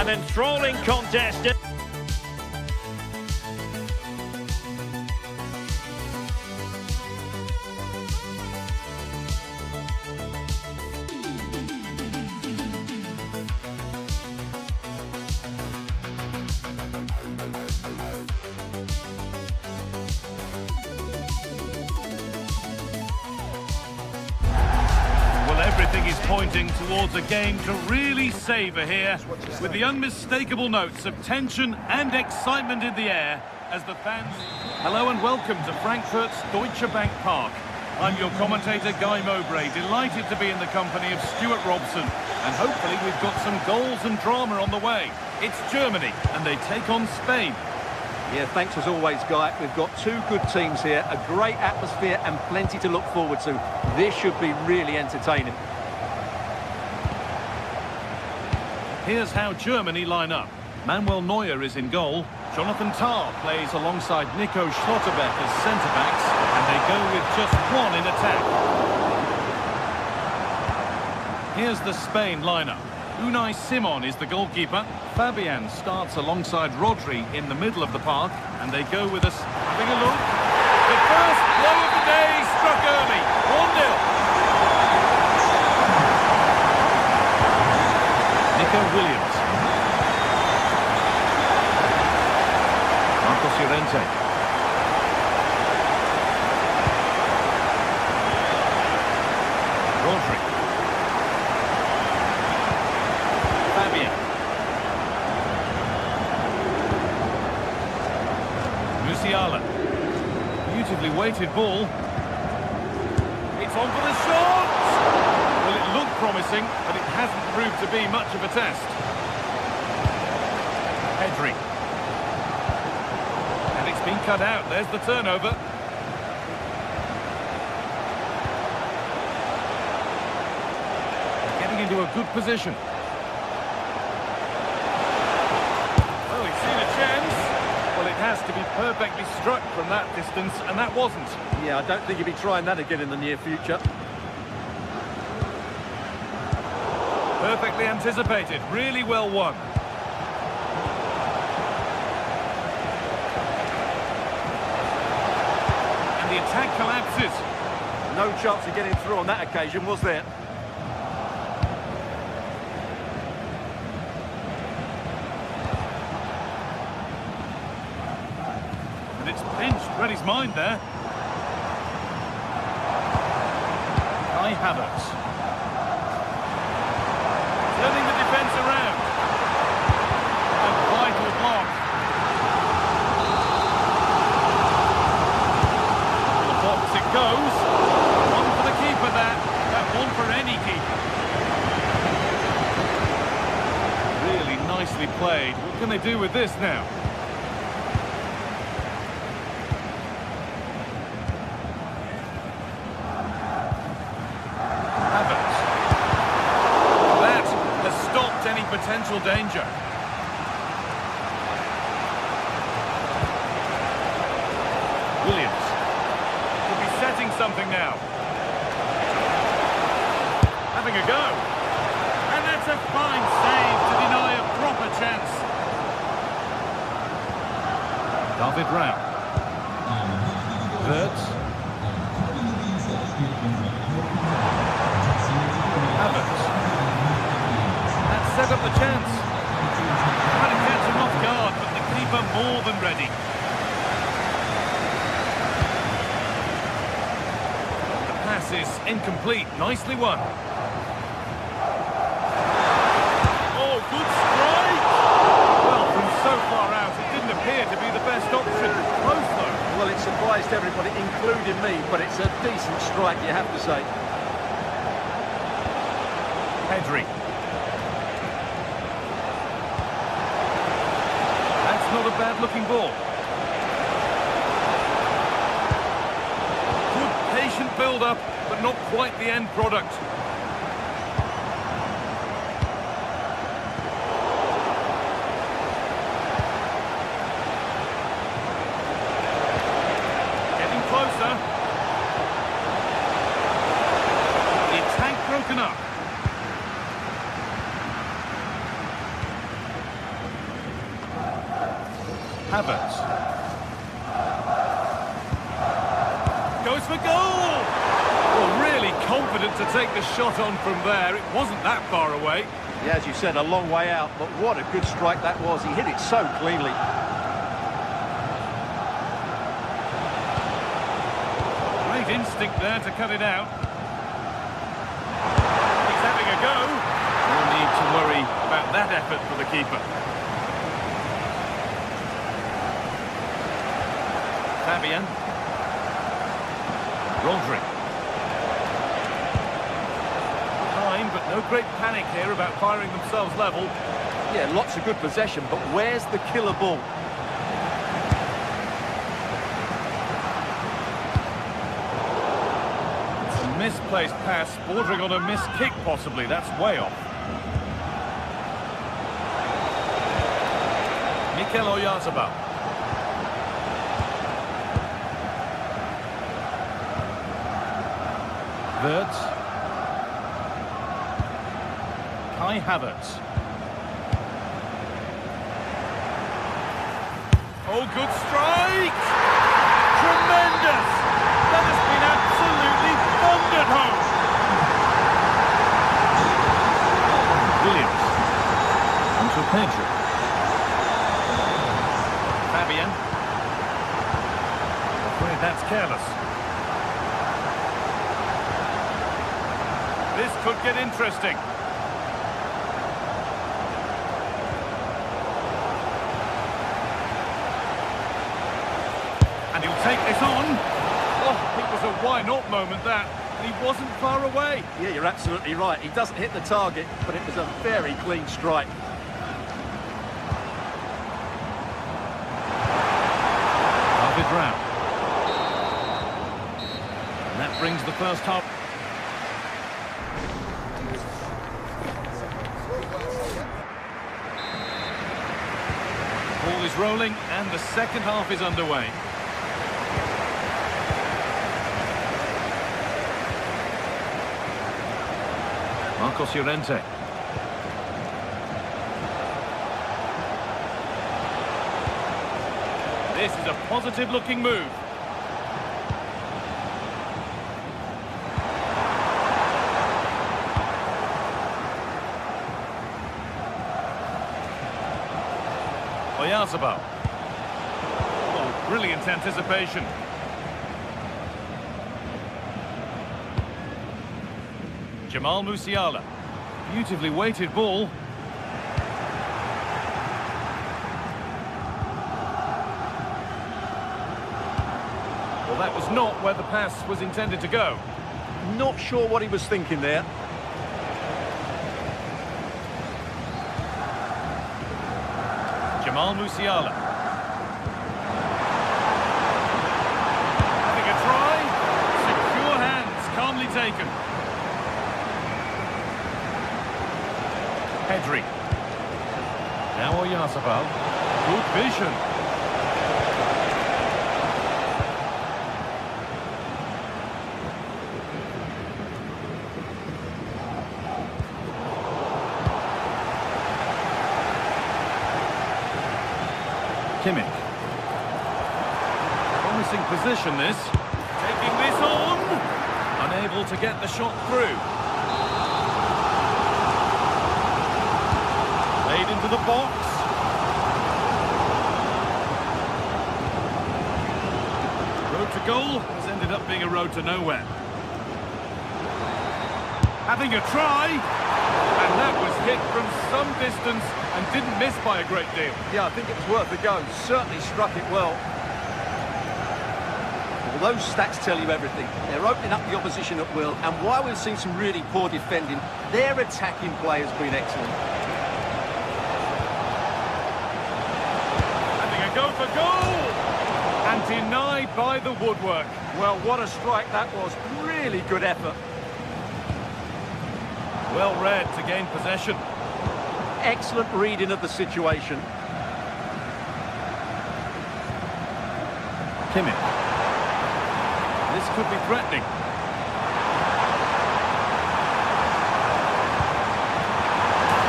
An enthralling contest. Everything is pointing towards a game to really savour here, with the unmistakable notes of tension and excitement in the air as the fans... Hello and welcome to Frankfurt's Deutsche Bank Park. I'm your commentator Guy Mowbray, delighted to be in the company of Stuart Robson, and hopefully we've got some goals and drama on the way. It's Germany and they take on Spain. Yeah, thanks as always, Guy. We've got two good teams here, a great atmosphere and plenty to look forward to. This should be really entertaining. Here's how Germany line up. Manuel Neuer is in goal. Jonathan Tah plays alongside Nico Schlotterbeck as centre-backs, and they go with just one in attack. Here's the Spain lineup. Unai Simon is the goalkeeper. Fabian starts alongside Rodri in the middle of the park, and they go with us. Having a look. The first blow of the day struck early. 1-0. Nico Williams. Marcos Llorente. Rodri. Fabian. Musiala. Beautifully weighted ball. It's on for the shot! Well, it looked promising, but it hasn't proved to be much of a test. Pedri. And it's been cut out. There's the turnover. Getting into a good position. Well, he's seen a chance. Well, it has to be perfectly struck from that distance, and that wasn't. Yeah, I don't think he'll be trying that again in the near future. Perfectly anticipated, really well won. And the attack collapses. No chance of getting through on that occasion, was there? And it's pinched, read his mind there. Kai Havertz. Turning the defence around. A vital block. The box it goes. One for the keeper there. That one for any keeper. Really nicely played. What can they do with this now? Potential danger. Williams could be setting something now. Having a go. And that's a fine save to deny a proper chance. David Rao. Wirtz. Havertz. Set up the chance. Trying to catch him off guard, but the keeper more than ready. The pass is incomplete. Nicely won. Oh, good strike! Well, from so far out, it didn't appear to be the best option. Close though. Well, it surprised everybody, including me, but it's a decent strike, you have to say. Pedri. Not a bad-looking ball. Good, patient build-up, but not quite the end product. Getting closer. The attack broken up. Havertz. Goes for goal! Well, really confident to take the shot on from there. It wasn't that far away. Yeah, as you said, a long way out, but what a good strike that was. He hit it so cleanly. Great instinct there to cut it out. He's having a go. No need to worry about that effort for the keeper. Fabian. Rodri. Time, but no great panic here about firing themselves level. Yeah, lots of good possession, but where's the killer ball? It's a misplaced pass, bordering on a missed kick possibly. That's way off. Mikel Oyarzabal. Wirtz. Kai Havertz. Oh, good strike! Tremendous! That has been absolutely thundered home! Williams. Onto Pedro. Fabian. I'm afraid that's careless. This could get interesting. And he'll take this on. Oh, it was a why not moment that. He wasn't far away. Yeah, you're absolutely right. He doesn't hit the target, but it was a very clean strike. David Round. And that brings the first half. Ball is rolling and the second half is underway. Marcos Llorente. This is a positive looking move. Oyarzabal. Oh, brilliant anticipation. Jamal Musiala. Beautifully weighted ball. Well, that was not where the pass was intended to go. Not sure what he was thinking there. Jamal Musiala. Having a try. Secure hands, calmly taken. Pedri. Now Oyarzabal. Good vision. Kimmich. Promising position this. Taking this on. Unable to get the shot through. Played into the box. Road to goal has ended up being a road to nowhere. Having a try. And that was hit from some distance and didn't miss by a great deal. Yeah, I think it was worth a go. Certainly struck it well. Well, those stats tell you everything. They're opening up the opposition at will, and while we've seen some really poor defending, their attacking play has been excellent. Having a go for goal! And denied by the woodwork. Well, what a strike that was. Really good effort. Well read to gain possession. Excellent reading of the situation. Kimmich. This could be threatening.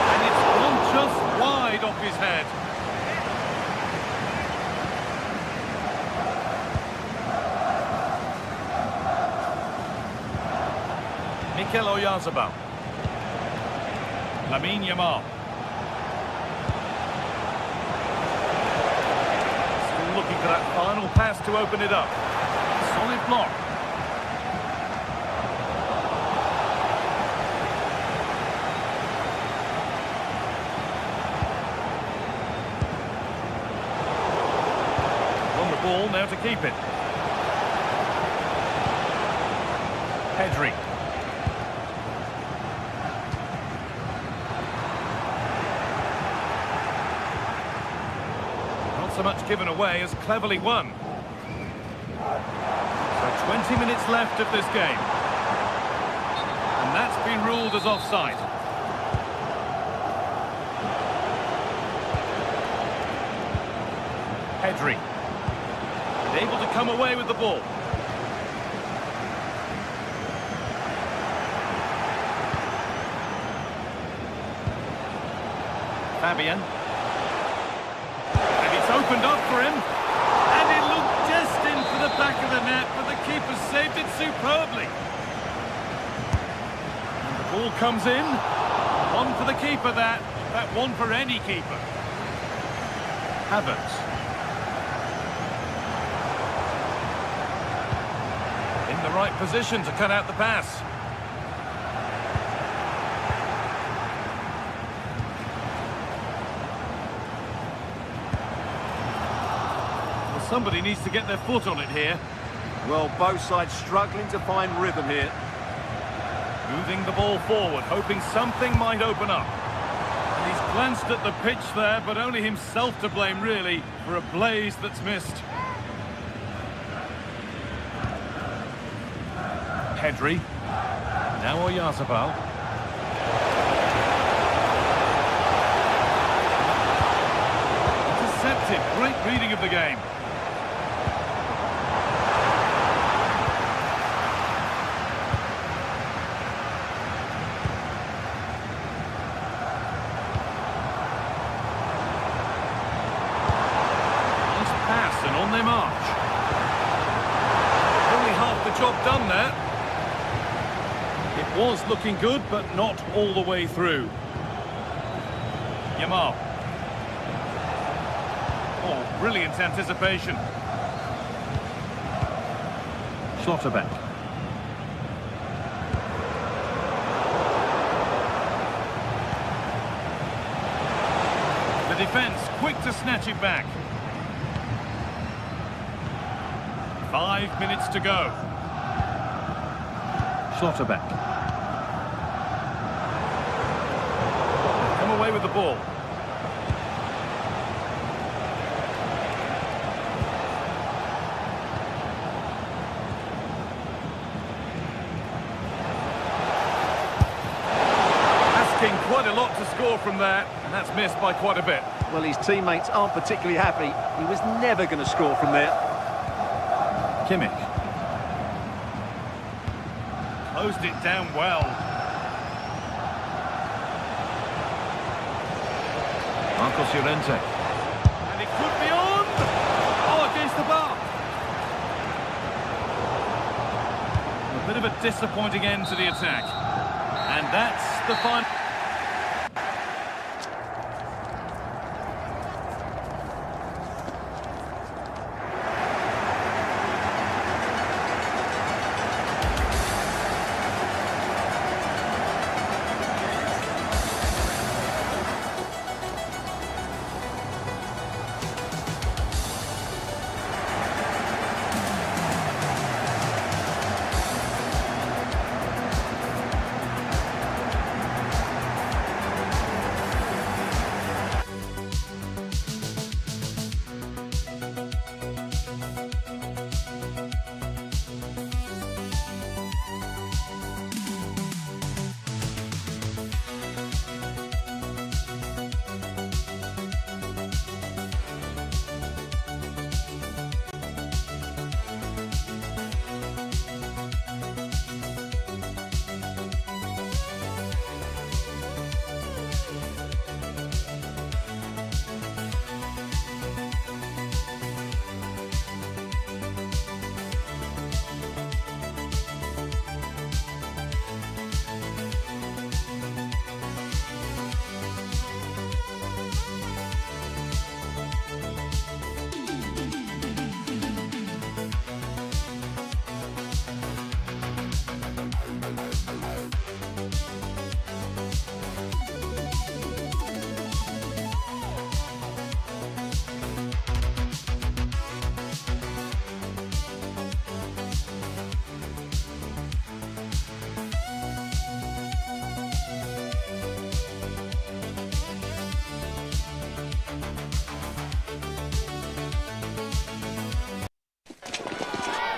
And it's gone just wide off his head. Mikel Oyarzabal. Lamine Yamal. Still looking for that final pass to open it up. Solid block. On the ball, now to keep it. Pedri. Not so much given away as cleverly won. So 20 minutes left of this game. And that's been ruled as offside. Pedri. Able to come away with the ball. Fabian. And it's opened up for him. And it looked just in for the back of the net, but the keeper saved it superbly. And the ball comes in. One for the keeper, that one for any keeper. Havertz. In the right position to cut out the pass. Somebody needs to get their foot on it here. Well, both sides struggling to find rhythm here. Moving the ball forward, hoping something might open up. And he's glanced at the pitch there, but only himself to blame, really, for a blaze that's missed. Pedri. Now Oyarzabal. Intercepted. Great reading of the game. And on they march. Only half the job done there. It was looking good, but not all the way through. Yamal. Oh, brilliant anticipation. Schlotterbeck. The defence quick to snatch it back. 5 minutes to go. Schlotterbeck. Come away with the ball. Asking quite a lot to score from there, and that's missed by quite a bit. Well, his teammates aren't particularly happy. He was never going to score from there. Kimmich. Closed it down well. Marcos Llorente. And it could be on! Oh, against the bar. A bit of a disappointing end to the attack. And that's the final.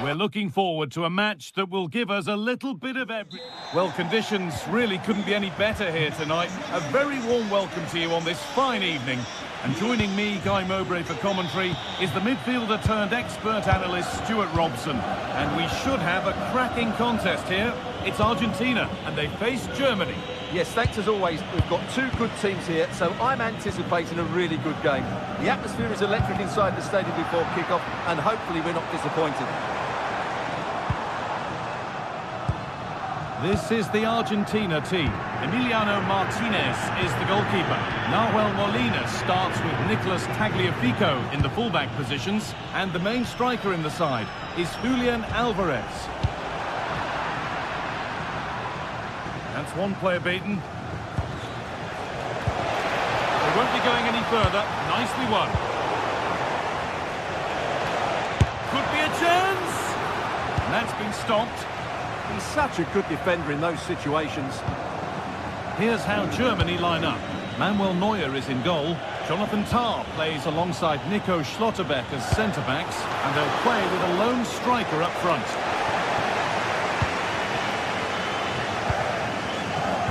We're looking forward to a match that will give us a little bit of everything. Well, conditions really couldn't be any better here tonight. A very warm welcome to you on this fine evening. And joining me, Guy Mowbray, for commentary is the midfielder turned expert analyst Stuart Robson. And we should have a cracking contest here. It's Argentina and they face Germany. Yes, thanks as always. We've got two good teams here, so I'm anticipating a really good game. The atmosphere is electric inside the stadium before kick-off, and hopefully we're not disappointed. This is the Argentina team. Emiliano Martinez is the goalkeeper. Nahuel Molina starts with Nicolas Tagliafico in the fullback positions. And the main striker in the side is Julian Alvarez. That's one player beaten. They won't be going any further. Nicely won. Could be a chance! And that's been stopped. He's such a good defender in those situations. Here's how Germany line up. Manuel Neuer is in goal. Jonathan Tah plays alongside Nico Schlotterbeck as centre-backs. And they'll play with a lone striker up front.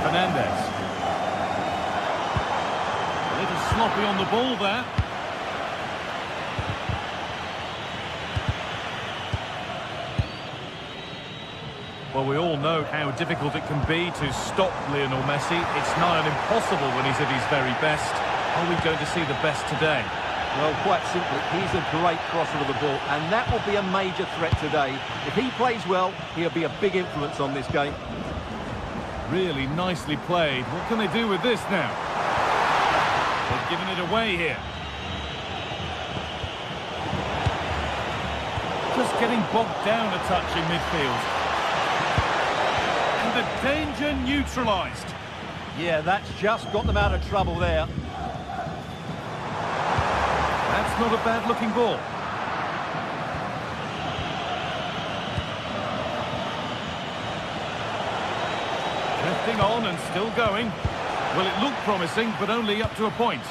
Fernandez. A little sloppy on the ball there. Well, we all know how difficult it can be to stop Lionel Messi. It's nigh on impossible when he's at his very best. Are we going to see the best today? Well, quite simply, he's a great crosser of the ball, and that will be a major threat today. If he plays well, he'll be a big influence on this game. Really nicely played. What can they do with this now? They've given it away here. Just getting bogged down a touch in midfield. And the danger neutralised. Yeah, that's just got them out of trouble there. That's not a bad-looking ball. Drifting on and still going. Well, it looked promising, but only up to a point.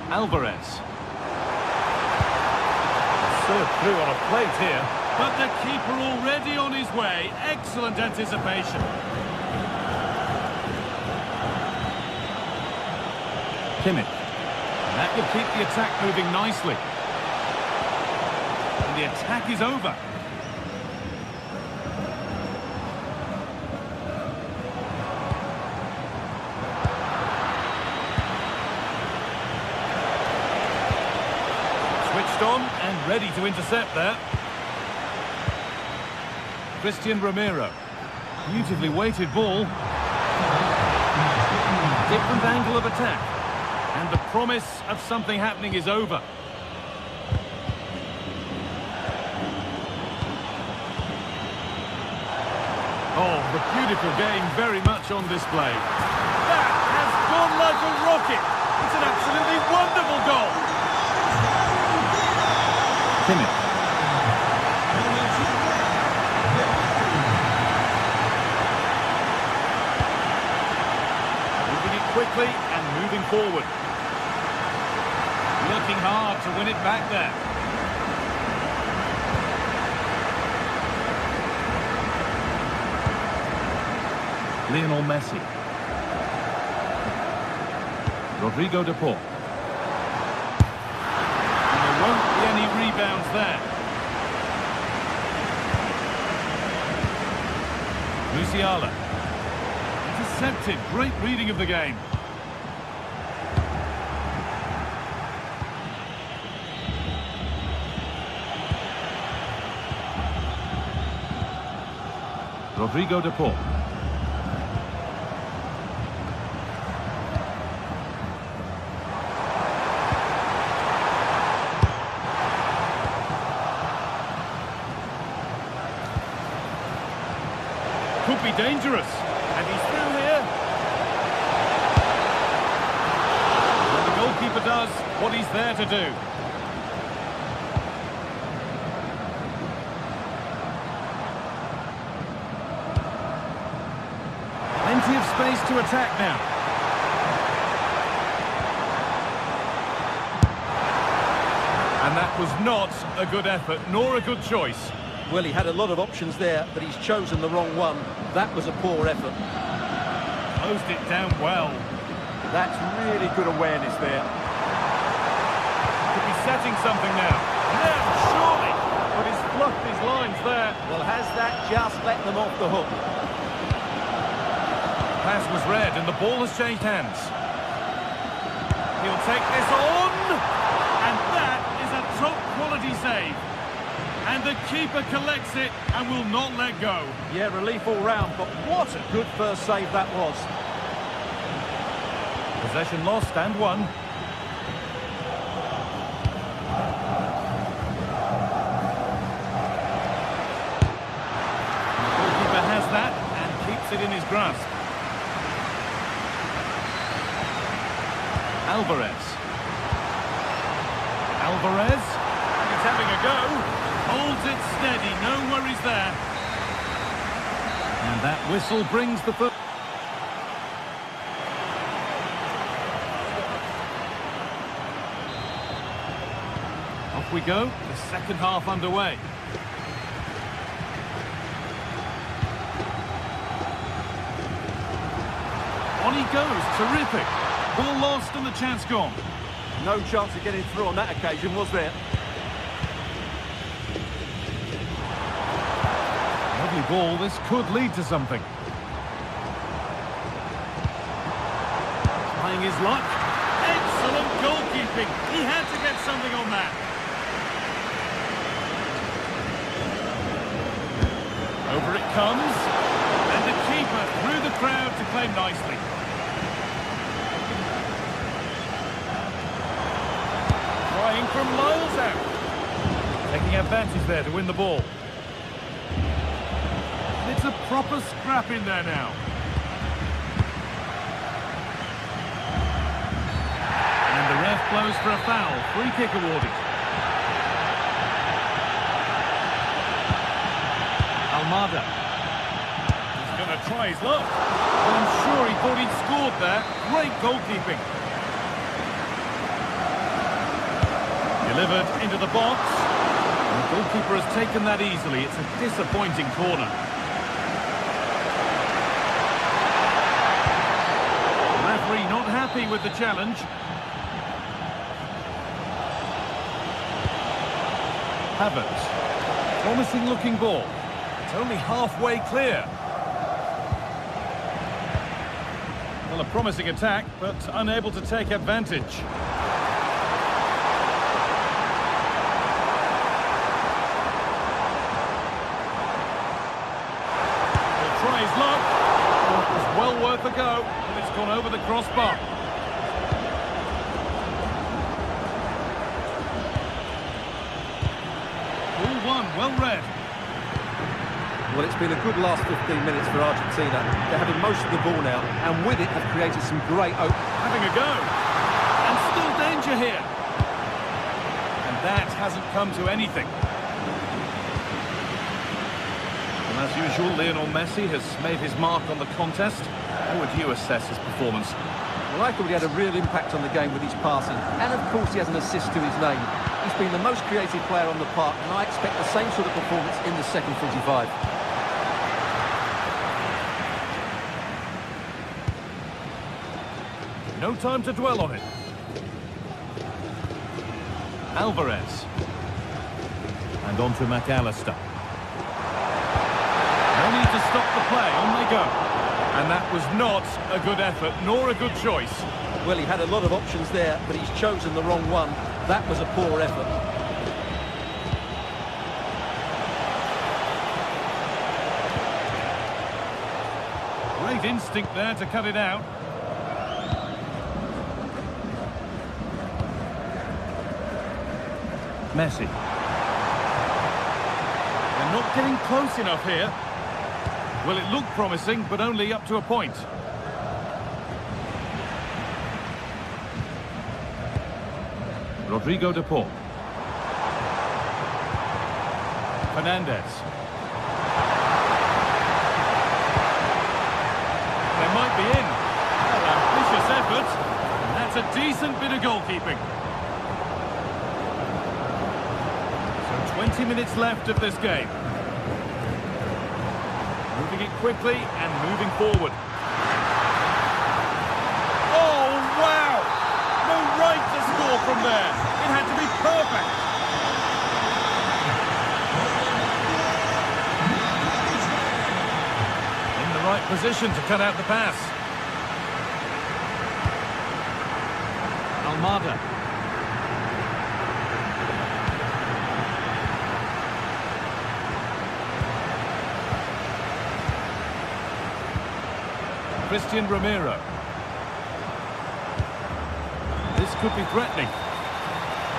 Alvarez. Served through on a plate here, but the keeper already on his way. Excellent anticipation. Kimmich. That will keep the attack moving nicely. And the attack is over. Switched on and ready to intercept there. Christian Romero. Beautifully weighted ball. Different angle of attack. And the promise of something happening is over. Oh, the beautiful game very much on display. That has gone like a rocket. It's an absolutely wonderful goal. Kimmich. Moving it quickly and moving forward. Working hard to win it back there. Lionel Messi. Rodrigo de Paul. And there won't be any rebounds there. Musiala. Intercepted. Great reading of the game. Rodrigo de Paul. Could be dangerous. And he's through here. And the goalkeeper does what he's there to do. space to attack now. And that was not a good effort, nor a good choice. Well, he had a lot of options there, but he's chosen the wrong one. That was a poor effort. Closed it down well. That's really good awareness there. Could be setting something now. Now, surely. But he's fluffed his lines there. Well, has that just let them off the hook? Pass was read and the ball has changed hands. He'll take this on. And that is a top quality save. And the keeper collects it and will not let go. Yeah, relief all round, but what a good first save that was. Possession lost and won. The goalkeeper has that and keeps it in his grasp. Alvarez, he's having a go, holds it steady, no worries there. And that whistle brings the foot. Off we go, the second half underway. On he goes, terrific. Ball lost and the chance gone. No chance of getting through on that occasion, was there? Lovely ball, this could lead to something. Trying his luck. Excellent goalkeeping. He had to get something on that. Over it comes. And the keeper through the crowd to claim nicely. Trying from miles out. Taking advantage there to win the ball. It's a proper scrap in there now. And the ref blows for a foul. Free kick awarded. Almada. He's going to try his luck. Well, I'm sure he thought he'd scored there. Great goalkeeping. Delivered into the box. And the goalkeeper has taken that easily. It's a disappointing corner. The referee not happy with the challenge. Havertz. Promising looking ball. It's only halfway clear. Well, a promising attack, but unable to take advantage. His luck. Oh, it was well worth a go, but it's gone over the crossbar. Ball one, well read. Well, it's been a good last 15 minutes for Argentina. They're having most of the ball now, and with it have created some great open. Having a go. And still danger here. And that hasn't come to anything. As usual, Lionel Messi has made his mark on the contest. How would you assess his performance? Well, I thought he had a real impact on the game with his passing. And of course he has an assist to his name. He's been the most creative player on the park, and I expect the same sort of performance in the second 45. No time to dwell on it. Alvarez. And on to McAllister. No need to stop the play, on they go. And that was not a good effort, nor a good choice. Well, he had a lot of options there, but he's chosen the wrong one. That was a poor effort. Great instinct there to cut it out. Messi. They're not getting close enough here. Well, it looked promising, but only up to a point. Rodrigo de Paul. Fernandez. They're might be in. An ambitious effort. And that's a decent bit of goalkeeping. So 20 minutes left of this game. Moving it quickly and moving forward. Oh, wow! No right to score from there. It had to be perfect. In the right position to cut out the pass. Almada. Christian Romero. This could be threatening.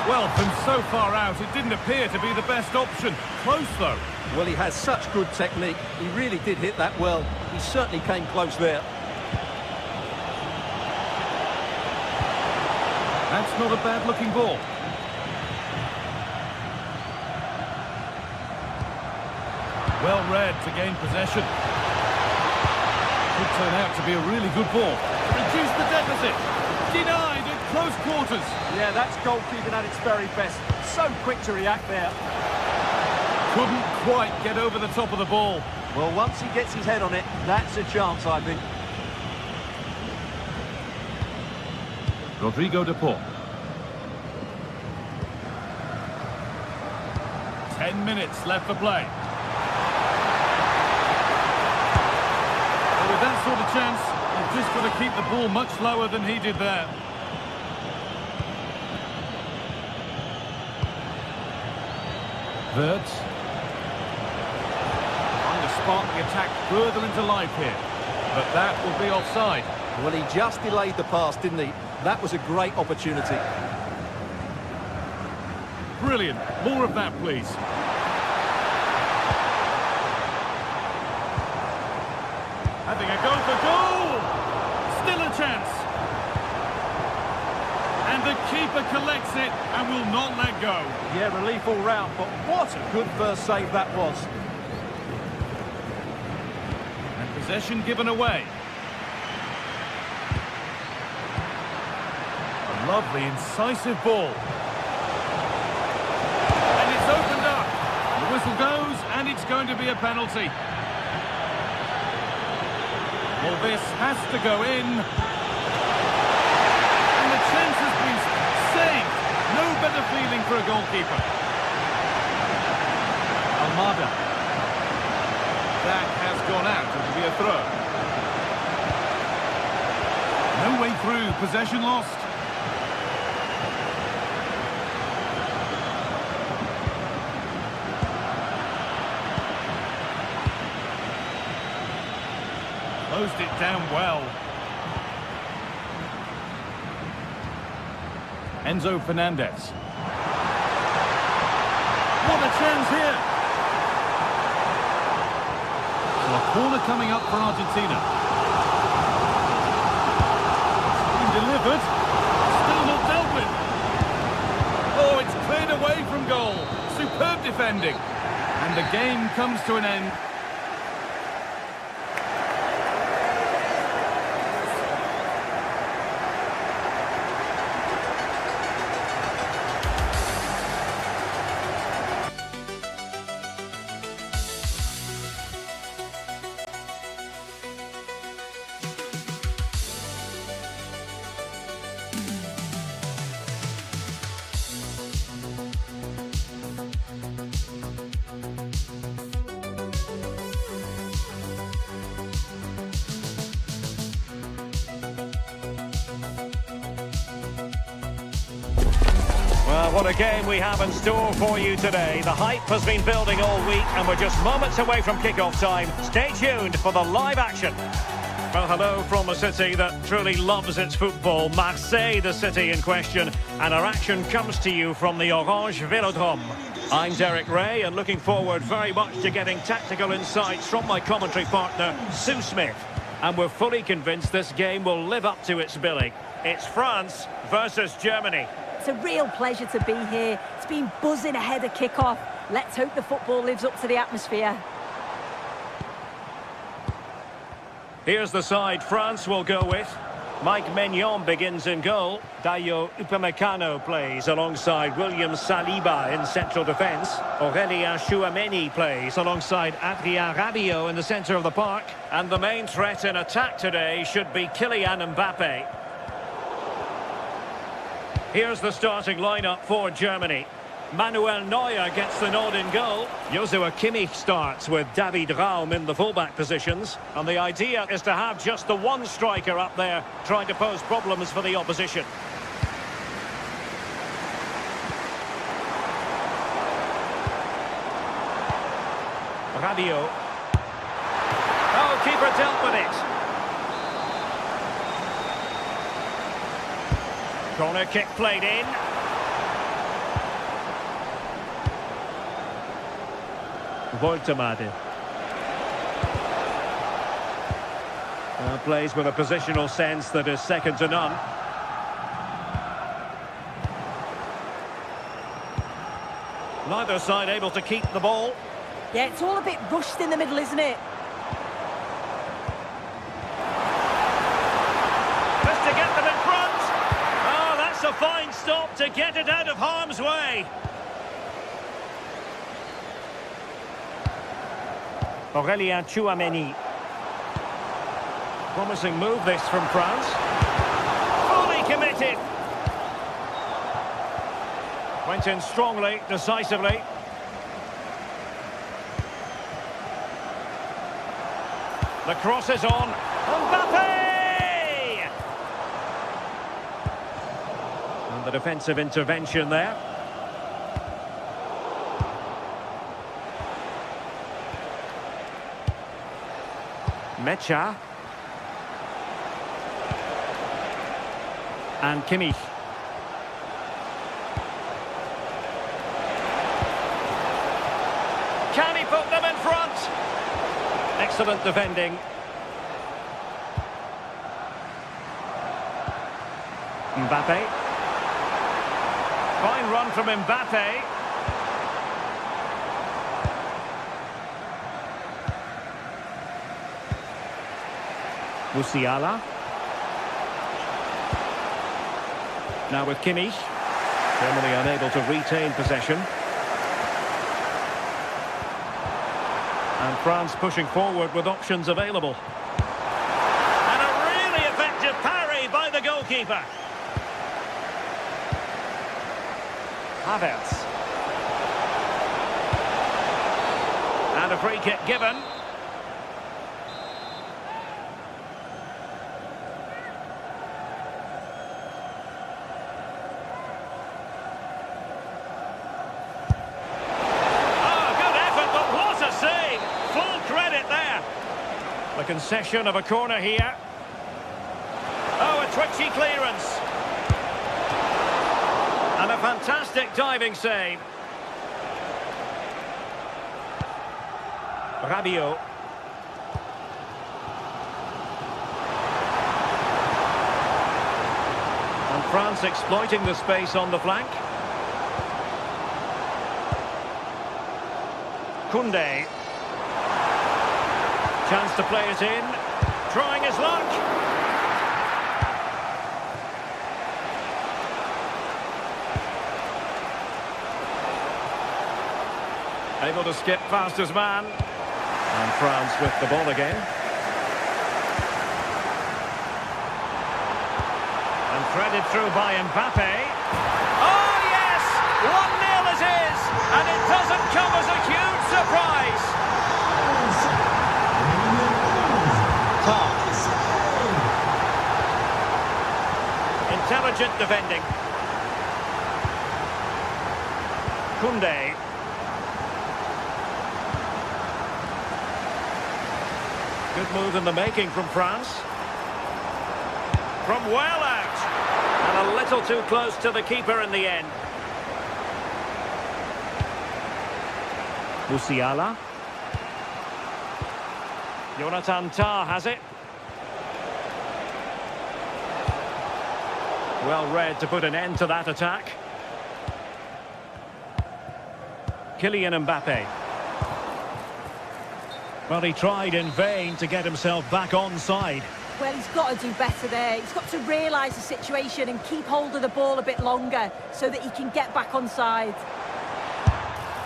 Well, from so far out, it didn't appear to be the best option. Close, though. Well, he has such good technique. He really did hit that well. He certainly came close there. That's not a bad-looking ball. Well read to gain possession. Could turn out to be a really good ball. Reduce the deficit. Denied at close quarters. Yeah, that's goalkeeping at its very best. So quick to react there. Couldn't quite get over the top of the ball. Well, once he gets his head on it, that's a chance, I think. Rodrigo de Paul. 10 minutes left for play. With that sort of chance, you've just got to keep the ball much lower than he did there. Wirtz. Trying to spark the attack further into life here. But that will be offside. Well, he just delayed the pass, didn't he? That was a great opportunity. Brilliant. More of that, please. Having a go for goal! Still a chance. And the keeper collects it and will not let go. Yeah, relief all round, but what a good first save that was. And possession given away. A lovely, incisive ball. And it's opened up. The whistle goes, and it's going to be a penalty. Well, this has to go in. And the chance has been saved. No better feeling for a goalkeeper. Almada. That has gone out. It will be a throw. No way through. Possession lost. Closed it down well. Enzo Fernandez. What a chance here! So a corner coming up for Argentina. It's been delivered. Still not dealt with. Oh, it's cleared away from goal. Superb defending. And the game comes to an end. Well, what a game we have in store for you today. The hype has been building all week and we're just moments away from kick-off time. Stay tuned for the live action. Well, hello from a city that truly loves its football. Marseille, the city in question. And our action comes to you from the Orange Vélodrome. I'm Derek Ray and looking forward very much to getting tactical insights from my commentary partner, Sue Smith. And we're fully convinced this game will live up to its billing. It's France versus Germany. It's a real pleasure to be here. It's been buzzing ahead of kick-off. Let's hope the football lives up to the atmosphere. Here's the side France will go with. Mike Maignan begins in goal. Dayo Upamecano plays alongside William Saliba in central defence. Aurélien Tchouameni plays alongside Adrien Rabiot in the centre of the park. And the main threat in attack today should be Kylian Mbappe. Here's the starting lineup for Germany. Manuel Neuer gets the nod in goal. Joshua Kimmich starts with David Raum in the fullback positions. And the idea is to have just the one striker up there trying to pose problems for the opposition. Rabiot. Oh, keeper dealt with it. Corner kick played in. Woltemade. Plays with a positional sense that is second to none. Neither side able to keep the ball. Yeah, it's all a bit rushed in the middle, isn't it? Just to get them in front. Oh, that's a fine stop to get it out of harm's way. Aurélien Tchouameni. Promising move this from France. Fully committed. Went in strongly, decisively. The cross is on. Mbappe! And the defensive intervention there. Mecha. And Kimmich. Can he put them in front? Excellent defending. Mbappe. Fine run from Mbappe. Musiala. Now with Kimmich. Germany unable to retain possession. And France pushing forward with options available. And a really effective parry by the goalkeeper. Havertz. And a free kick given. The concession of a corner here. Oh, a twitchy clearance. And a fantastic diving save. Rabiot. And France exploiting the space on the flank. Koundé. Chance to play it in. Trying his luck. Able to skip past his man. And France with the ball again. And threaded through by Mbappe. Oh yes! 1-0 it is! And it doesn't come as a huge surprise. Intelligent defending. Koundé. Good move in the making from France. From well out. And a little too close to the keeper in the end. Musiala. Jonathan Tah has it. Well read to put an end to that attack. Kylian Mbappe. Well, he tried in vain to get himself back onside. Well, he's got to do better there. He's got to realise the situation and keep hold of the ball a bit longer so that he can get back onside.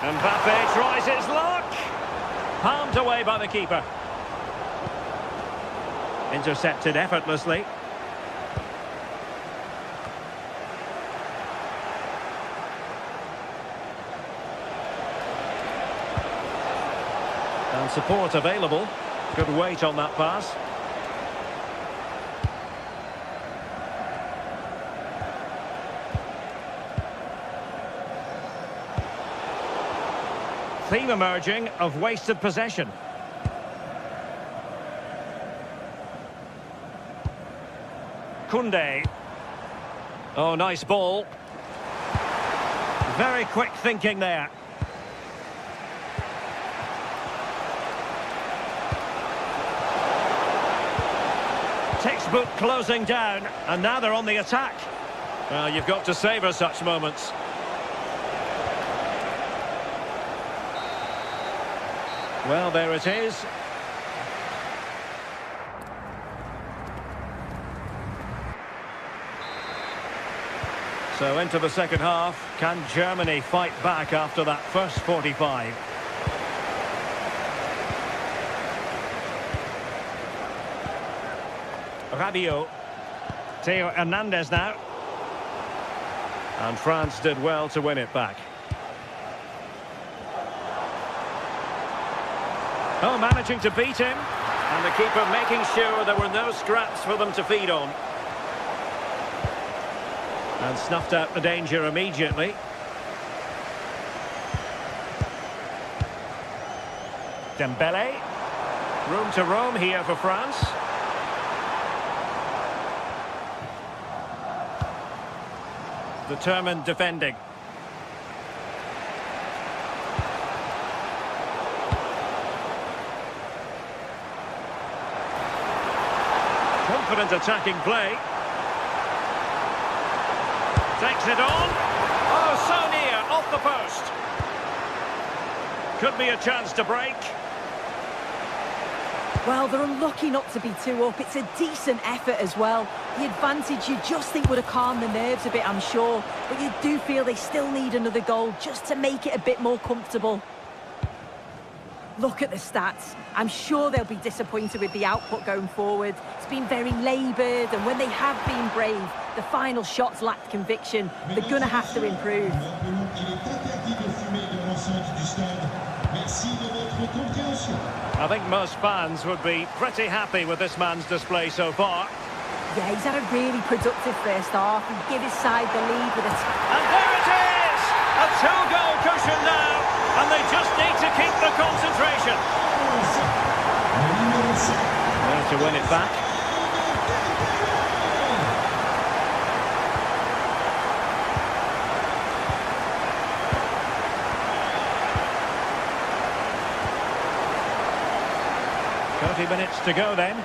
Mbappe tries his luck. Palmed away by the keeper. Intercepted effortlessly. And support available. Good weight on that pass. Theme emerging of wasted possession. Koundé. Oh, nice ball. Very quick thinking there. Textbook closing down, and now they're on the attack. Well, you've got to savour such moments. Well, there it is. So into the second half. Can Germany fight back after that first 45? Rabiot. Theo Hernandez now. And France did well to win it back. Oh, managing to beat him. And the keeper making sure there were no scraps for them to feed on. And snuffed out the danger immediately. Dembele. Room to roam here for France. Determined defending. Confident attacking play. Takes it on. Oh, so near, off the post. Could be a chance to break. Well, they're unlucky not to be 2 up. It's a decent effort as well. The advantage you just think would have calmed the nerves a bit, I'm sure. But you do feel they still need another goal just to make it a bit more comfortable. Look at the stats. I'm sure they'll be disappointed with the output going forward. It's been very laboured, and when they have been brave, the final shots lacked conviction. They're going to have to improve. I think most fans would be pretty happy with this man's display so far. Yeah, he's had a really productive first half. He gave his side the lead with a... And there it is! A 2-goal cushion now, and they just need to keep the concentration. Well, to win it back. Minutes to go then.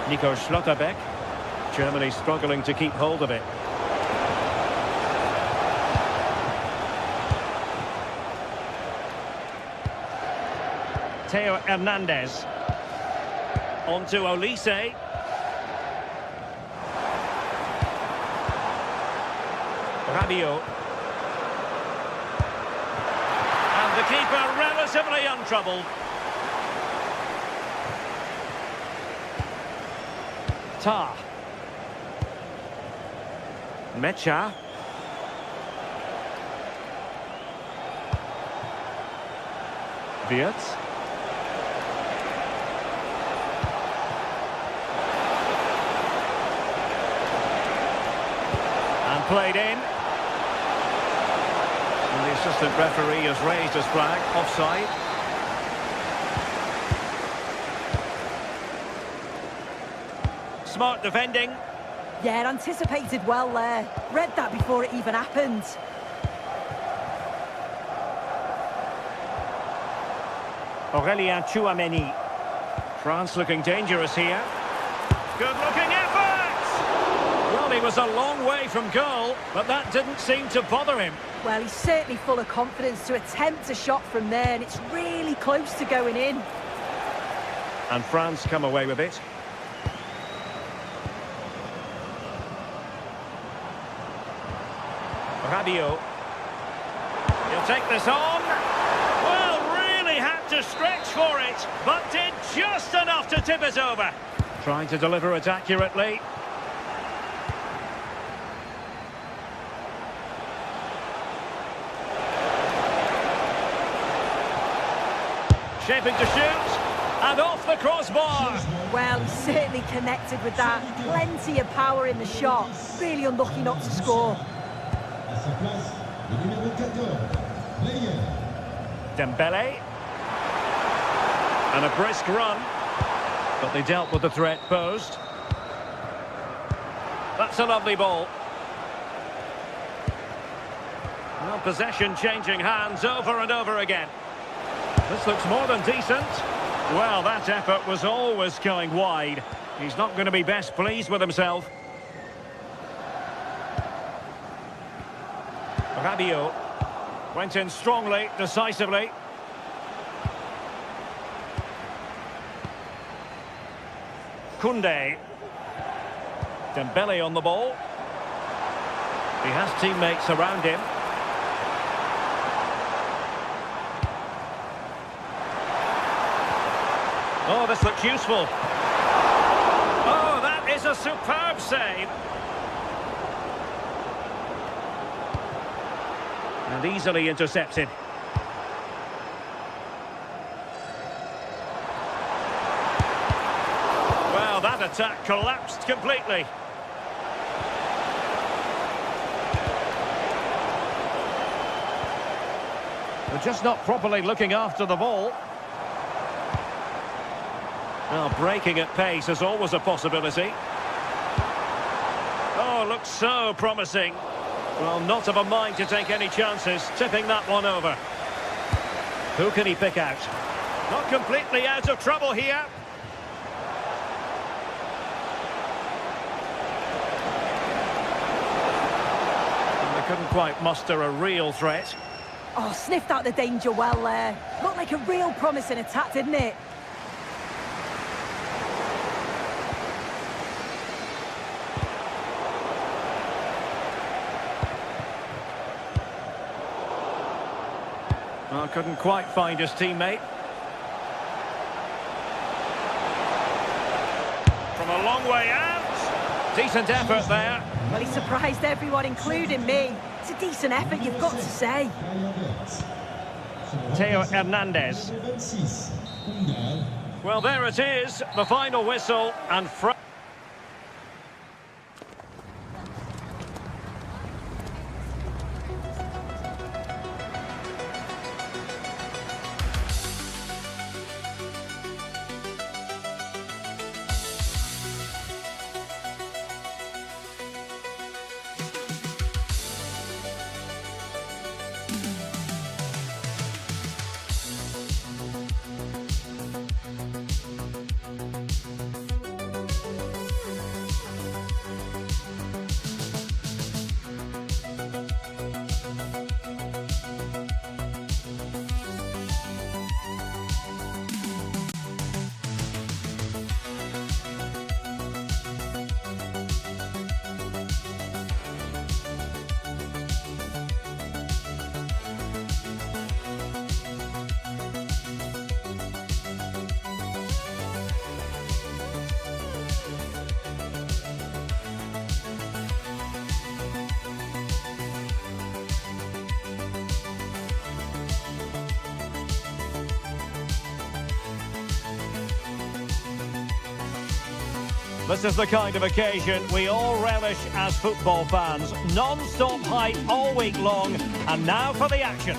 Nico Schlotterbeck. Germany struggling to keep hold of it. Theo Hernandez. On to Olise. Rabiot. And the keeper relatively untroubled. Tar. Mecha. Wirtz. And played in. And the assistant referee has raised his flag, offside. Smart defending. Yeah, anticipated well there. Read that before it even happened. Aurélien Tchouameni. France looking dangerous here. Good looking effort! Well, Well, he was a long way from goal, but that didn't seem to bother him. Well, he's certainly full of confidence to attempt a shot from there, and it's really close to going in. And France come away with it. Rabiot. He'll take this on. Well, really had to stretch for it, but did just enough to tip it over. Trying to deliver it accurately. Shaping to shoot, and off the crossbar. Well, he certainly connected with that. Plenty of power in the shot. Really unlucky not to score. Dembele. And a brisk run. But they dealt with the threat posed. That's a lovely ball. Well, possession changing hands over and over again. This looks more than decent. Well, that effort was always going wide. He's not going to be best pleased with himself. Rabiot went in strongly, decisively. Koundé. Dembele on the ball. He has teammates around him. Oh, this looks useful. Oh, that is a superb save. And easily intercepted. Well, that attack collapsed completely. They're just not properly looking after the ball. Well, breaking at pace is always a possibility. Oh, looks so promising. Well, not of a mind to take any chances, tipping that one over. Who can he pick out? Not completely out of trouble here. And they couldn't quite muster a real threat. Oh, sniffed out the danger well there. Looked like a real promising attack, didn't it? Well, couldn't quite find his teammate. From a long way out. Decent effort there. Well, he surprised everyone, including me. It's a decent effort, you've got to say. Theo Hernandez. Well, there it is, the final whistle, and this is the kind of occasion we all relish as football fans. Non-stop hype all week long, and now for the action.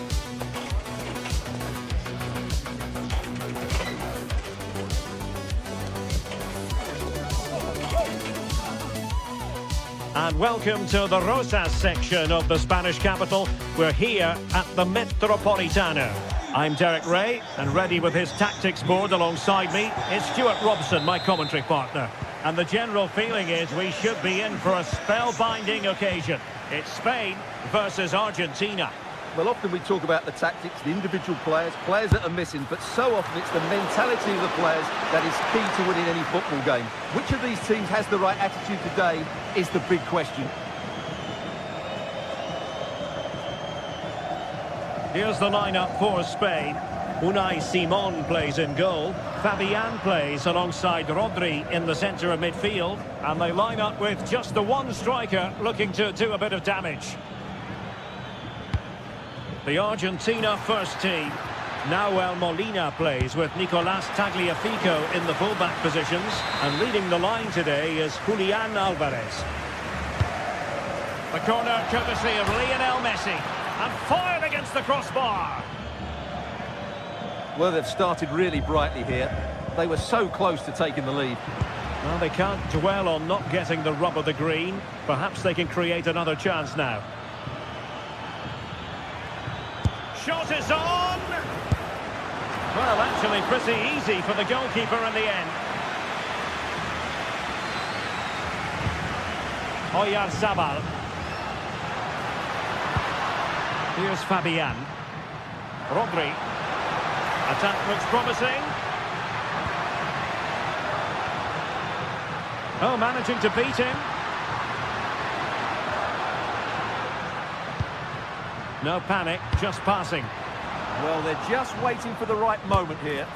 And welcome to the Rosas section of the Spanish capital. We're here at the Metropolitano. I'm Derek Ray, and ready with his tactics board alongside me is Stuart Robson, my commentary partner. And the general feeling is we should be in for a spellbinding occasion. It's Spain versus Argentina. Well, often we talk about the tactics, the individual players that are missing, but so often it's the mentality of the players that is key to winning any football game. Which of these teams has the right attitude today is the big question. Here's the lineup for Spain. Unai Simon plays in goal. Fabian plays alongside Rodri in the centre of midfield. And they line up with just the one striker looking to do a bit of damage. The Argentina first team. Nahuel Molina plays with Nicolas Tagliafico in the fullback positions. And leading the line today is Julian Alvarez. The corner courtesy of Lionel Messi. And fired against the crossbar. Well, they've started really brightly here. They were so close to taking the lead. Well, they can't dwell on not getting the rub of the green. Perhaps they can create another chance now. Shot is on! Well, actually pretty easy for the goalkeeper in the end. Oyarzabal. Here's Fabian. Rodri. Attack looks promising. Oh, managing to beat him. No panic, just passing. Well, they're just waiting for the right moment here.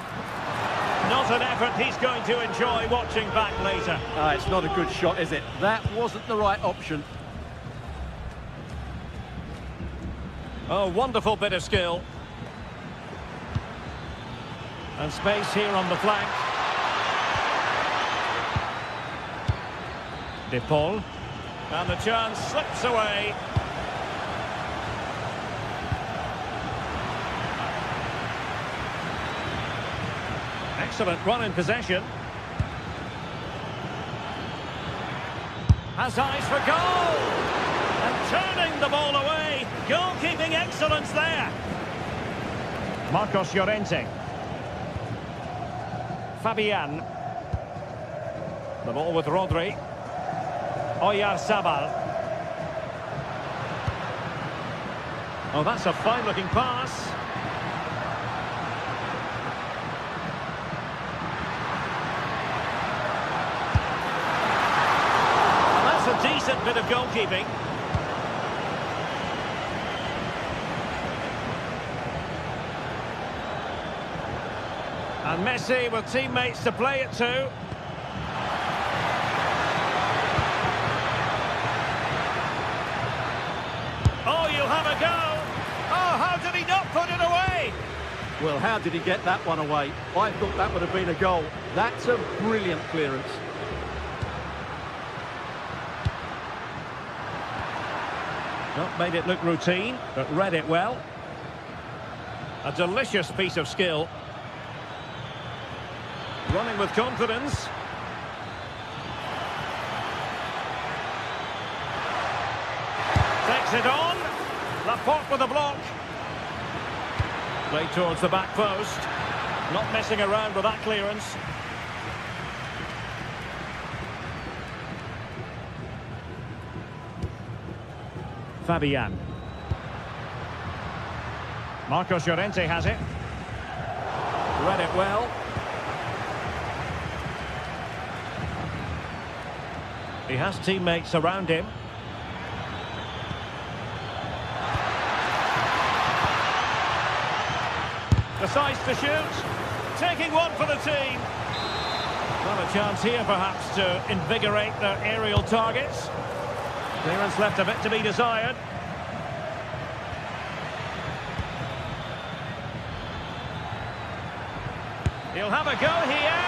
Not an effort he's going to enjoy watching back later. It's not a good shot, is it? That wasn't the right option. Oh, wonderful bit of skill. And space here on the flank. De Paul. And the chance slips away. Excellent run in possession. Has eyes for goal! And turning the ball away. Goalkeeping excellence there. Marcos Llorente. Fabian. The ball with Rodri. Oyarzabal. Oh, that's a fine-looking pass. That's a decent bit of goalkeeping. And Messi with teammates to play it to. Oh, you'll have a go. Oh, how did he not put it away? Well, how did he get that one away? I thought that would have been a goal. That's a brilliant clearance. Not made it look routine, but read it well. A delicious piece of skill. Running with confidence. Takes it on. Laporte with a block. Play towards the back post. Not messing around with that clearance. Fabian. Marcos Llorente has it. Read it well. He has teammates around him. Decides to shoot. Taking one for the team. Well, a chance here perhaps to invigorate their aerial targets. Clearance left a bit to be desired. He'll have a go here.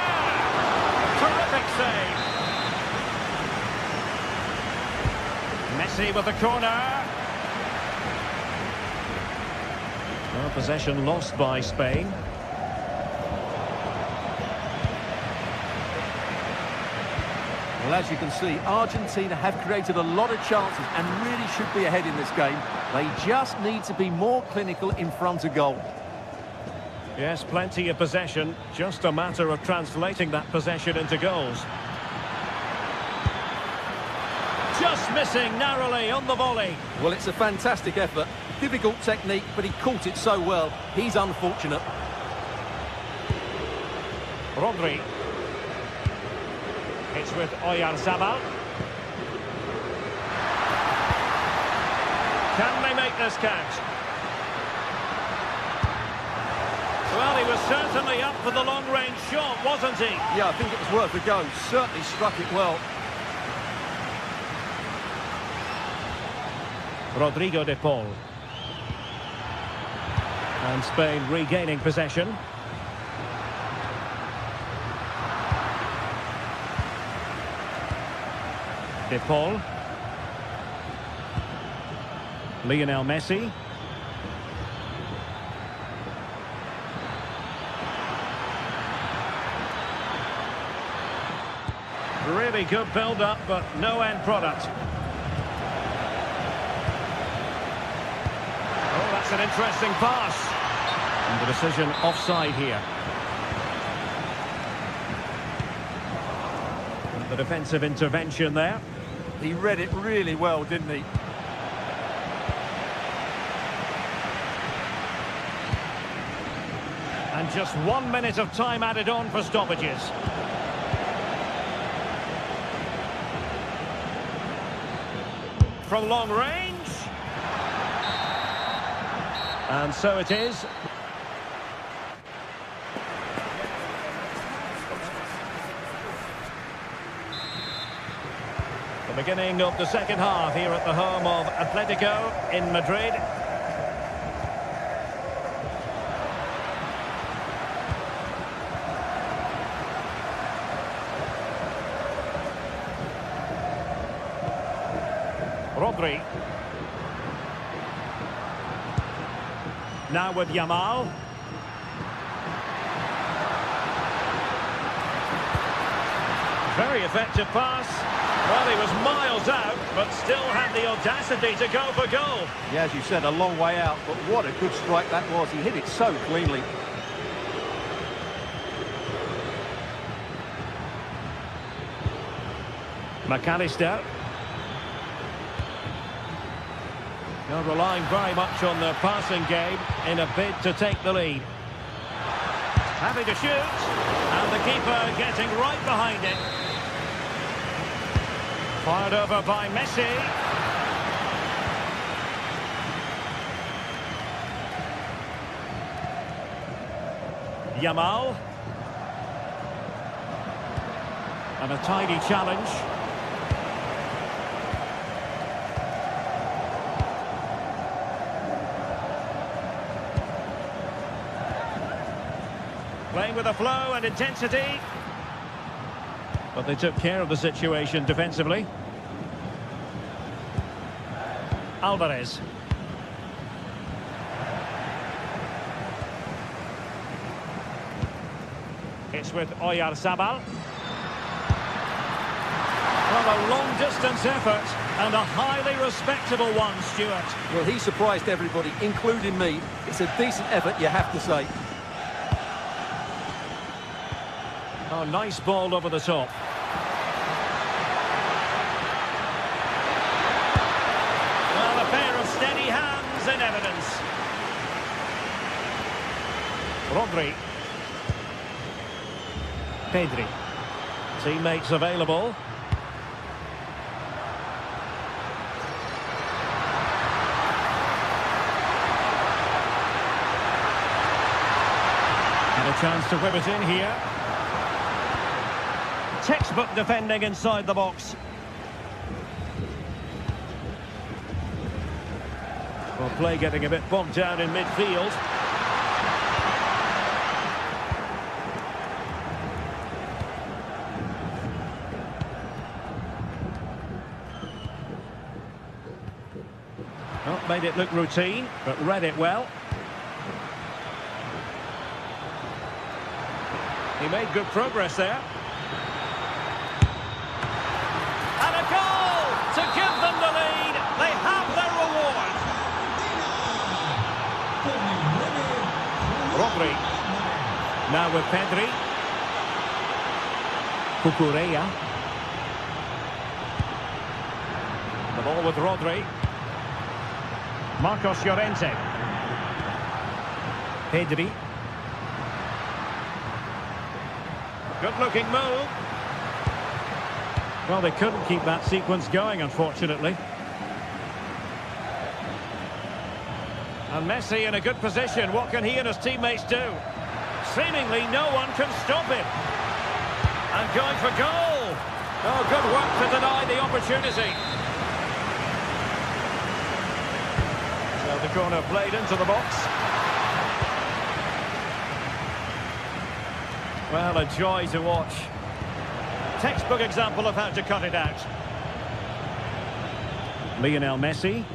Terrific save. Messi with the corner. Well, possession lost by Spain. Well, as you can see, Argentina have created a lot of chances and really should be ahead in this game. They just need to be more clinical in front of goal. Yes, plenty of possession. Just a matter of translating that possession into goals. just missing narrowly on the volley. Well, it's a fantastic effort. Difficult technique, but he caught it so well. He's unfortunate. Rodri. It's with Oyarzabal. Can they make this count? Well, he was certainly up for the long-range shot, wasn't he? Yeah, I think it was worth a go. Certainly struck it well. Rodrigo de Paul. And Spain regaining possession. De Paul. Lionel Messi. Really good build-up, but no end product. Oh, that's an interesting pass. And the decision offside here. The defensive intervention there. He read it really well, didn't he? And just 1 minute of time added on for stoppages. From long range. And so it is. The beginning of the second half here at the home of Atletico in Madrid. Rodri. Now with Yamal. Very effective pass. Well, he was miles out, but still had the audacity to go for goal. Yeah, as you said, a long way out, but what a good strike that was. He hit it so cleanly. McAllister. They're relying very much on their passing game in a bid to take the lead. Happy to shoot, and the keeper getting right behind it. Fired over by Messi. Yamal. And a tidy challenge. Playing with a flow and intensity. But they took care of the situation defensively. Alvarez. It's with Oyarzabal. Well, a long-distance effort and a highly respectable one, Stuart. Well, he surprised everybody, including me. It's a decent effort, you have to say. Oh, nice ball over the top. Well, a pair of steady hands in evidence. Rodri. Pedri. Teammates available. And a chance to whip it in here. Textbook defending inside the box. Well, play getting a bit bogged down in midfield. Well, made it look routine, but read it well. He made good progress there. And a goal to give them the lead. They have their reward. Rodri. Now with Pedri. Cucurella. Ball with Rodri. Marcos Llorente. Pedri. Good-looking move. Well, they couldn't keep that sequence going, unfortunately. And Messi in a good position. What can he and his teammates do? Seemingly no one can stop him. And going for goal. Oh, good work to deny the opportunity. So the corner played into the box. Well, a joy to watch. Textbook example of how to cut it out. Lionel Messi.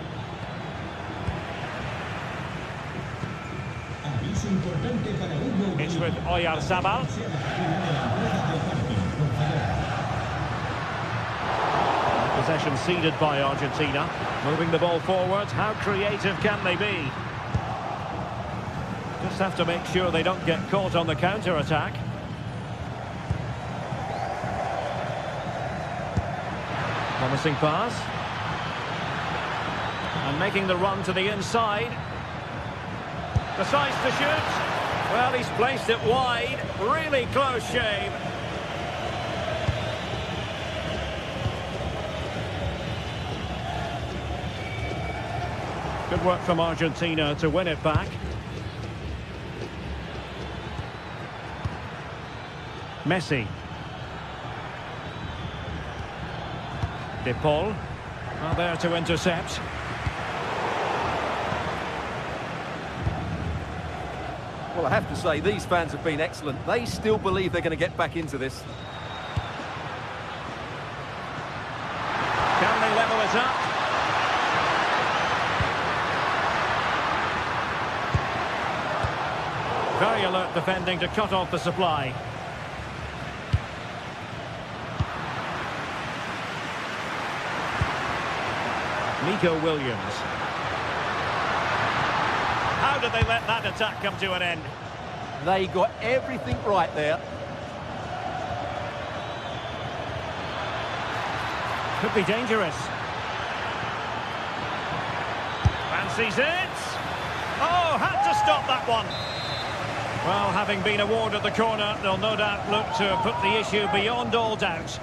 It's with Oyarzabal. Possession ceded by Argentina. Moving the ball forward. How creative can they be? Just have to make sure they don't get caught on the counter-attack. Promising pass. And making the run to the inside. Decides to shoot. Well, he's placed it wide. Really close shave. Good work from Argentina to win it back. Messi. De Paul. Well, there to intercept. Well, I have to say, these fans have been excellent. They still believe they're going to get back into this. Can they level it up? Very alert defending to cut off the supply. Nico Williams. How did they let that attack come to an end? They got everything right there. Could be dangerous. Fancies it. Oh, had to stop that one. Well, having been awarded the corner, they'll no doubt look to put the issue beyond all doubt.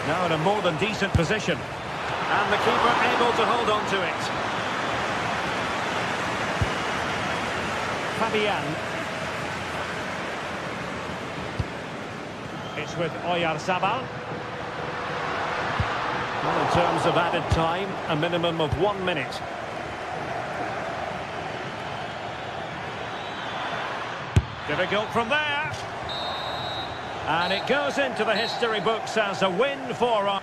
Now in a more than decent position. And the keeper able to hold on to it. Fabian. It's with Oyarzabal. Well, in terms of added time, a minimum of 1 minute. Difficult from there. And it goes into the history books as a win for us.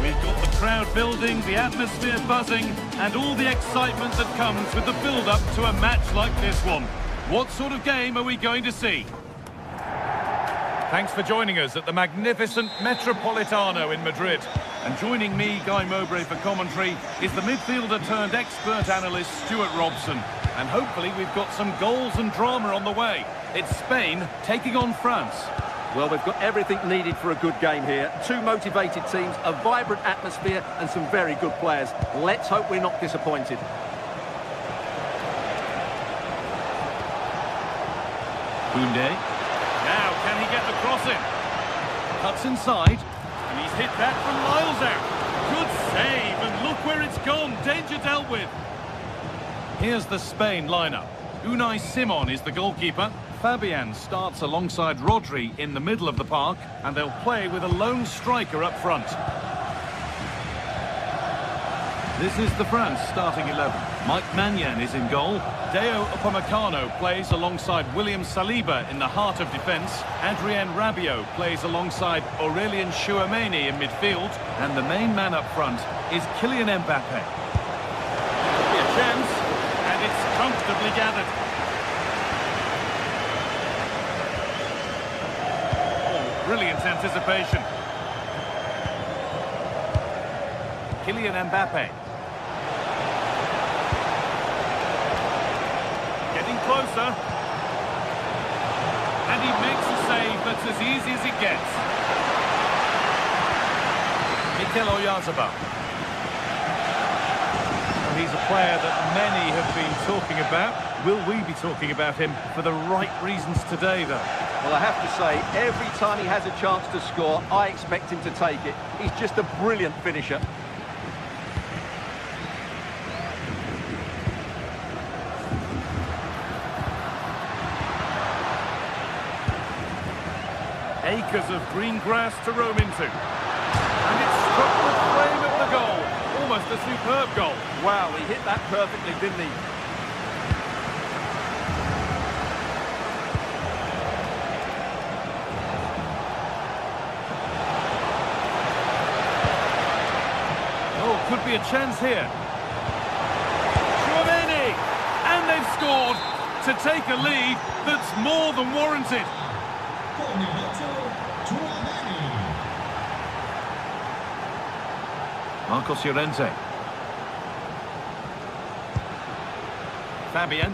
We've got the crowd building, the atmosphere buzzing, and all the excitement that comes with the build-up to a match like this one. What sort of game are we going to see? Thanks for joining us at the magnificent Metropolitano in Madrid. And joining me, Guy Mowbray, for commentary is the midfielder-turned-expert analyst Stuart Robson. And hopefully we've got some goals and drama on the way. It's Spain taking on France. Well, we've got everything needed for a good game here. Two motivated teams, a vibrant atmosphere and some very good players. Let's hope we're not disappointed. Koundé. Now, can he get the cross in? Cuts inside. And he's hit that from miles out. Good save, and look where it's gone. Danger dealt with. Here's the Spain lineup. Unai Simon is the goalkeeper. Fabian starts alongside Rodri in the middle of the park, and they'll play with a lone striker up front. This is the France starting 11. Mike Maignan is in goal. Deo Upamecano plays alongside William Saliba in the heart of defence. Adrien Rabiot plays alongside Aurelien Chouameni in midfield. And the main man up front is Kylian Mbappe. Could be a chance, and it's comfortably gathered. Oh, brilliant anticipation. Kylian Mbappe. Closer, and he makes a save that's as easy as it gets. Mikel Oyarzabal. Well, he's a player that many have been talking about. Will we be talking about him for the right reasons today, though? Well, I have to say, every time he has a chance to score, I expect him to take it. He's just a brilliant finisher. Acres of green grass to roam into. And it struck the frame of the goal. Almost a superb goal. Wow, he hit that perfectly, didn't he? Oh, could be a chance here. Chouameni! And they've scored to take a lead that's more than warranted. Marcos Llorente. Fabian.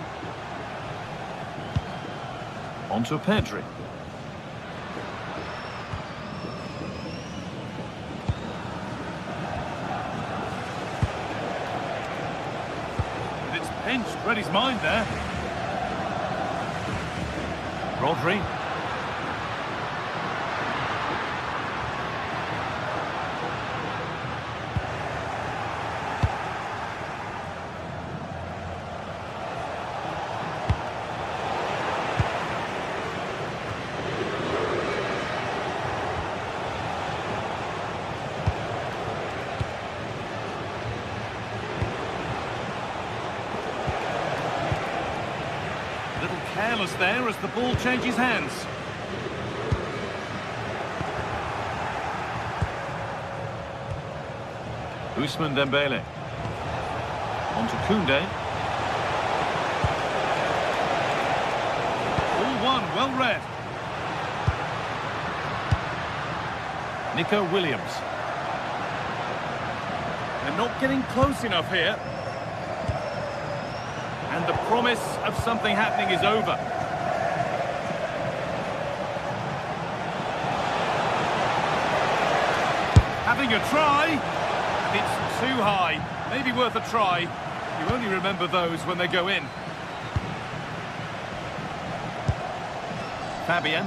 On to Pedri. And it's pinched, read his mind there. Rodri. Careless there as the ball changes hands. Ousmane Dembele. On to Koundé. All one, well read. Nico Williams. They're not getting close enough here. And the promise of something happening is over. Having a try. It's too high. Maybe worth a try. You only remember those when they go in. Fabian.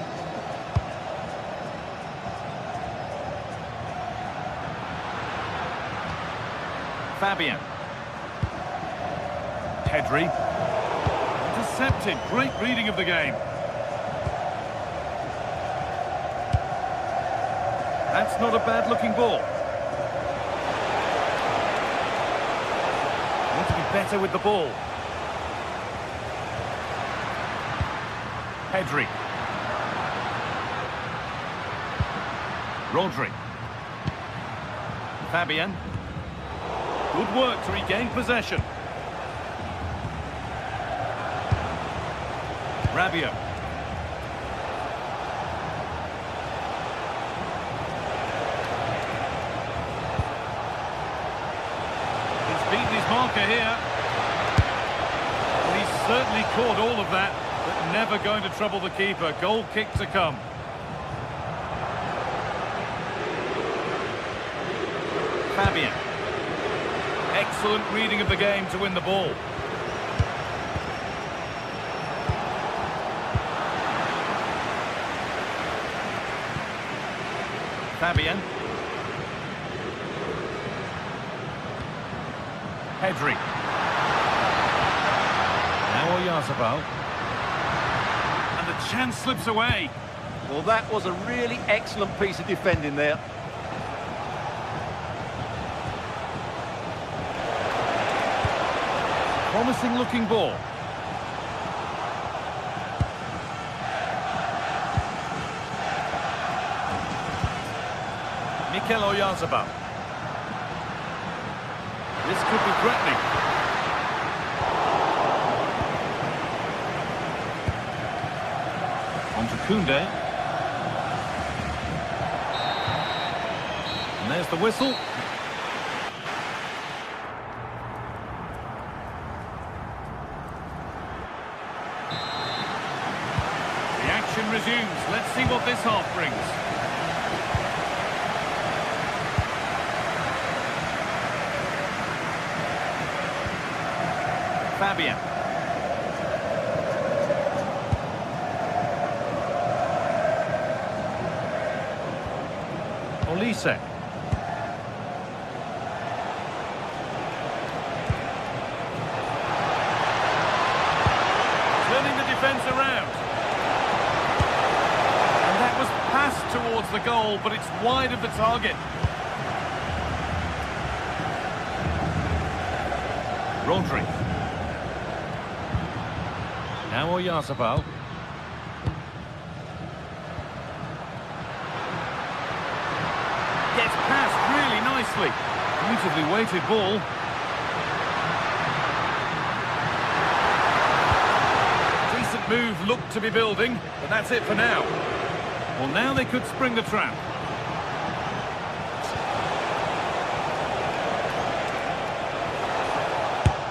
Fabian. Pedri. Intercepted. Great reading of the game. That's not a bad-looking ball. Want to be better with the ball. Pedri. Rodri. Fabian. Good work to regain possession. Rabiot. here. He's certainly caught all of that, but never going to trouble the keeper. Goal kick to come. Fabian. Excellent reading of the game to win the ball. Fabian. Pedri. Now Oyarzabal. And the chance slips away. Well, that was a really excellent piece of defending there. Promising looking ball. Mikel Oyarzabal. This could be threatening. On to Koundé. And there's the whistle. The action resumes. Let's see what this half brings. Fabian. Olise. Turning the defence around. And that was passed towards the goal, but it's wide of the target. Rodri. Now Oyarzabal. Gets past really nicely. Beautifully weighted ball. Decent move looked to be building, but that's it for now. Well, now they could spring the trap.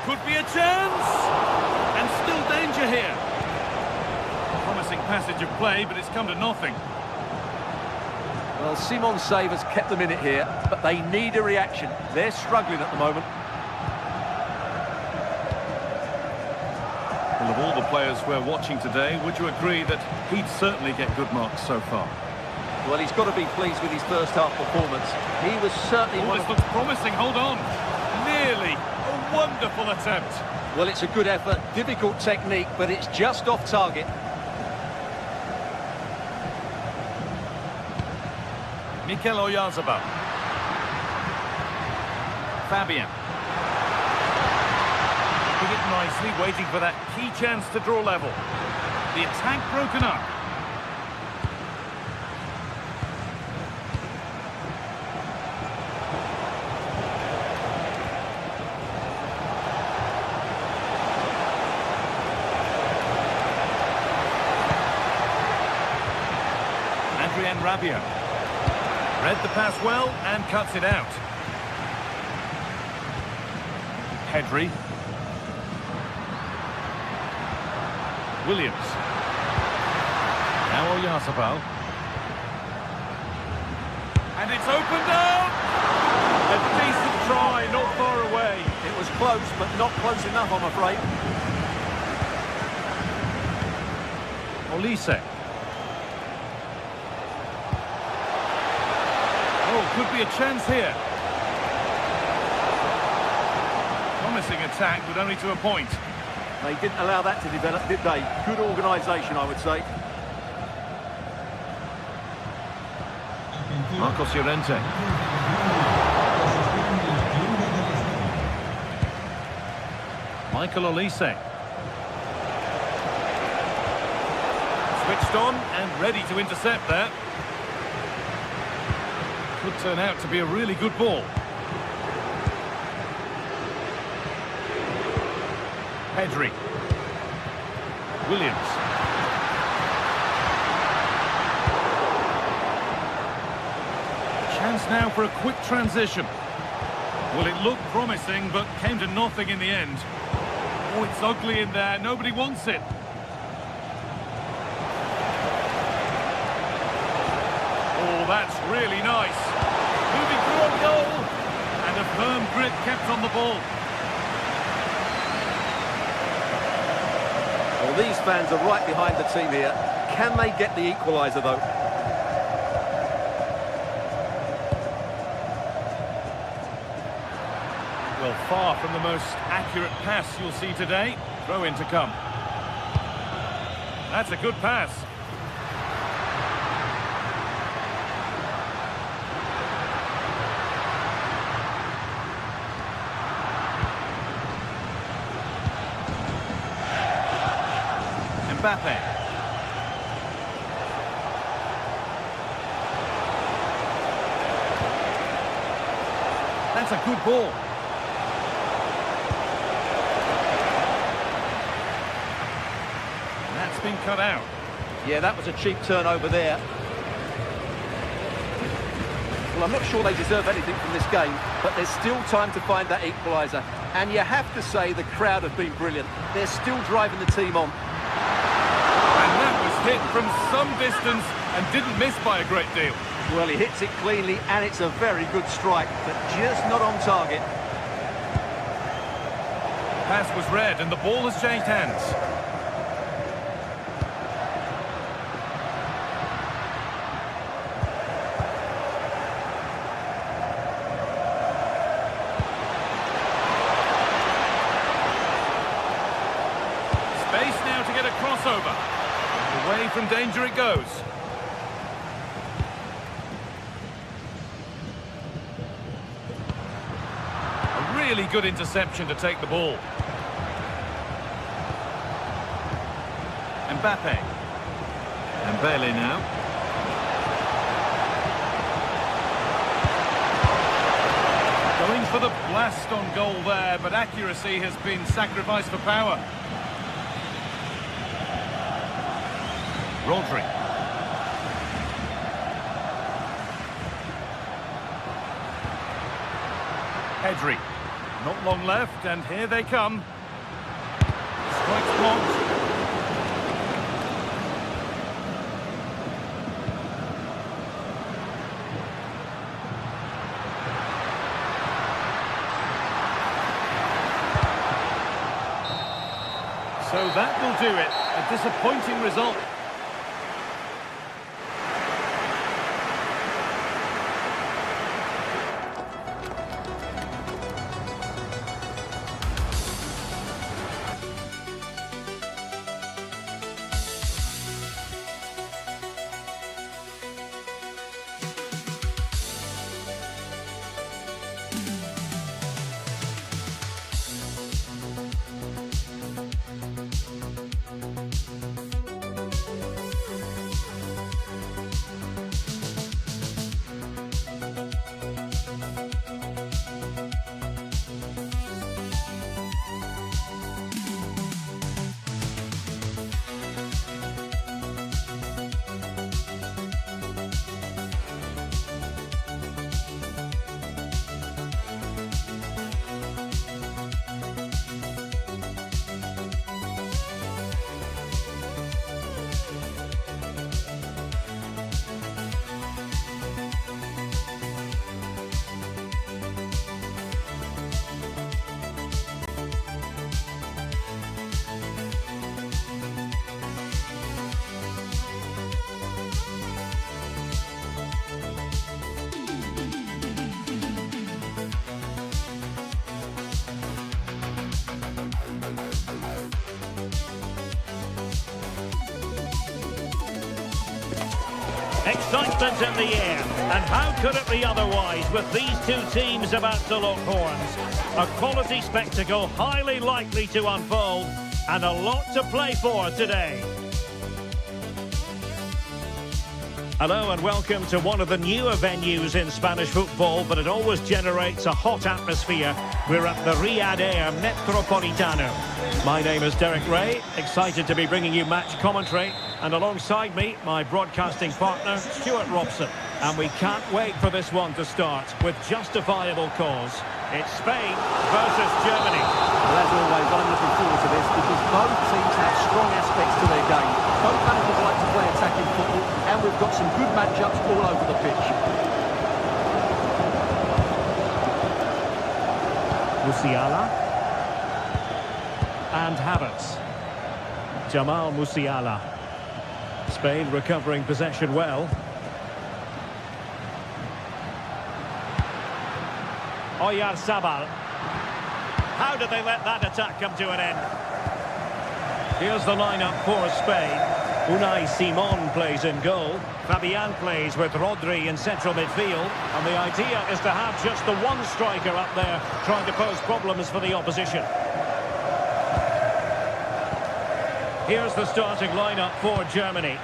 Could be a chance! And still danger here. Promising passage of play, but it's come to nothing. Well, Simon's save has kept them in it here, but they need a reaction. They're struggling at the moment. Well, of all the players we're watching today, would you agree that he'd certainly get good marks so far? Well, he's got to be pleased with his first half performance. He was certainly one this of... looks promising, hold on. Nearly. A wonderful attempt. Well, it's a good effort, difficult technique, but it's just off target. Mikel Oyarzabal. Fabian. Doing it nicely, waiting for that key chance to draw level. The attack broken up. Rabiot. Read the pass well and cuts it out. Pedri. Williams. Now Oyarzabal. And it's opened up! A decent try, not far away. It was close, but not close enough, I'm afraid. Olise. Oh, could be a chance here. Promising attack, but only to a point. They didn't allow that to develop, did they? Good organisation, I would say. Marcos Llorente. Michael Olise. Switched on and ready to intercept there. Could turn out to be a really good ball. Pedri. Williams. Chance now for a quick transition. Well, it looked promising, but came to nothing in the end. Oh, it's ugly in there. Nobody wants it. Oh, that's really nice. Moving through on goal. And a firm grip kept on the ball. Well, these fans are right behind the team here. Can they get the equaliser, though? Well, far from the most accurate pass you'll see today. Throw in to come. That's a good pass. Mbappe. That's a good ball. That's been cut out. Yeah, that was a cheap turnover there. Well, I'm not sure they deserve anything from this game, but there's still time to find that equaliser. And you have to say the crowd have been brilliant. They're still driving the team on. And that was hit from some distance and didn't miss by a great deal. Well, he hits it cleanly, and it's a very good strike, but just not on target. Pass was red, and the ball has changed hands. Space now to get a crossover. Away from danger it goes. A really good interception to take the ball. Mbappe. And Bailey now. Going for the blast on goal there, but accuracy has been sacrificed for power. Rodri. Pedri. Not long left, and here they come. Strikes blocked. So that will do it. A disappointing result. Excitement in the air, and how could it be otherwise with these two teams about to lock horns? A quality spectacle highly likely to unfold, and a lot to play for today. Hello and welcome to one of the newer venues in Spanish football, but it always generates a hot atmosphere. We're at the Riyadh Air Metropolitano. My name is Derek Ray, excited to be bringing you match commentary, and alongside me, my broadcasting partner, Stuart Robson. And we can't wait for this one to start with justifiable cause. It's Spain versus Germany. Well, as always, I'm looking forward to this because both teams have strong aspects to their game. Both managers like to play attacking football, and we've got some good matchups all over the pitch. Musiala. And Havertz. Jamal Musiala. Spain recovering possession well. Oyarzabal. How did they let that attack come to an end? Here's the lineup for Spain. Unai Simon plays in goal. Fabian plays with Rodri in central midfield. And the idea is to have just the one striker up there trying to pose problems for the opposition. Here's the starting lineup for Germany.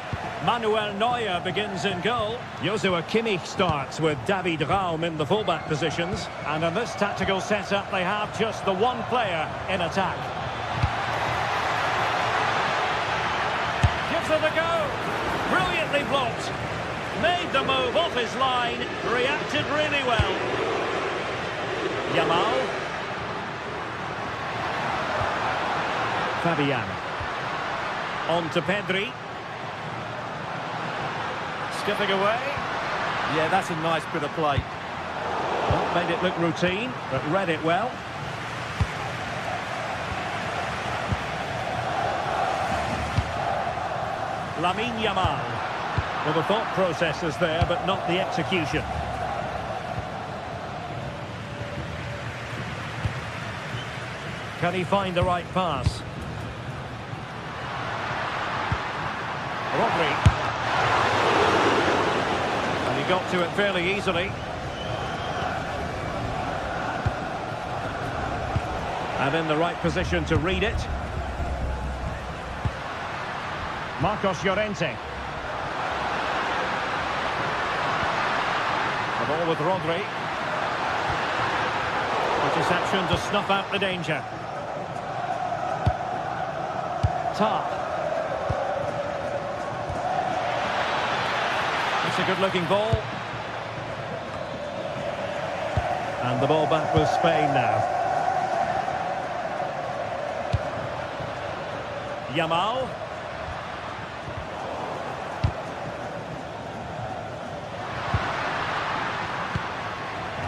Manuel Neuer begins in goal. Joshua Kimmich starts with David Raum in the fullback positions. And in this tactical setup, they have just the one player in attack. Gives it a go. Brilliantly blocked. Made the move off his line. Reacted really well. Yamal. Fabian. On to Pedri. Skipping away. Yeah, that's a nice bit of play. Well, made it look routine, but read it well. Lamine Yamal. Well, the thought process is there, but not the execution. Can he find the right pass? Rodri. And he got to it fairly easily. And in the right position to read it. Marcos Llorente. The ball with Rodri. Interception to snuff out the danger. Top. It's a good-looking ball. And the ball back with Spain now. Yamal.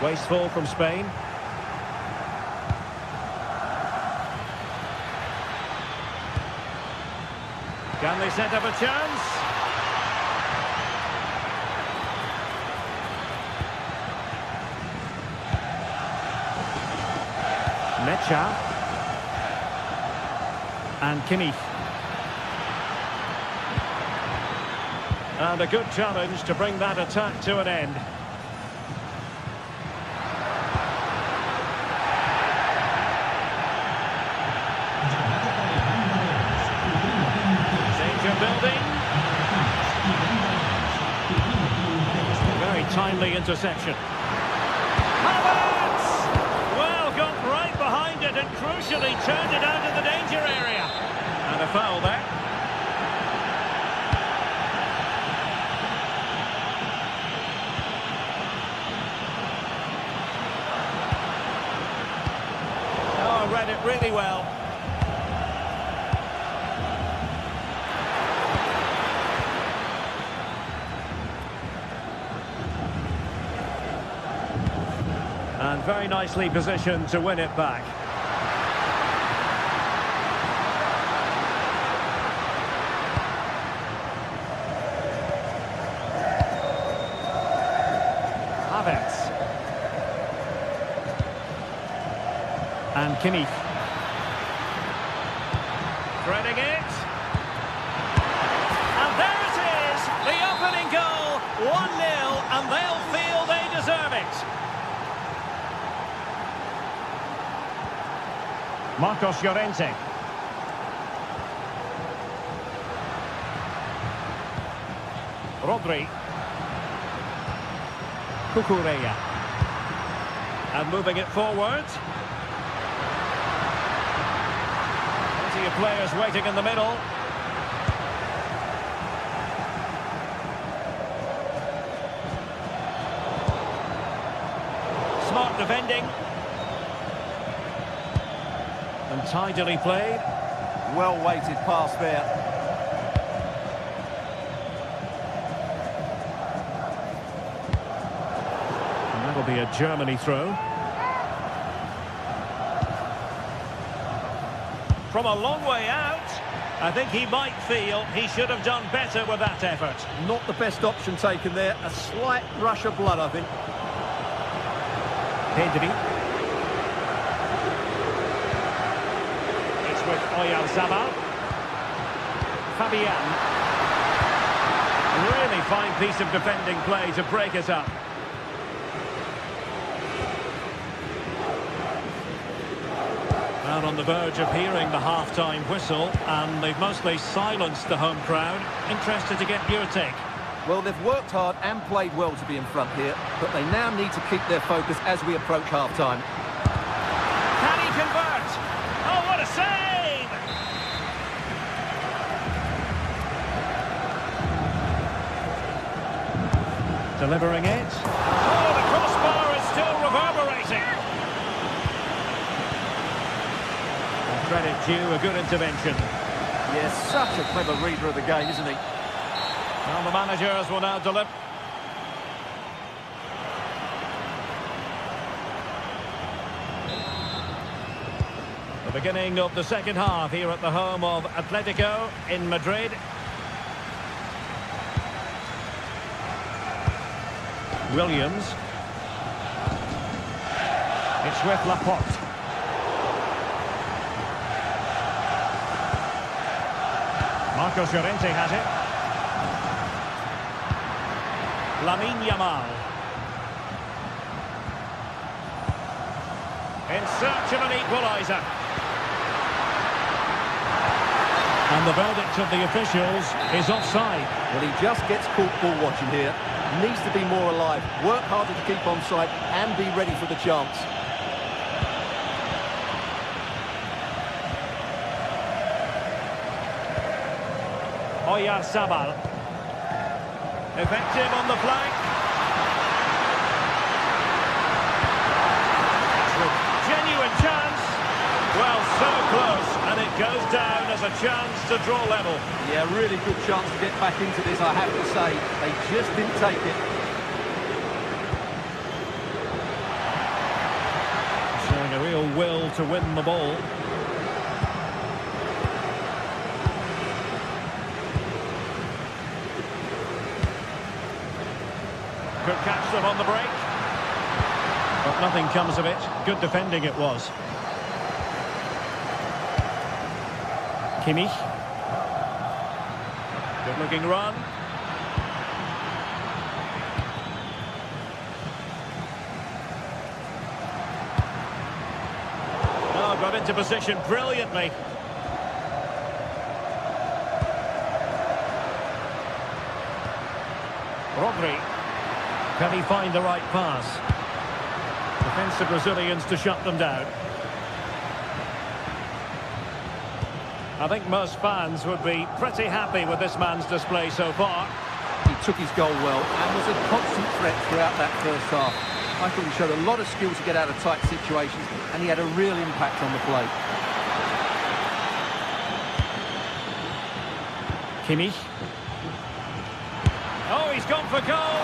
Wasteful from Spain. Can they set up a chance? Mecha. And Kimmich. And a good challenge to bring that attack to an end. Building. Very timely interception. Havertz! Well, got right behind it and crucially turned it out of the danger area. And a foul there. Oh, read it really well. And very nicely positioned to win it back. Havertz. And Kimmich. Threading it. And there it is! The opening goal! 1-0, and they'll feel they deserve it. Marcos Llorente. Rodri. Cucurella. And moving it forward. Plenty of players waiting in the middle. Smart defending. tidily played. Well-weighted pass there. And that'll be a Germany throw. From a long way out, I think he might feel he should have done better with that effort. Not the best option taken there. A slight rush of blood, I think. Pedri. It's with Oyarzabal. Fabian. Really fine piece of defending play to break it up. Well, on the verge of hearing the half-time whistle, and they've mostly silenced the home crowd. Interested to get your take. Well, they've worked hard and played well to be in front here, but they now need to keep their focus as we approach half-time. Can he convert? Oh, what a save! Delivering it. Oh, the crossbar is still reverberating. And credit due, a good intervention. Yes, such a clever reader of the game, isn't he? Well, the managers will now deliver. The beginning of the second half here at the home of Atletico in Madrid. Williams. It's with Laporte. Marcos Llorente has it. Lamine Yamal. In search of an equaliser. And the verdict of the officials is offside. Well, he just gets caught ball watching here. Needs to be more alive, work harder to keep onside and be ready for the chance. Oyarzabal. Effective on the flank. Genuine chance. Well, so close, and it goes down as a chance to draw level. Yeah, really good chance to get back into this, I have to say. They just didn't take it. Showing a real will to win the ball. Could catch them on the break. But nothing comes of it. Good defending it was. Kimmich. Good looking run. Oh, got into position brilliantly. Rodri. Can he find the right pass? Defensive Brazilians to shut them down. I think most fans would be pretty happy with this man's display so far. He took his goal well and was a constant threat throughout that first half. I thought he showed a lot of skill to get out of tight situations, and he had a real impact on the play. Kimmich. Oh, he's gone for goal.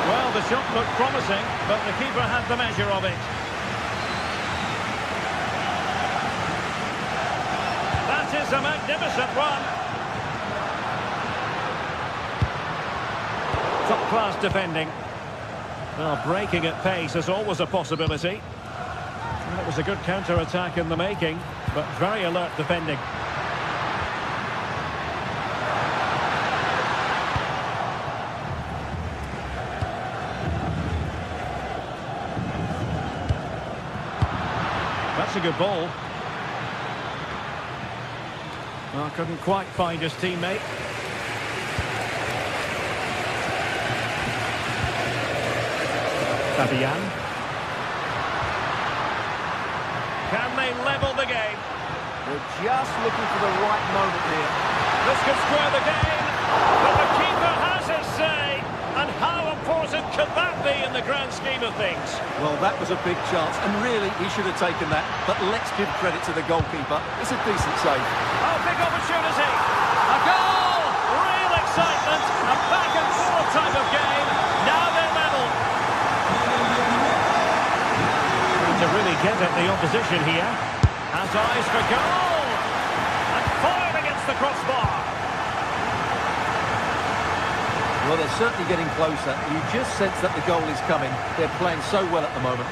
Well, the shot looked promising, but the keeper had the measure of it. That is a magnificent run. Top-class defending. Well, breaking at pace is always a possibility. Well, it was a good counter-attack in the making, but very alert defending. That's a good ball. Well, couldn't quite find his teammate. Fabian. Can they level the game? They're just looking for the right moment here. This could square the game, but the keeper has his say, And how important could that be in the grand scheme of things? Well, that was a big chance, and really, he should have taken that. But let's give credit to the goalkeeper. It's a decent save. Oh, big opportunity. A goal! Real excitement. A back-and-forth type of game. Now they're level. To really get at the opposition here. Has eyes for goal. And fired against the crossbar. Well, they're certainly getting closer. You just sense that the goal is coming. They're playing so well at the moment.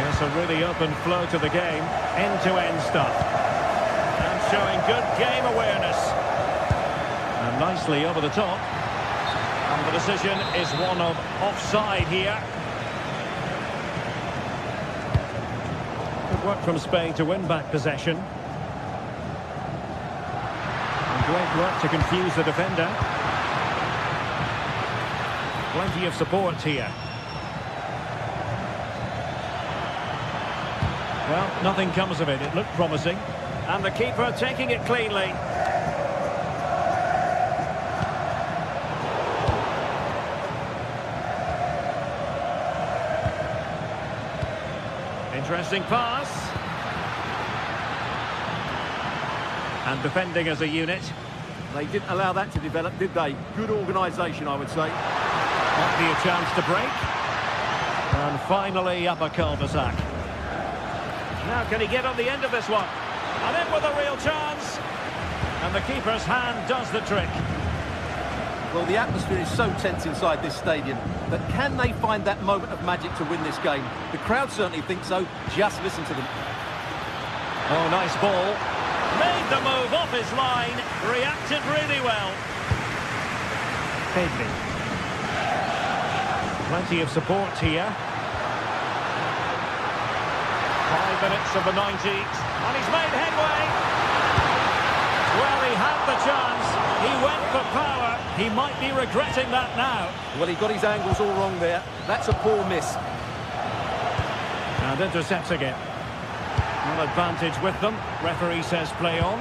Yes, a really open flow to the game. End-to-end stuff. And showing good game awareness. And nicely over the top. And the decision is one of offside here. Good work from Spain to win back possession. And great work to confuse the defender. Plenty of support here. Well, nothing comes of it. It looked promising. And the keeper taking it cleanly. Interesting pass. And defending as a unit. They didn't allow that to develop, did they? Good organisation, I would say. Might be a chance to break. And finally up a cul-de-sac. Now can he get on the end of this one? And in with a real chance. And the keeper's hand does the trick. Well, the atmosphere is so tense inside this stadium, but can they find that moment of magic to win this game? The crowd certainly think so. Just listen to them. Oh, nice ball. Made the move off his line. Reacted really well. Pedri. Plenty of support here. 5 minutes of the 90s. And he's made headway. Well, he had the chance. He went for power. He might be regretting that now. Well, he got his angles all wrong there. That's a poor miss. And intercepts again. Well, advantage with them. Referee says play on.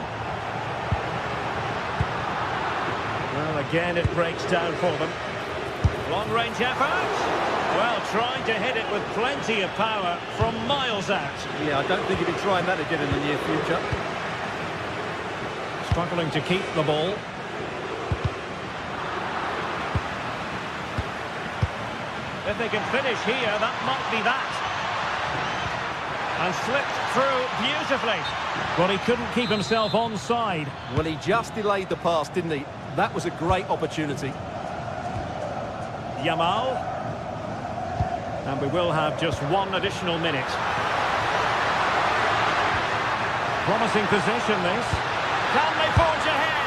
Well, again, it breaks down for them. Long-range effort. Well, trying to hit it with plenty of power from miles out. Yeah, I don't think he'll be trying that again in the near future. Struggling to keep the ball. If they can finish here, that might be that. And slipped through beautifully. Well, he couldn't keep himself onside. Well, he just delayed the pass, didn't he? That was a great opportunity. Yamal. And we will have just one additional minute. Promising position, this. Can they forge ahead?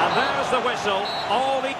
And there's the whistle. All the...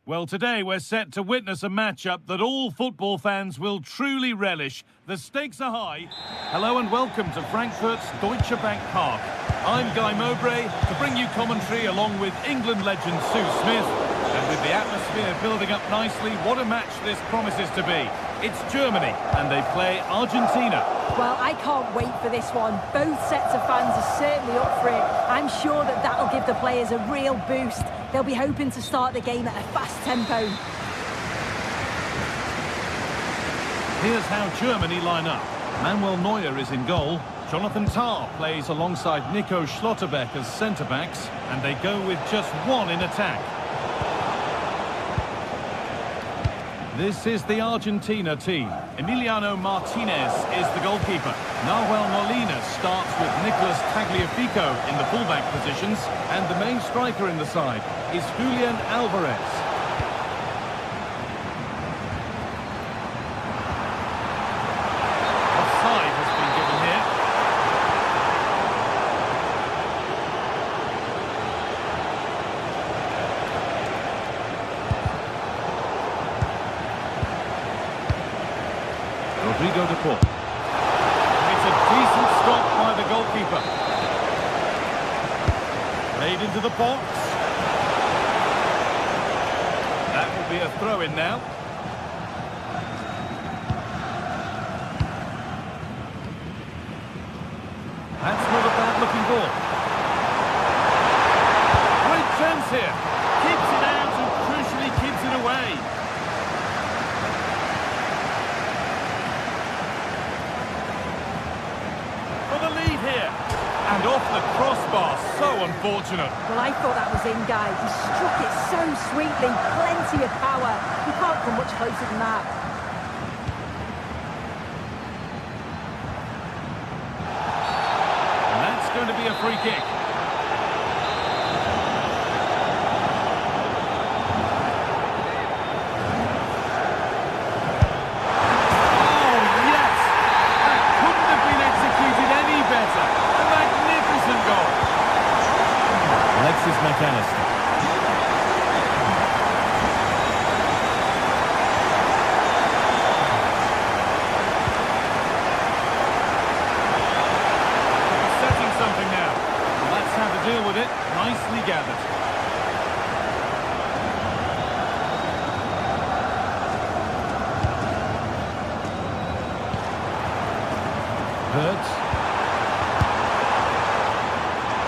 Well, today we're set to witness a matchup that all football fans will truly relish. The stakes are high. Hello and welcome to Frankfurt's Deutsche Bank Park. I'm Guy Mowbray to bring you commentary along with England legend Sue Smith. And with the atmosphere building up nicely, what a match this promises to be. It's Germany and they play Argentina. Well, I can't wait for this one. Both sets of fans are certainly up for it. I'm sure that that'll give the players a real boost. They'll be hoping to start the game at a fast tempo. Here's how Germany line up. Manuel Neuer is in goal. Jonathan Tah plays alongside Nico Schlotterbeck as centre-backs. And they go with just one in attack. This is the Argentina team. Emiliano Martinez is the goalkeeper. Nahuel Molina starts with Nicolas Tagliafico in the fullback positions. And the main striker in the side is Julian Alvarez. Offside has been given here. Rodrigo de Paul. It's a decent stop by the goalkeeper. Played into the box. That will be a throw-in now. That's not a bad-looking ball. Great chance here. Keeps it out and crucially keeps it away. Here and off the crossbar, so unfortunate. Well, I thought that was in, Guy. He struck it so sweetly, plenty of power. You can't come much closer than that. And that's going to be a free kick. McAllister. Setting something now. Well, that's how to deal with it. Nicely gathered. Hurts.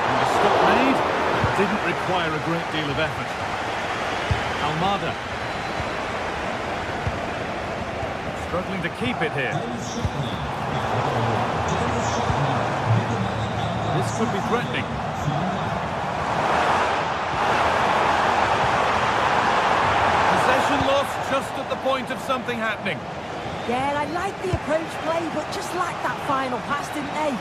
And the stop made. Didn't require a great deal of effort. Almada. Struggling to keep it here. This could be threatening. Possession lost just at the point of something happening. Yeah, I like the approach play, but just lacked that final pass, didn't they?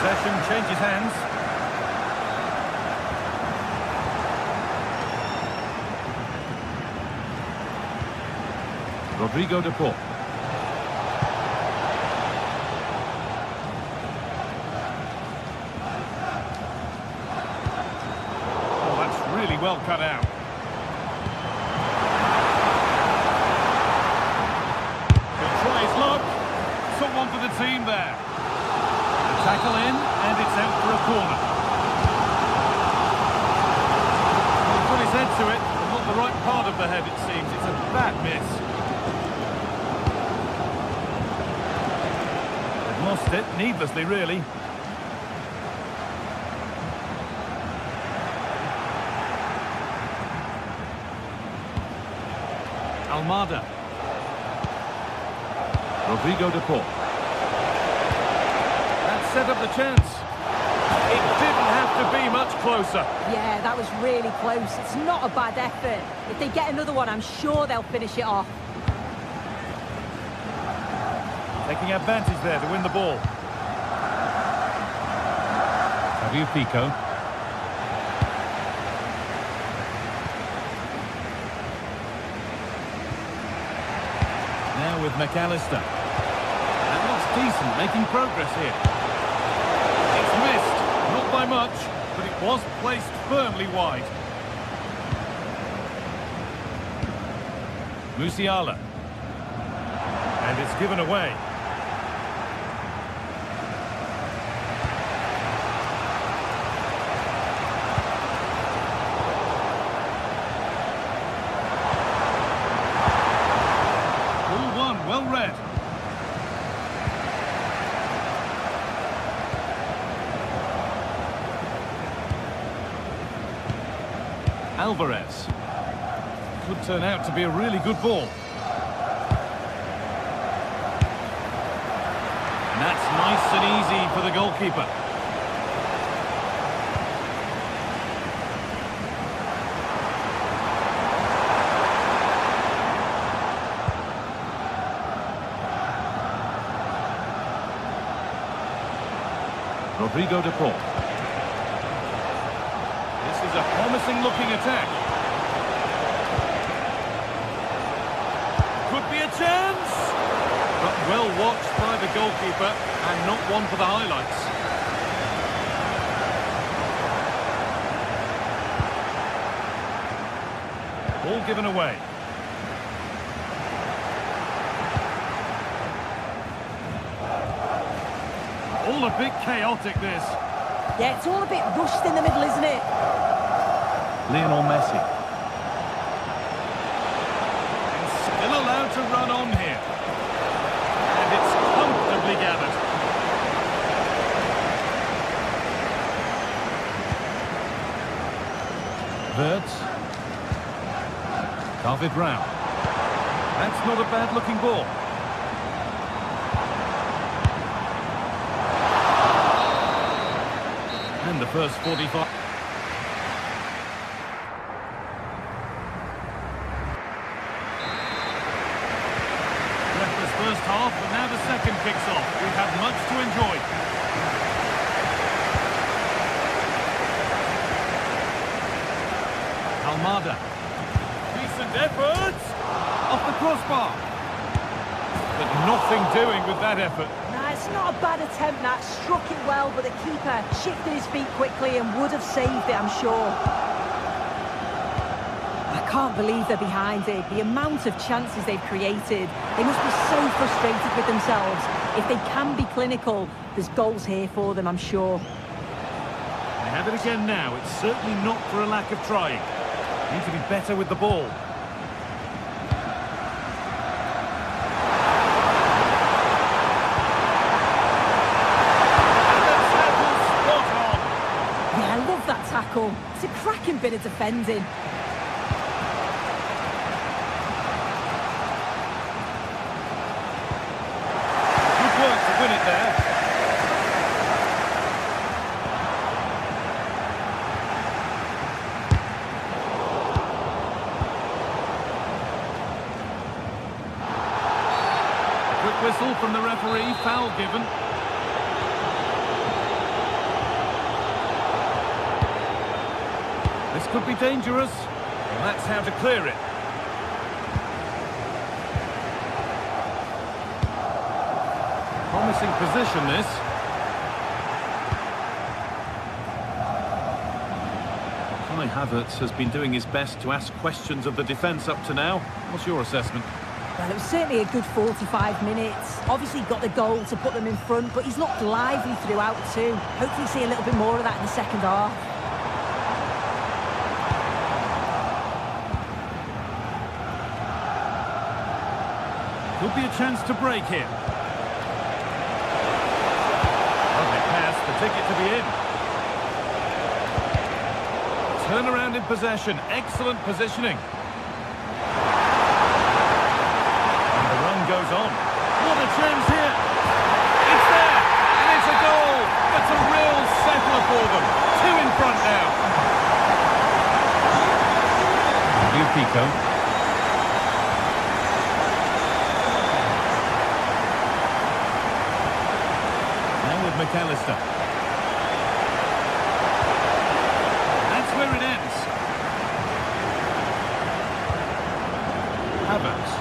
Possession changes hands. Rodrigo de Paul. Oh, that's really well cut out. He'll try his luck. Someone for the team there. Tackle in, and it's out for a corner. He's put his head to it, but not the right part of the head, it seems. It's a bad miss. They've lost it, needlessly, really. Almada. Rodrigo de Paul. Set up the chance. It didn't have to be much closer. Yeah, that was really close. It's not a bad effort. If they get another one, I'm sure they'll finish it off. Taking advantage there to win the ball. Tagliafico. Now with McAllister. That looks decent, making progress here. It's missed, not by much, but it was placed firmly wide. Musiala. And it's given away. Well read. Alvarez. Could turn out to be a really good ball. And that's nice and easy for the goalkeeper. Rodrigo de Paul. This is a promising-looking attack. Could be a chance! But well watched by the goalkeeper, and not one for the highlights. Ball given away. All a bit chaotic, this. Yeah, it's all a bit rushed in the middle, isn't it? Lionel Messi. And still allowed to run on here. And it's comfortably gathered. Wirtz. David Brown. That's not a bad-looking ball. And the first 45. Breathless first half, but now the second kicks off. We've had much to enjoy. Almada. Decent efforts. Off the crossbar. But nothing doing with that effort. It's not a bad attempt, that. Struck it well, but the keeper shifted his feet quickly and would have saved it, I'm sure. I can't believe they're behind it. The amount of chances they've created. They must be so frustrated with themselves. If they can be clinical, there's goals here for them, I'm sure. They have it again now. It's certainly not for a lack of trying. Need to be better with the ball. It's a cracking bit of defending. Good work to win it there. A quick whistle from the referee, foul given. This could be dangerous, and that's how to clear it. Promising position, this. Kai Havertz has been doing his best to ask questions of the defence up to now. What's your assessment? Well, it was certainly a good 45 minutes. Obviously got the goal to put them in front, but he's looked lively throughout too. Hopefully see a little bit more of that in the second half. Could be a chance to break here. Lovely pass, the ticket to be in. Turnaround in possession, excellent positioning. And the run goes on. What a chance here! It's there, and it's a goal! That's a real settler for them. Two in front now. Pico. McAllister. That's where it ends. Havertz.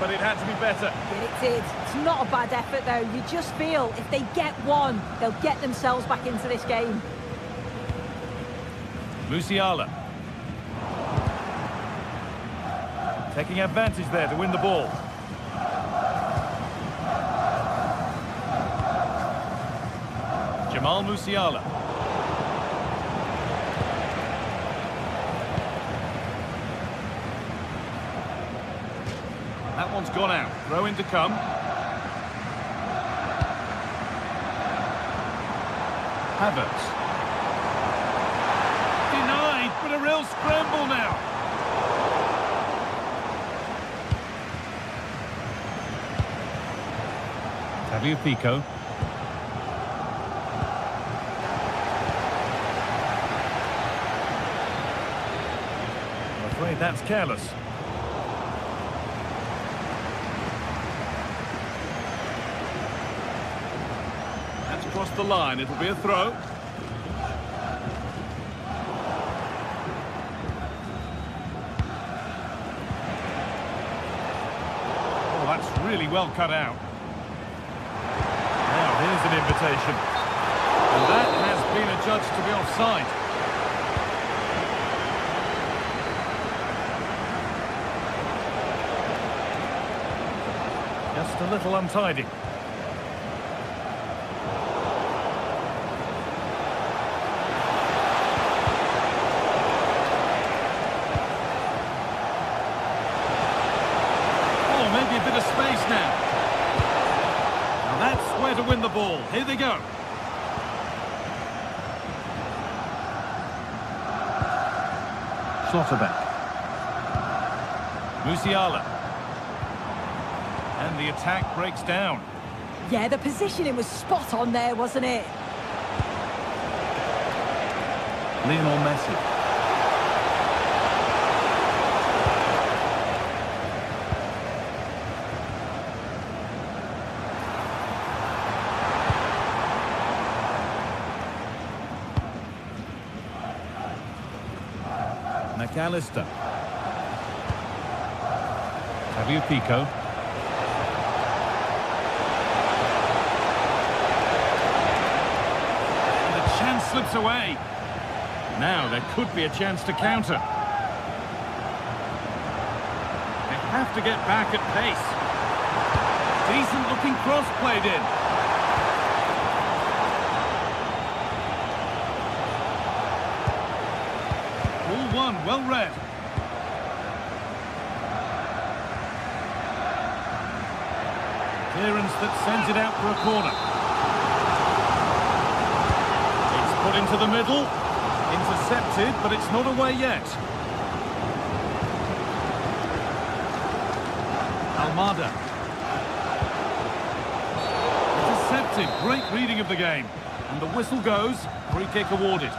but it had to be better. It did. It's not a bad effort, though. You just feel if they get one, they'll get themselves back into this game. Musiala. Taking advantage there to win the ball. Jamal Musiala. That one's gone out. Throw in to come. Havertz. Denied, but a real scramble now. Pico. I'm afraid that's careless. That's crossed the line. It'll be a throw. Oh, that's really well cut out. Here's an invitation. And that has been adjudged to be offside. Just a little untidy. Oh, maybe a bit of space now. That's where to win the ball. Here they go. Schlotterbeck. Musiala. And the attack breaks down. Yeah, the positioning was spot on there, wasn't it? Lionel Messi. McAllister. Pico. And the chance slips away. Now there could be a chance to counter. They have to get back at pace. Decent looking cross played in. Well read. Clearance that sends it out for a corner. It's put into the middle. Intercepted, but it's not away yet. Almada. Intercepted. Great reading of the game. And the whistle goes. Free kick awarded.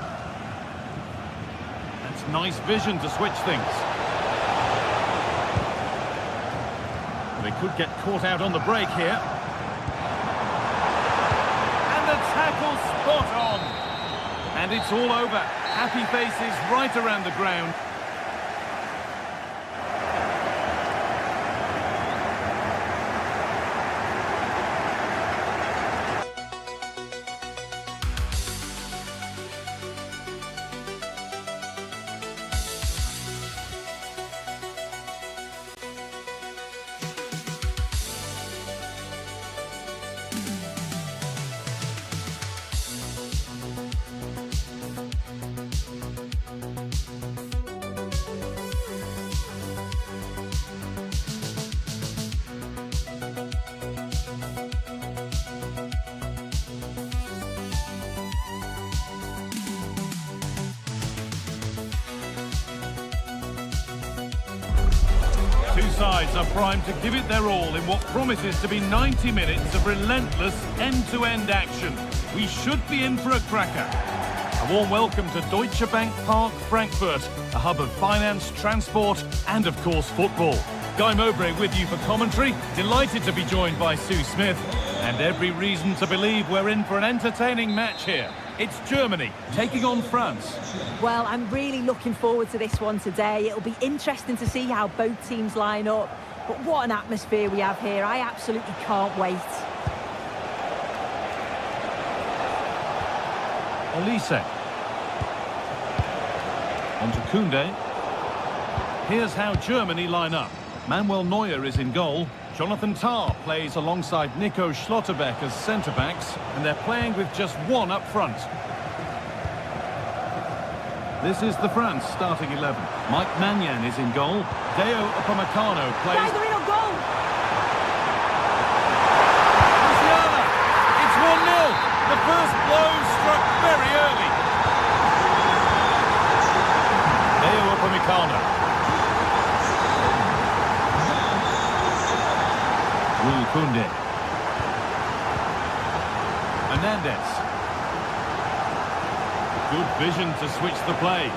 Nice vision to switch things. They could get caught out on the break here. And the tackle spot on. And it's all over. Happy faces right around the ground. Two sides are primed to give it their all in what promises to be 90 minutes of relentless end-to-end action. We should be in for a cracker. A warm welcome to Deutsche Bank Park, Frankfurt, a hub of finance, transport, and of course football. Guy Mowbray with you for commentary. Delighted to be joined by Sue Smith. And every reason to believe we're in for an entertaining match here. It's Germany taking on France. Well, I'm really looking forward to this one today. It'll be interesting to see how both teams line up. But what an atmosphere we have here. I absolutely can't wait. Olise. On to Koundé. Here's how Germany line up. Manuel Neuer is in goal. Jonathan Tah plays alongside Nico Schlotterbeck as centre-backs, and they're playing with just one up front. This is the France starting 11. Mike Maignan is in goal. Deo Upamecano plays... Guys, they're in on goal! Musiala! It's 1-0. The first blow struck very early. Deo Upamecano. Will Koundé. Hernandez. Good vision to switch the play.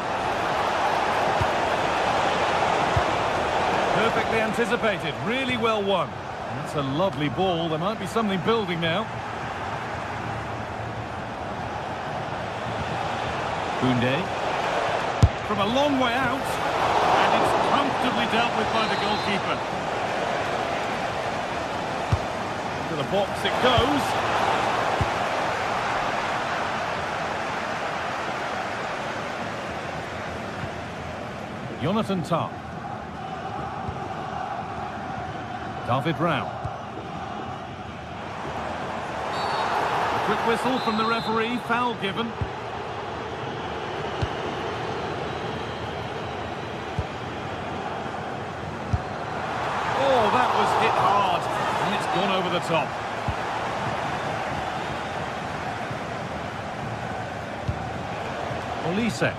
Perfectly anticipated, really well won. That's a lovely ball. There might be something building now. Koundé. From a long way out. And it's comfortably dealt with by the goalkeeper. To the box it goes. Jonathan Tah. David Rao. A quick whistle from the referee, foul given. Oh, that was hit hard, and it's gone over the top. Olise.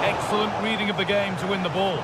Excellent reading of the game to win the ball.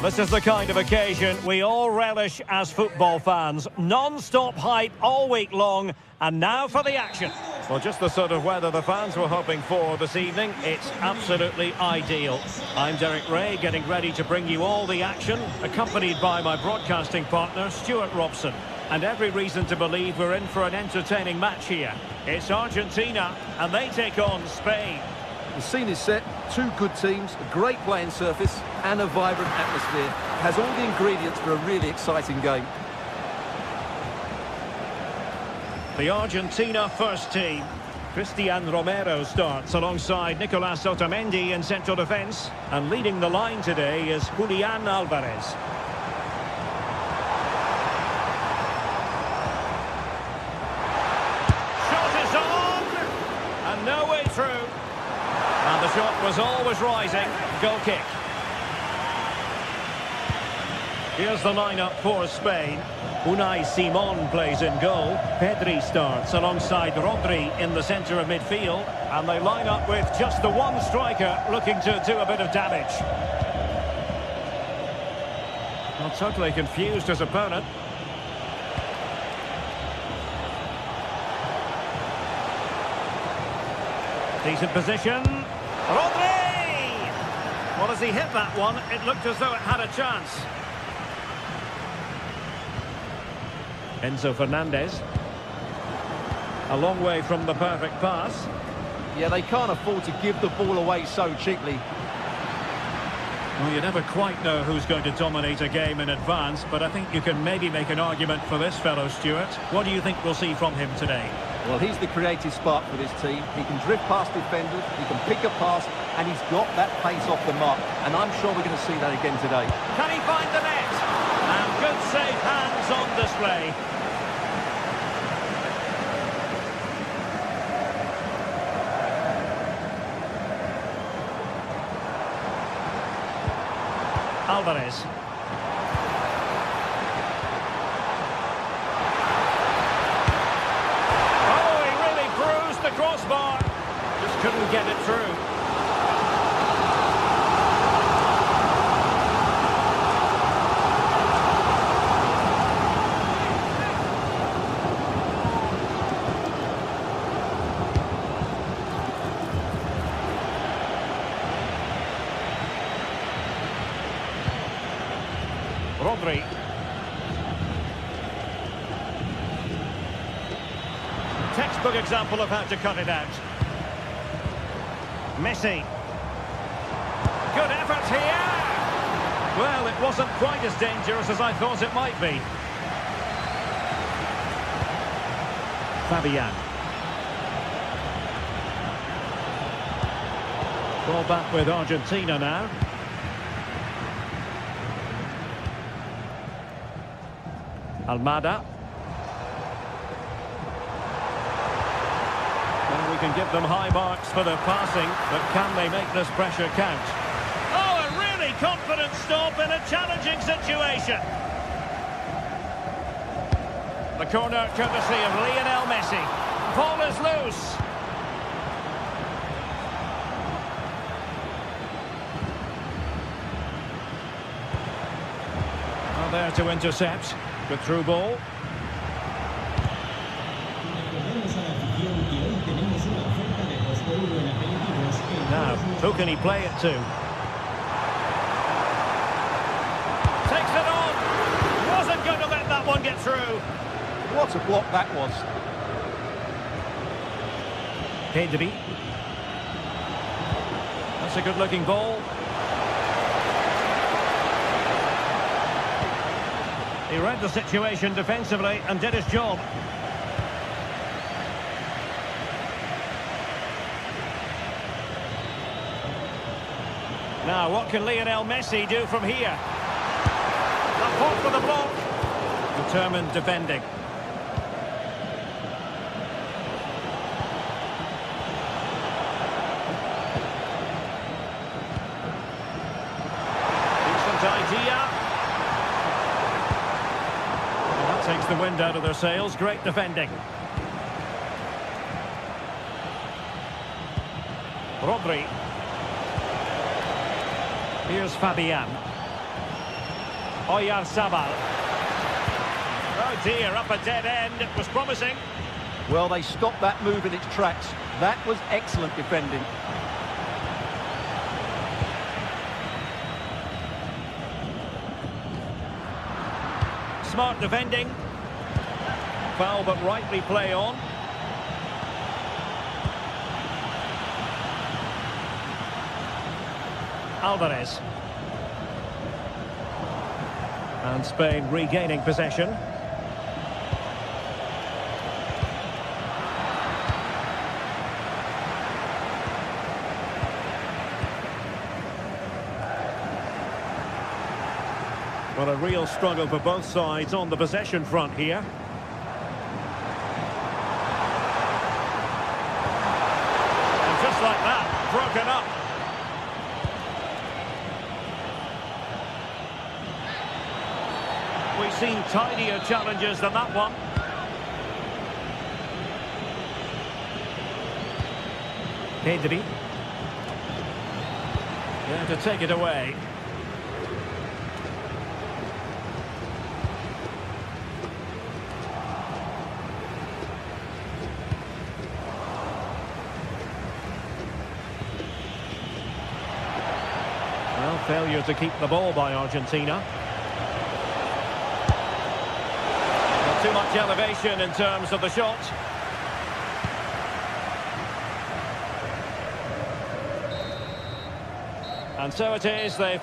This is the kind of occasion we all relish as football fans. Non-stop hype all week long, and now for the action. Well, just the sort of weather the fans were hoping for this evening. It's absolutely ideal. I'm Derek Ray, getting ready to bring you all the action, accompanied by my broadcasting partner, Stuart Robson. And every reason to believe we're in for an entertaining match here. It's Argentina, and they take on Spain. The scene is set, two good teams, a great playing surface and a vibrant atmosphere. Has all the ingredients for a really exciting game. The Argentina first team. Cristian Romero starts alongside Nicolas Otamendi in central defence. And leading the line today is Julian Alvarez. Shot is on! And no way through. And the shot was always rising. Goal kick. Here's the lineup for Spain. Unai Simon plays in goal. Pedri starts alongside Rodri in the centre of midfield. And they line up with just the one striker looking to do a bit of damage. Not totally confused his opponent. Decent position. Rodri! Well, as he hit that one, it looked as though it had a chance. Enzo Fernandez. A long way from the perfect pass. Yeah, they can't afford to give the ball away so cheaply. Well, you never quite know who's going to dominate a game in advance, but I think you can maybe make an argument for this fellow, Stuart. What do you think we'll see from him today? Well, he's the creative spark for this team. He can drift past defenders, he can pick a pass, and he's got that pace off the mark. And I'm sure we're going to see that again today. Can he find the net? And good safe hands on display. Alvarez. Oh, he really bruised the crossbar. Just couldn't get it through. Rodri. Textbook example of how to cut it out. Messi. Good effort here. Well, it wasn't quite as dangerous as I thought it might be. Fabian. Ball back with Argentina now. Almada. And we can give them high marks for their passing, but can they make this pressure count? Oh, a really confident stop in a challenging situation. The corner courtesy of Lionel Messi. Ball is loose. Well, there to intercept. Good through ball. Now, who can he play it to? Takes it on. Wasn't going to let that one get through. What a block that was. Pedri. That's a good-looking ball. He read the situation defensively and did his job. Now, what can Lionel Messi do from here? The fought for the block. Determined defending. Decent idea. Takes the wind out of their sails. Great defending. Rodri. Here's Fabian. Oyarzabal. Oh dear, up a dead end. It was promising. Well, they stopped that move in its tracks. That was excellent defending. Smart defending. Foul but rightly play on. Alvarez. And Spain regaining possession. Well, a real struggle for both sides on the possession front here. And just like that, broken up. We've seen tidier challenges than that one. Pedri. Yeah, to take it away. Well, failure to keep the ball by Argentina. Not too much elevation in terms of the shot. And so it is, they've...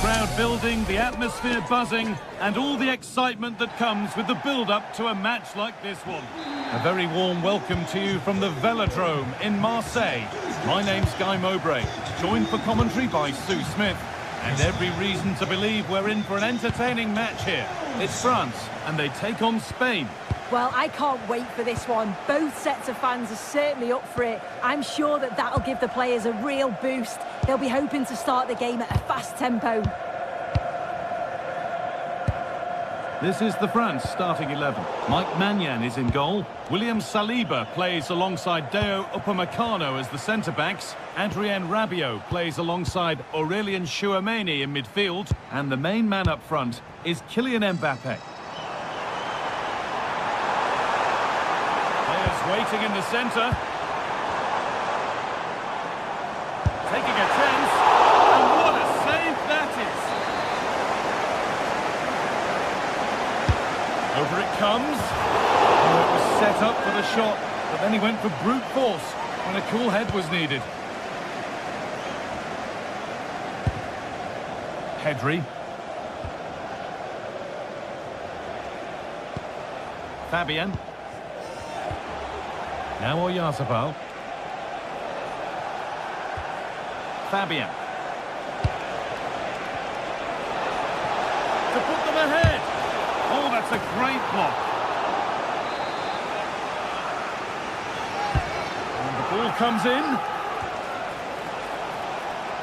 crowd building, the atmosphere buzzing, and all the excitement that comes with the build-up to a match like this one. A very warm welcome to you from the Velodrome in Marseille. My name's Guy Mowbray, joined for commentary by Sue Smith, and every reason to believe we're in for an entertaining match here. It's France, and they take on Spain. Well, I can't wait for this one. Both sets of fans are certainly up for it. I'm sure that that'll give the players a real boost. They'll be hoping to start the game at a fast tempo. This is the France starting 11. Mike Maignan is in goal. William Saliba plays alongside Deo Upamecano as the centre-backs. Adrien Rabiot plays alongside Aurélien Tchouameni in midfield. And the main man up front is Kylian Mbappe. Waiting in the centre. Taking a chance. And what a save that is. Over it comes. Oh, it was set up for the shot, but then he went for brute force when a cool head was needed. Pedri. Fabian. Now Oyarzabal. Fabian. To put them ahead. Oh, that's a great block. And the ball comes in.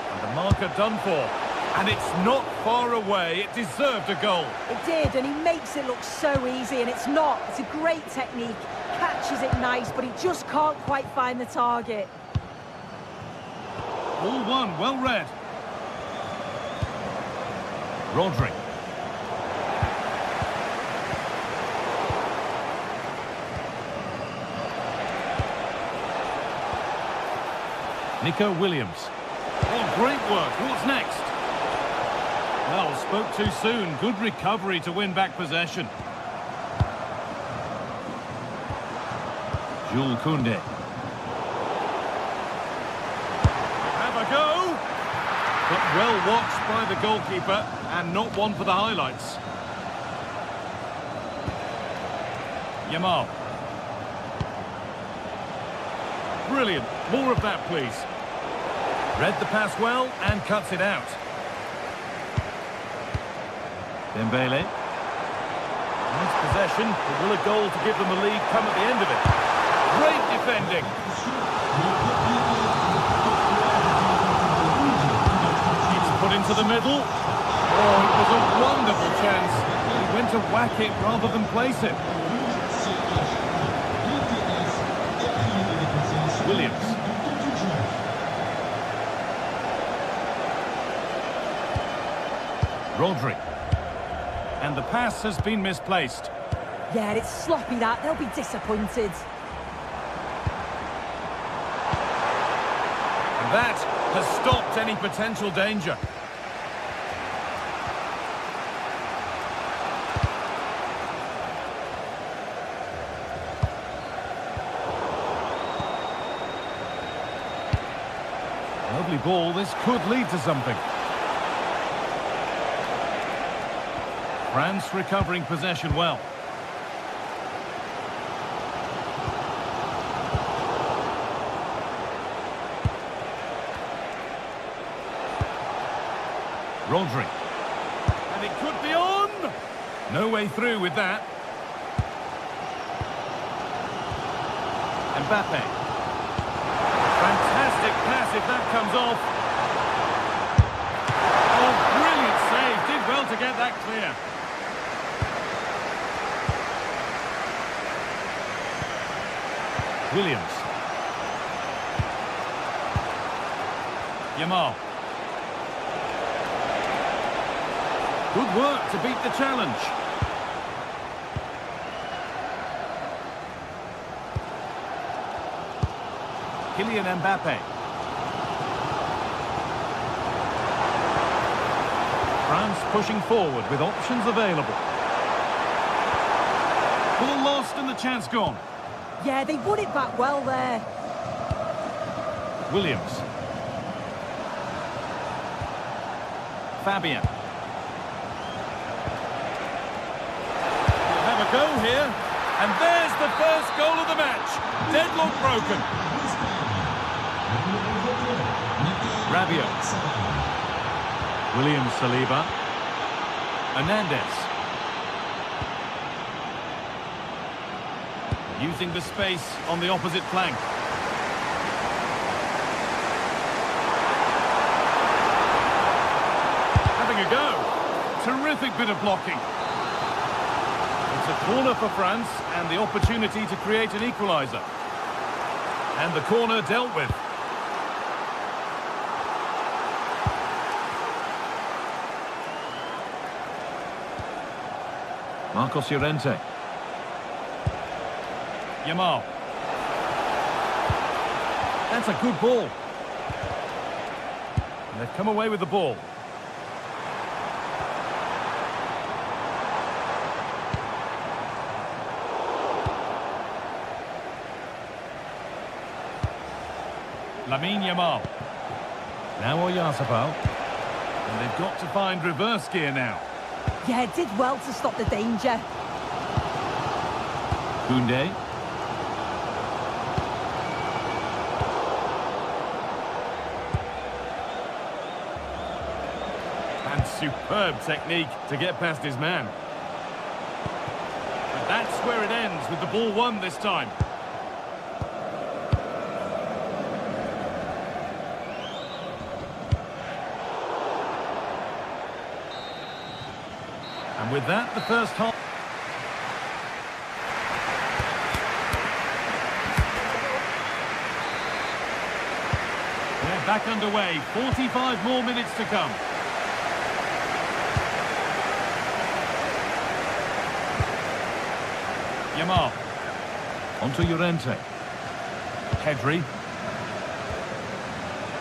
And the marker done for. And it's not far away. It deserved a goal. It did, and he makes it look so easy, and it's not. It's a great technique. Catches it nice, but he just can't quite find the target. All one, well read. Rodri. Nico Williams. Oh, great work. What's next? Well, spoke too soon. Good recovery to win back possession. Jules Koundé. Have a go. But well watched by the goalkeeper, and not one for the highlights. Yamal. Brilliant. More of that, please. Read the pass well and cuts it out. Dembele. Nice possession, but will a goal to give them the lead come at the end of it? Great defending. It's put into the middle. Oh, it was a wonderful chance. He went to whack it rather than place it. Williams. Rodri. And the pass has been misplaced. Yeah, it's sloppy that. They'll be disappointed. And that has stopped any potential danger. Lovely ball. This could lead to something. France recovering possession well. Rodri. And it could be on! No way through with that. Mbappe. Fantastic pass if that comes off. Oh, brilliant save. Did well to get that clear. Williams. Yamal. Good work to beat the challenge. Kylian Mbappe. France pushing forward with options available. Ball lost and the chance gone. Yeah, they won it back well there. Williams. Fabian. We'll have a go here. And there's the first goal of the match. Deadlock broken. Rabiot. William Saliba. Hernandez. Using the space on the opposite flank. Having a go. Terrific bit of blocking. It's a corner for France and the opportunity to create an equaliser. And the corner dealt with. Marcos Llorente. Yamal. That's a good ball. And they've come away with the ball. Lamine Yamal. Now Oyarzabal. And they've got to find reverse gear now. Yeah, did well to stop the danger. Koundé. And superb technique to get past his man. But that's where it ends with the ball won this time. And with that, the first half... They're back underway. 45 more minutes to come. Yamal. Onto Llorente. Pedri.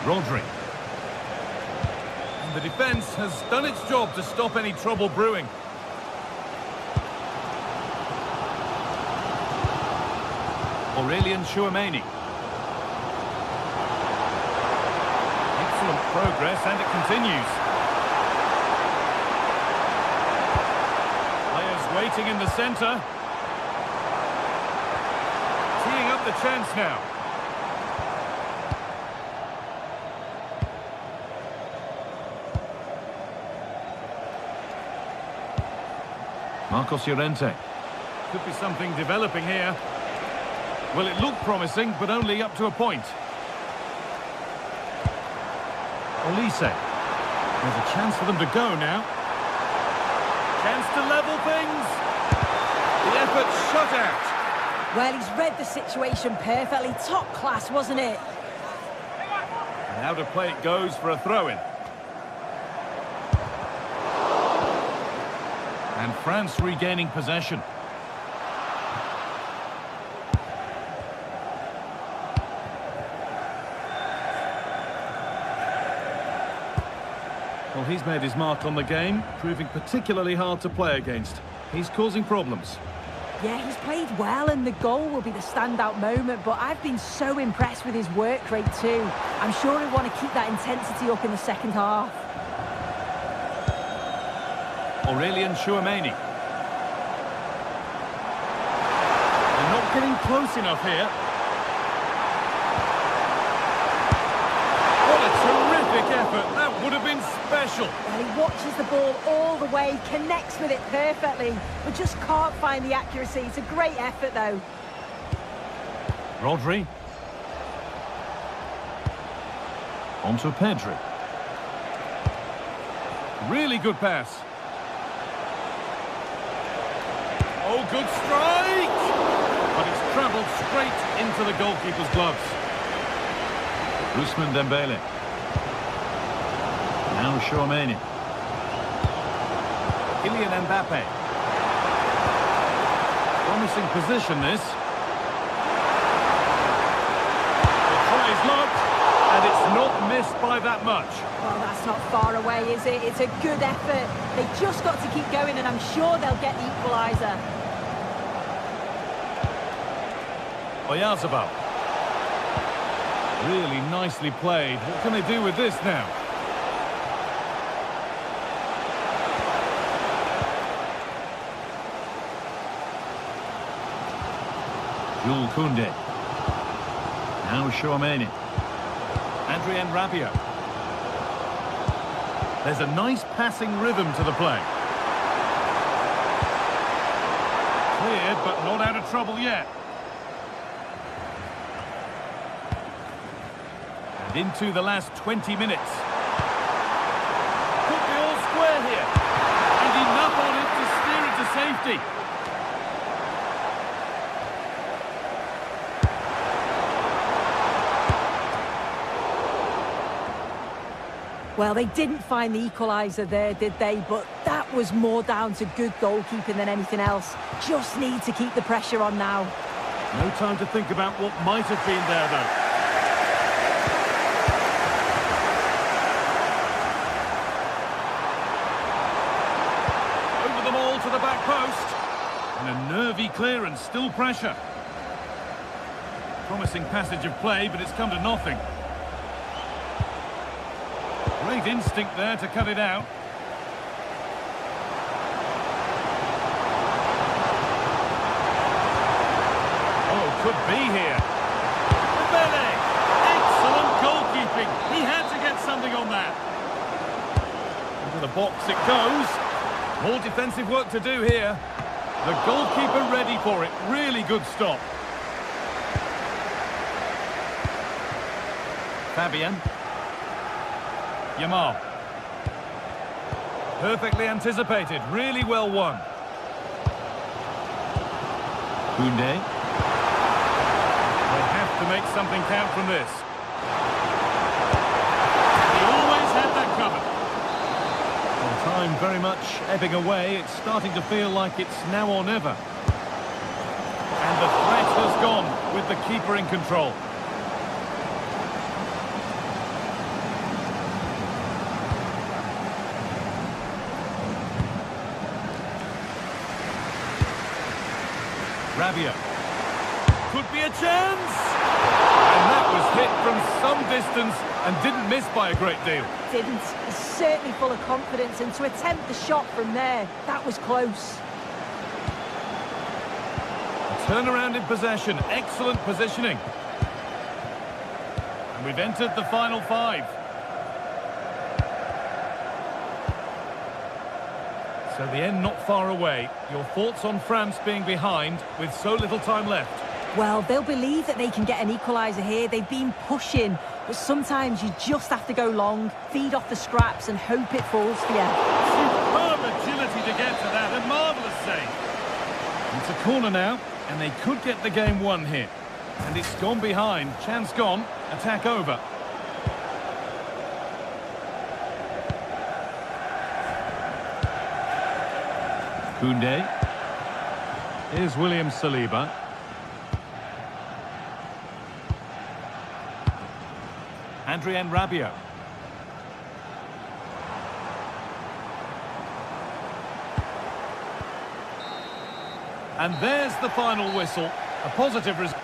Rodri. And the defence has done its job to stop any trouble brewing. Aurelien Tchouameni. Excellent progress, and it continues. Players waiting in the centre. Teeing up the chance now. Marcos Llorente. Could be something developing here. Well, it looked promising, but only up to a point. Olise. There's a chance for them to go now. Chance to level things. The effort shut out. Well, he's read the situation perfectly. Top class, wasn't it? And out of play it goes for a throw-in. And France regaining possession. Well, he's made his mark on the game, proving particularly hard to play against. He's causing problems. Yeah, he's played well, and the goal will be the standout moment, but I've been so impressed with his work rate too. I'm sure he'll want to keep that intensity up in the second half. Aurelien Tchouameni. They're not getting close enough here. What a terrific effort. That would have been special. Well, he watches the ball all the way, connects with it perfectly, but just can't find the accuracy. It's a great effort, though. Rodri. Onto Pedri. Really good pass. Oh, good strike! But it's travelled straight into the goalkeeper's gloves. Ousmane Dembele. Now Tchouameni. Kylian Mbappe. Promising position, this. The try is locked, and it's not missed by that much. Well, that's not far away, is it? It's a good effort. They just got to keep going, and I'm sure they'll get the equaliser. Oyarzabal. Really nicely played. What can they do with this now? Jules Koundé. Now Chouameni. Adrien Rabiot. There's a nice passing rhythm to the play. Cleared, but not out of trouble yet. And into the last 20 minutes. Could be all square here. And enough on it to steer it to safety. Well, they didn't find the equaliser there, did they? But that was more down to good goalkeeping than anything else. Just need to keep the pressure on now. No time to think about what might have been there, though. Over them all to the back post. And a nervy clearance, still pressure. Promising passage of play, but it's come to nothing. Great instinct there to cut it out. Oh, could be here. Dembele! Excellent goalkeeping. He had to get something on that. Into the box it goes. More defensive work to do here. The goalkeeper ready for it. Really good stop. Fabian. Yamal. Perfectly anticipated, really well won. Koundé. They have to make something count from this. He always had that covered. Well, time very much ebbing away. It's starting to feel like it's now or never. And the threat has gone with the keeper in control. Rabiot. Could be a chance! And that was hit from some distance and didn't miss by a great deal. Didn't. He's certainly full of confidence, and to attempt the shot from there, that was close. Turnaround in possession, excellent positioning. And we've entered the final 5. So the end not far away. Your thoughts on France being behind with so little time left? Well, they'll believe that they can get an equaliser here. They've been pushing, but sometimes you just have to go long, feed off the scraps and hope it falls for you. Superb agility to get to that, a marvellous save. It's a corner now, and they could get the game won here. And it's gone behind, chance gone, attack over. Koundé. Here's William Saliba. Adrien Rabiot. And there's the final whistle. A positive result.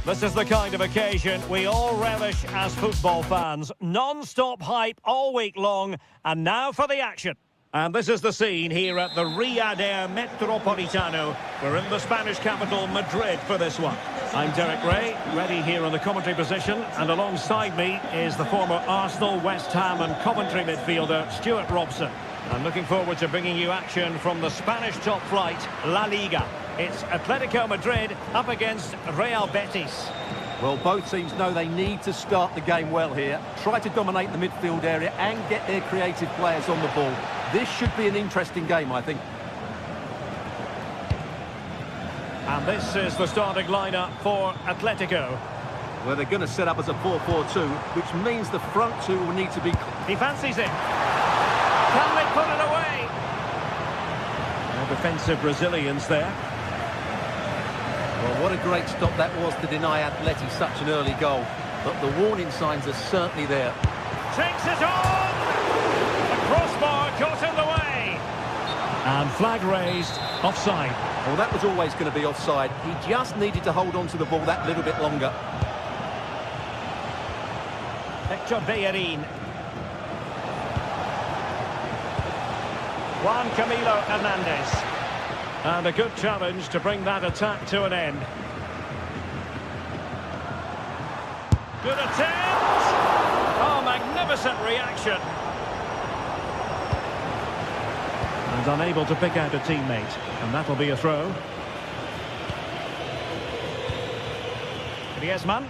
This is the kind of occasion we all relish as football fans. Non-stop hype all week long, and now for the action. And this is the scene here at the Riyadh Air Metropolitano. We're in the Spanish capital, Madrid, for this one. I'm Derek Ray, ready here on the commentary position, and alongside me is the former Arsenal, West Ham and Coventry midfielder, Stuart Robson. I'm looking forward to bringing you action from the Spanish top flight, La Liga. It's Atletico Madrid up against Real Betis. Well, both teams know they need to start the game well here. Try to dominate the midfield area and get their creative players on the ball. This should be an interesting game, I think. And this is the starting lineup for Atletico. Well, they're going to set up as a 4-4-2, which means the front two will need to be... He fancies it. Can they put it away? No defensive resilience there. Well, what a great stop that was to deny Atleti such an early goal. But the warning signs are certainly there. Takes it on! The crossbar got in the way. And flag raised, offside. Well, that was always going to be offside. He just needed to hold on to the ball that little bit longer. Hector Bellerin. Juan Camilo Hernandez. And a good challenge to bring that attack to an end. Good attempt! Oh, magnificent reaction. And unable to pick out a teammate. And that'll be a throw. Griezmann.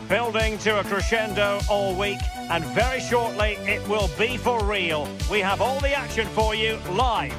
Building to a crescendo all week, and very shortly it will be for real. We have all the action for you live.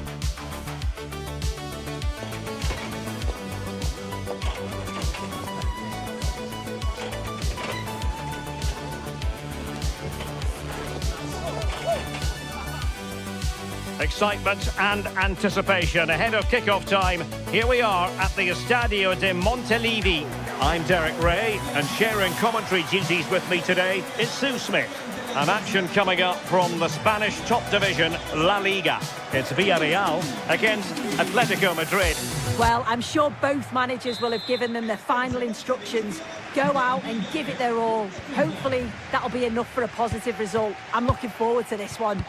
excitement and anticipation ahead of kick-off time. Here we are at the Estadio de Montelivi. I'm Derek Ray, and sharing commentary duties with me today is Sue Smith. An action coming up from the Spanish top division, La Liga. It's Villarreal against Atletico Madrid. Well, I'm sure both managers will have given them their final instructions. Go out and give it their all. Hopefully, that'll be enough for a positive result. I'm looking forward to this one.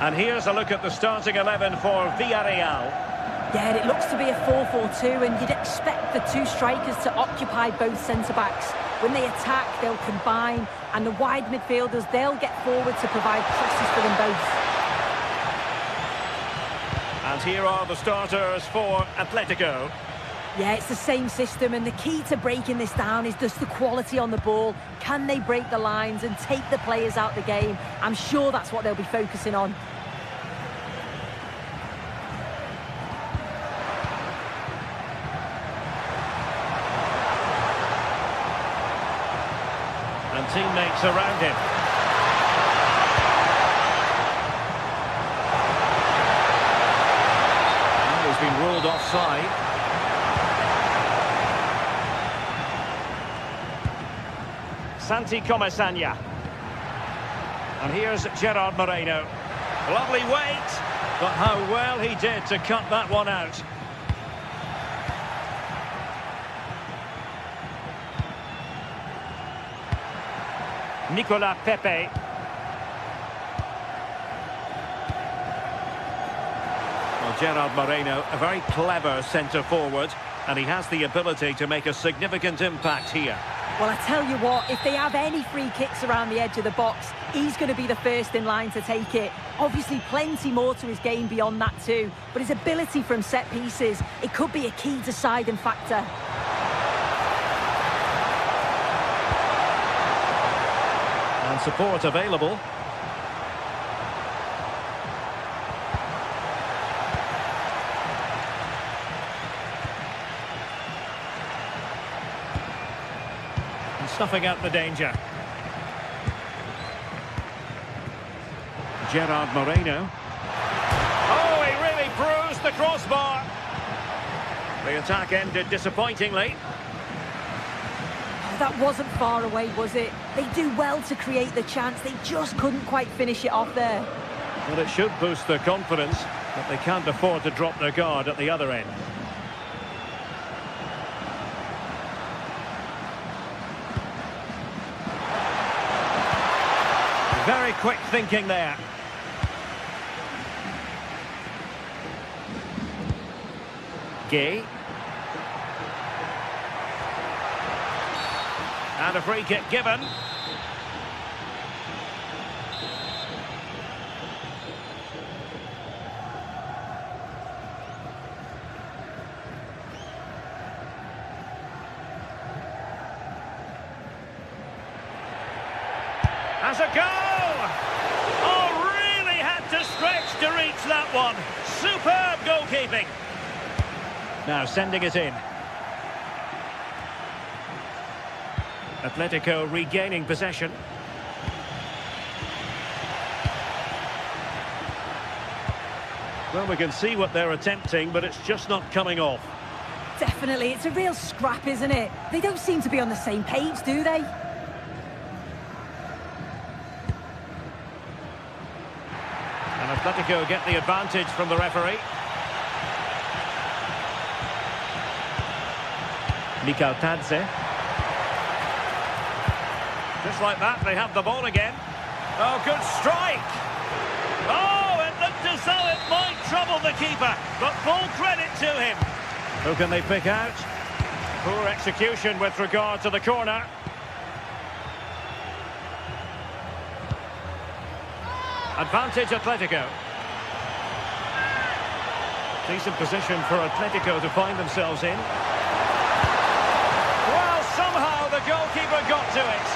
And here's a look at the starting 11 for Villarreal. Yeah, it looks to be a 4-4-2, and you'd expect the two strikers to occupy both centre-backs. When they attack, they'll combine, and the wide midfielders, they'll get forward to provide crosses for them both. And here are the starters for Atletico. Yeah, it's the same system, and the key to breaking this down is just the quality on the ball. Can they break the lines and take the players out the game? I'm sure that's what they'll be focusing on. And teammates around him. And he's been ruled offside. Santi Comesaña. And here's Gerard Moreno. Lovely weight, but how well he did to cut that one out. Nicolas Pepe. Well, Gerard Moreno, a very clever centre-forward, and he has the ability to make a significant impact here. Well, I tell you what, if they have any free kicks around the edge of the box, he's going to be the first in line to take it. Obviously, plenty more to his game beyond that too, but his ability from set pieces, it could be a key deciding factor. And support available. Snuffing out the danger. Gerard Moreno. Oh, he really bruised the crossbar. The attack ended disappointingly. Oh, that wasn't far away, was it? They do well to create the chance. They just couldn't quite finish it off there. Well, it should boost their confidence, but they can't afford to drop their guard at the other end. Very quick thinking there. Gay. And a free kick given. Has a go! Oh, really had to stretch to reach that one. Superb goalkeeping. Now sending it in. Atletico regaining possession. Well, we can see what they're attempting, but it's just not coming off. Definitely, it's a real scrap, isn't it? They don't seem to be on the same page, do they? And Atletico get the advantage from the referee. Mikal Tadze. Just like that, they have the ball again. Oh, good strike! Oh, it looked as though it might trouble the keeper, but full credit to him. Who can they pick out? Poor execution with regard to the corner. Advantage Atletico. Decent position for Atletico to find themselves in. Well, somehow the goalkeeper got to it.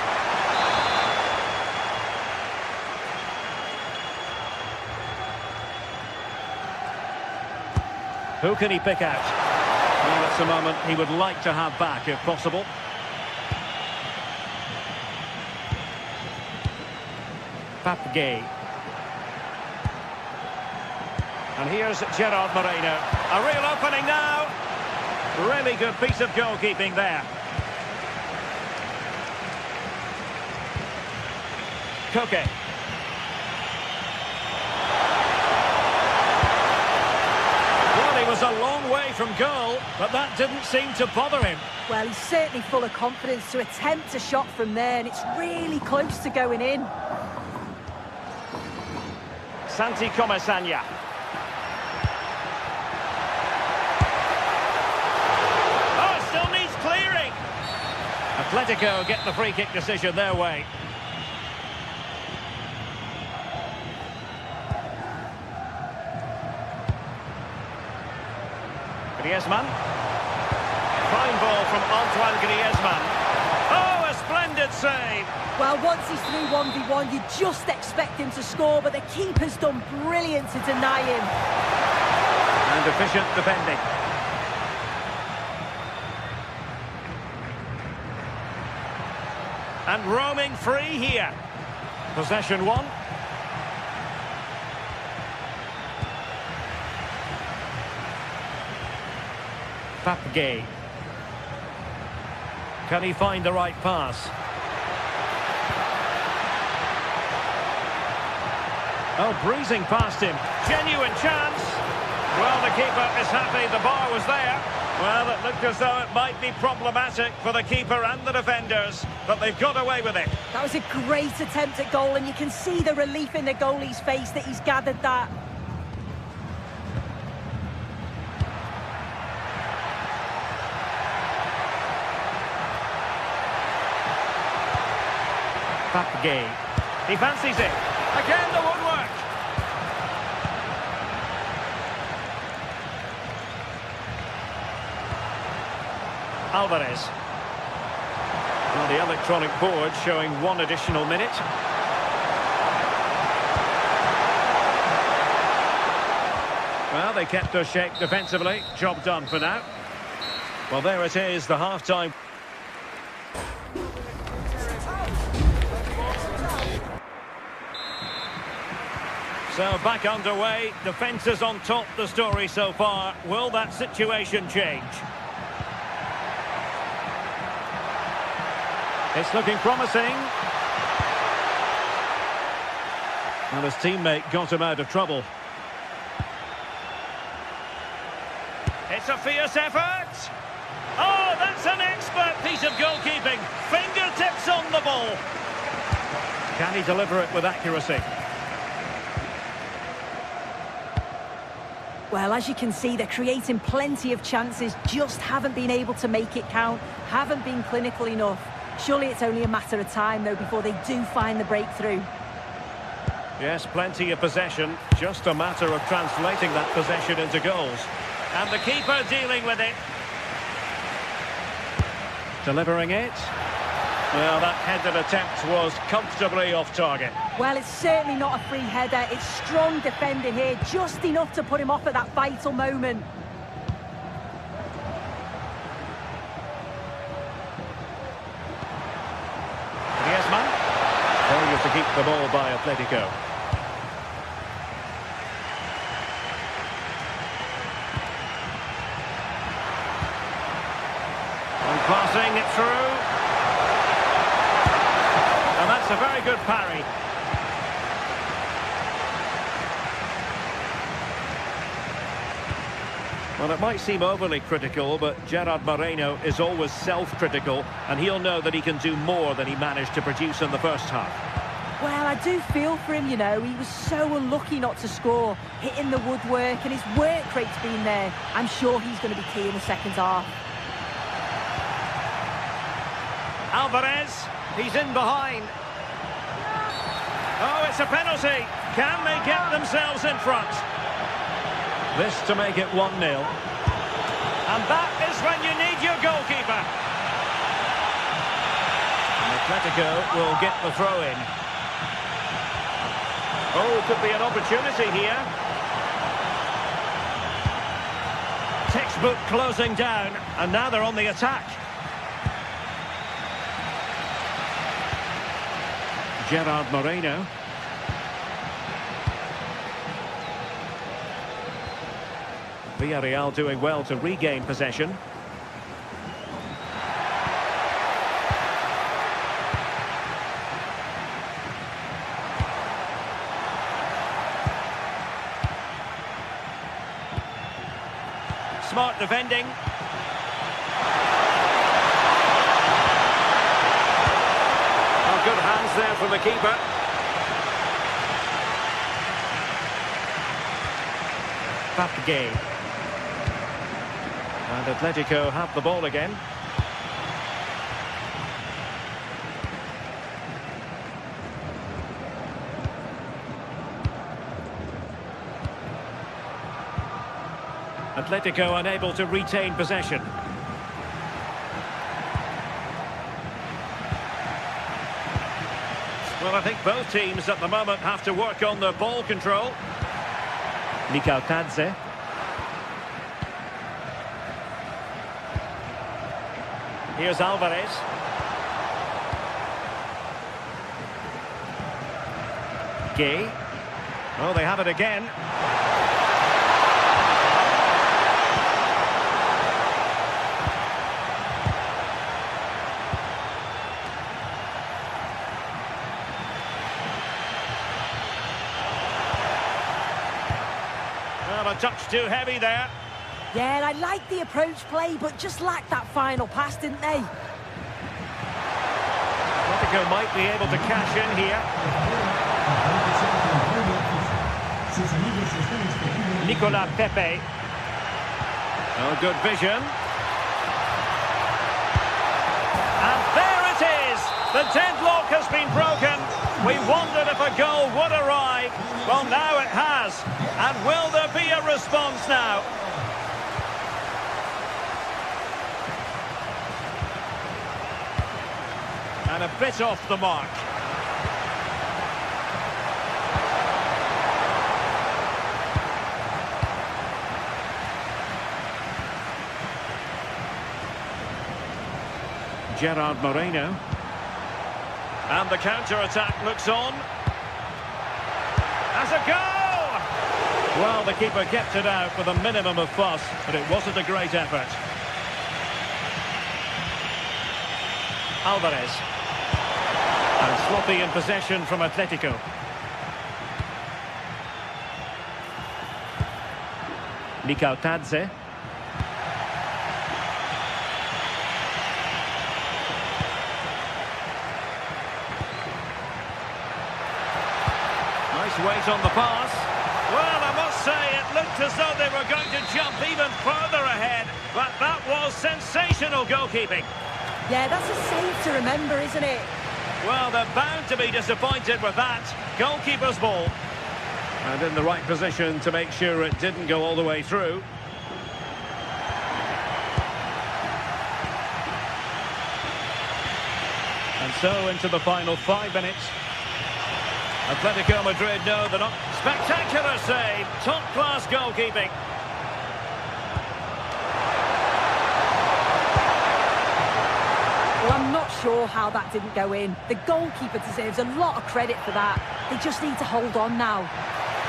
Who can he pick out? Well, that's a moment he would like to have back if possible. Papgay. And here's Gerard Moreno. A real opening now. Really good piece of goalkeeping there. Koke. Well, he was a long way from goal, but that didn't seem to bother him. Well, he's certainly full of confidence to attempt a shot from there, and it's really close to going in. Santi Comesaña. Oh, it still needs clearing. Atletico get the free kick decision their way. Griezmann. Fine ball from Antoine Griezmann. Oh, a splendid save. Well, once he's through 1v1, you just expect him to score, but the keeper's done brilliant to deny him. And efficient defending. And roaming free here. Possession one. Papgay. Can he find the right pass? Oh, breezing past him. Genuine chance. Well, the keeper is happy the bar was there. Well, it looked as though it might be problematic for the keeper and the defenders, but they've got away with it. That was a great attempt at goal, and you can see the relief in the goalie's face that he's gathered that. Papgay. He fancies it. Again, the woodwork. Alvarez. Well, the electronic board showing one additional minute. Well, they kept their shape defensively. Job done for now. Well, there it is, the half-time. So back underway, defence is on top, the story so far. Will that situation change? It's looking promising. Well, his teammate got him out of trouble. It's a fierce effort. Oh, that's an expert piece of goalkeeping. Fingertips on the ball. Can he deliver it with accuracy? Well, as you can see, they're creating plenty of chances, just haven't been able to make it count, haven't been clinical enough. Surely it's only a matter of time, though, before they do find the breakthrough. Yes, plenty of possession, just a matter of translating that possession into goals. And the keeper dealing with it. Delivering it. Well, that headed attempt was comfortably off target. Well, it's certainly not a free header. It's strong defending here, just enough to put him off at that vital moment. Griezmann. Failure to keep the ball by Atletico. And passing it through. And that's a very good parry. Well, it might seem overly critical, but Gerard Moreno is always self-critical, and he'll know that he can do more than he managed to produce in the first half. Well, I do feel for him, you know. He was so unlucky not to score, hitting the woodwork, and his work rate's been there. I'm sure he's going to be key in the second half. Alvarez, he's in behind. Oh, it's a penalty. Can they get themselves in front? This to make it 1-0. And that is when you need your goalkeeper. And Atletico will get the throw-in. Oh, could be an opportunity here. Textbook closing down, and now they're on the attack. Gerard Moreno. Villarreal doing well to regain possession. Smart defending. Oh, good hands there from the keeper. Papgay. And Atletico have the ball again. Atletico unable to retain possession. Well, I think both teams at the moment have to work on their ball control. Tadze. Here's Alvarez. Gay. Oh, they have it again. Well, a touch too heavy there. Yeah, and I like the approach play, but just lacked that final pass, didn't they? Atletico might be able to cash in here. Nicolas Pepe. Oh, good vision. And there it is! The deadlock has been broken. We wondered if a goal would arrive. Well, now it has. And will there be a response now? And a bit off the mark. Gerard Moreno. And the counter-attack looks on. As a goal! Well, the keeper kept it out with a minimum of fuss, but it wasn't a great effort. Alvarez. And sloppy in possession from Atletico. Tadze. Nice weight on the pass. Well, I must say, it looked as though they were going to jump even further ahead, but that was sensational goalkeeping. Yeah, that's a save to remember, isn't it? Well, they're bound to be disappointed with that. Goalkeeper's ball. And in the right position to make sure it didn't go all the way through. And so into the final 5 minutes. Atletico Madrid know they're not. Spectacular save. Top-class goalkeeping. Well, I'm not sure how that didn't go in. The goalkeeper deserves a lot of credit for that. They just need to hold on now.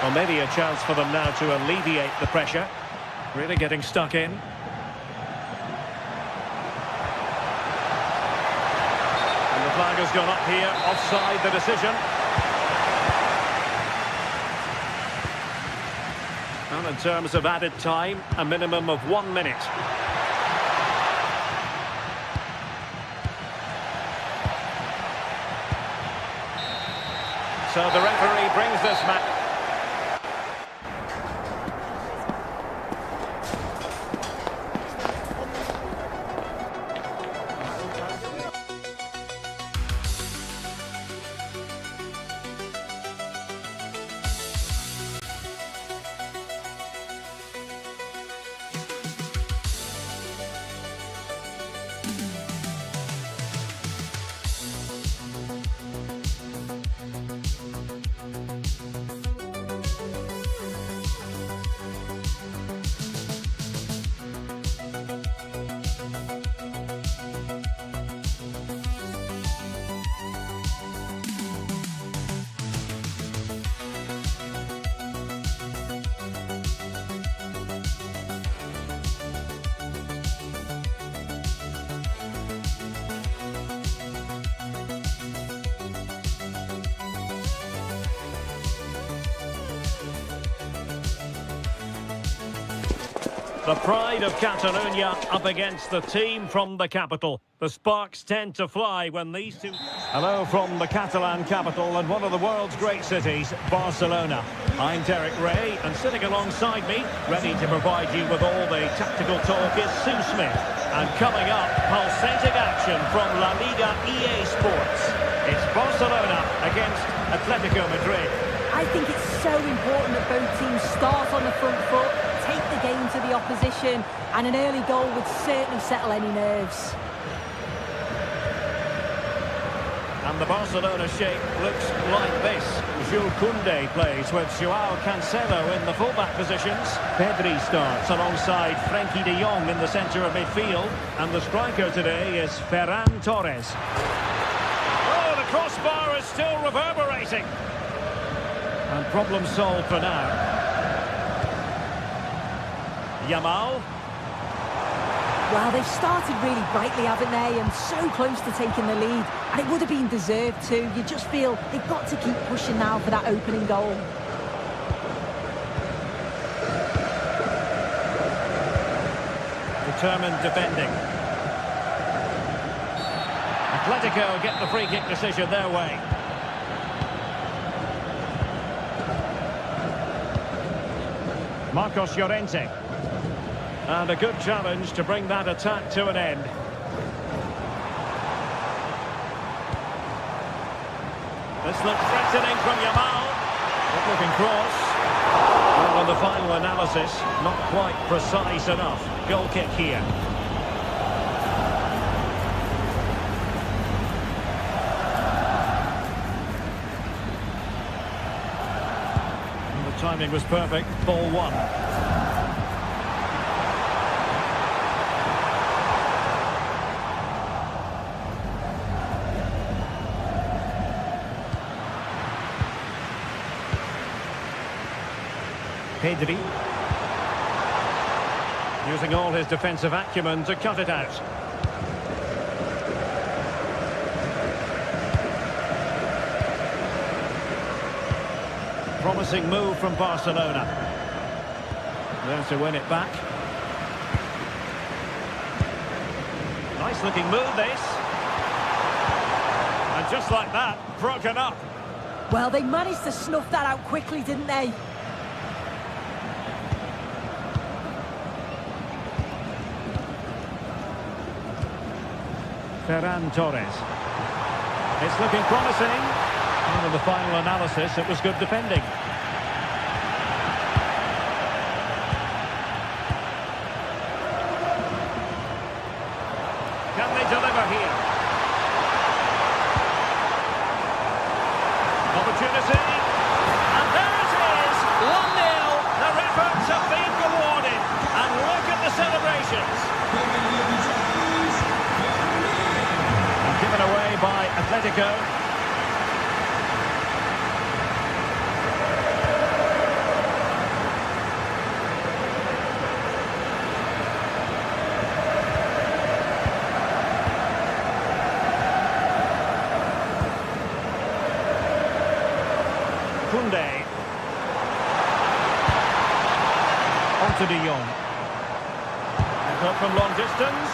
Well, maybe a chance for them now to alleviate the pressure. Really getting stuck in. And the flag has gone up here. Offside the decision. And in terms of added time, a minimum of 1 minute. So the referee brings this match. The pride of Catalonia up against the team from the capital. The sparks tend to fly when these two... Hello from the Catalan capital and one of the world's great cities, Barcelona. I'm Derek Ray, and sitting alongside me, ready to provide you with all the tactical talk, is Sue Smith. And coming up, pulsating action from La Liga EA Sports. It's Barcelona against Atletico Madrid. I think it's so important that both teams start on the front foot, take the game to the opposition, and an early goal would certainly settle any nerves. And the Barcelona shape looks like this. Jules Koundé plays with Joao Cancelo in the fullback positions. Pedri starts alongside Frenkie de Jong in the centre of midfield. And the striker today is Ferran Torres. Oh, the crossbar is still reverberating. And problem solved for now. Yamal. Well, they've started really brightly, haven't they? And so close to taking the lead. And it would have been deserved too. You just feel they've got to keep pushing now for that opening goal. Determined defending. Atletico get the free kick decision their way. Marcos Llorente. And a good challenge to bring that attack to an end. This looks threatening from Yamal. Good looking cross. Well, in the final analysis, not quite precise enough. Goal kick here. And the timing was perfect. Ball one. Pedri. Using all his defensive acumen to cut it out. Promising move from Barcelona. There to win it back. Nice looking move this. And just like that, broken up. Well, they managed to snuff that out quickly, didn't they? Ferran Torres. It's looking promising. And in the final analysis, it was good defending. Can they deliver here? Opportunity. And there it is! 1-0. Their efforts have been rewarded. And look at the celebrations. Given away by Atletico. Koundé. On to de Jong. Cut from long distance.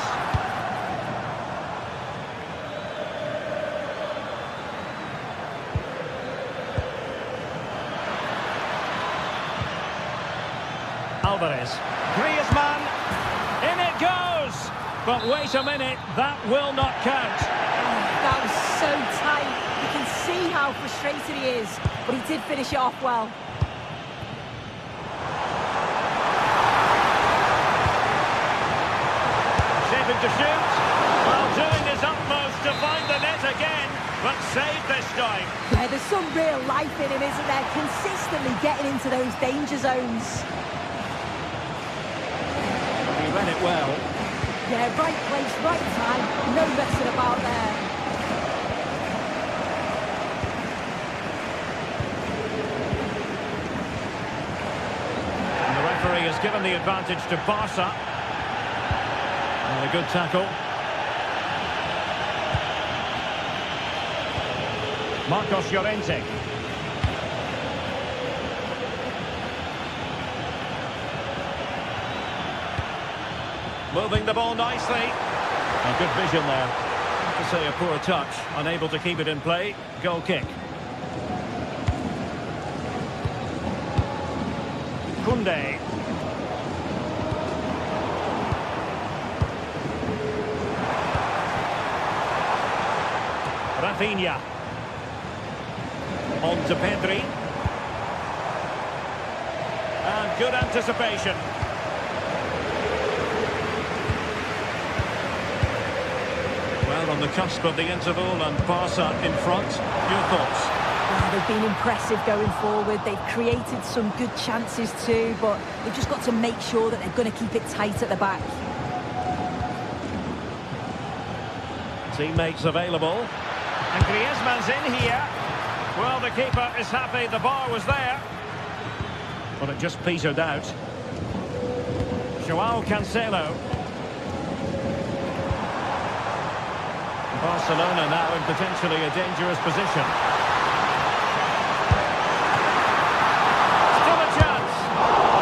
Alvarez. Griezmann. In it goes! But wait a minute, that will not count. That was so tight. You can see how frustrated he is, but he did finish it off well. Shaping to shoot. While doing his utmost to find the net again, but saved this time. Yeah, there's some real life in him, isn't there? Consistently getting into those danger zones. He read it well. Yeah, right place, right time. No messing about there. And the referee has given the advantage to Barca. And a good tackle. Marcos Llorente. Moving the ball nicely. And good vision there. To say a poor touch, unable to keep it in play. Goal kick. Koundé. Rafinha. On to Pedri. And good anticipation. Well, on the cusp of the interval and Barca in front. Your thoughts? Well, they've been impressive going forward. They've created some good chances too, but they've just got to make sure that they're going to keep it tight at the back. Teammates available. And Griezmann's in here. Well, the keeper is happy the bar was there. But it just petered out. Joao Cancelo. Barcelona now in potentially a dangerous position. Still a chance.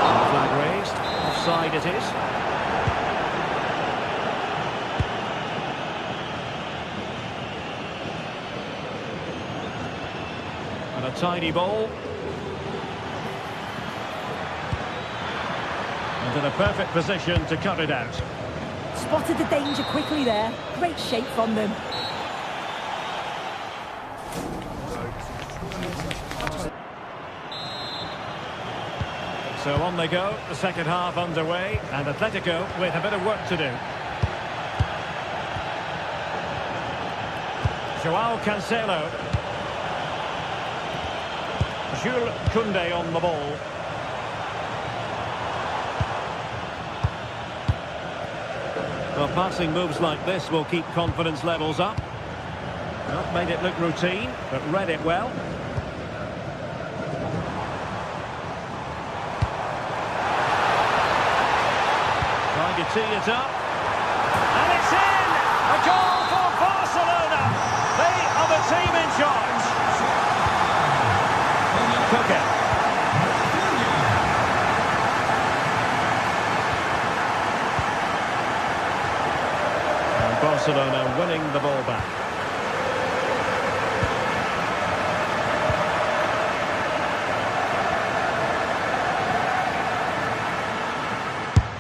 And the flag raised. Offside it is. And a tidy ball. And in a perfect position to cut it out. Spotted the danger quickly there. Great shape from them. So on they go, the second half underway, and Atletico with a bit of work to do. Joao Cancelo. Jules Koundé on the ball. Well, passing moves like this will keep confidence levels up. Not made it look routine, but read it well. Trying to tee it up. And it's in! A goal for Barcelona! They are the team in charge. Koke. Barcelona winning the ball back.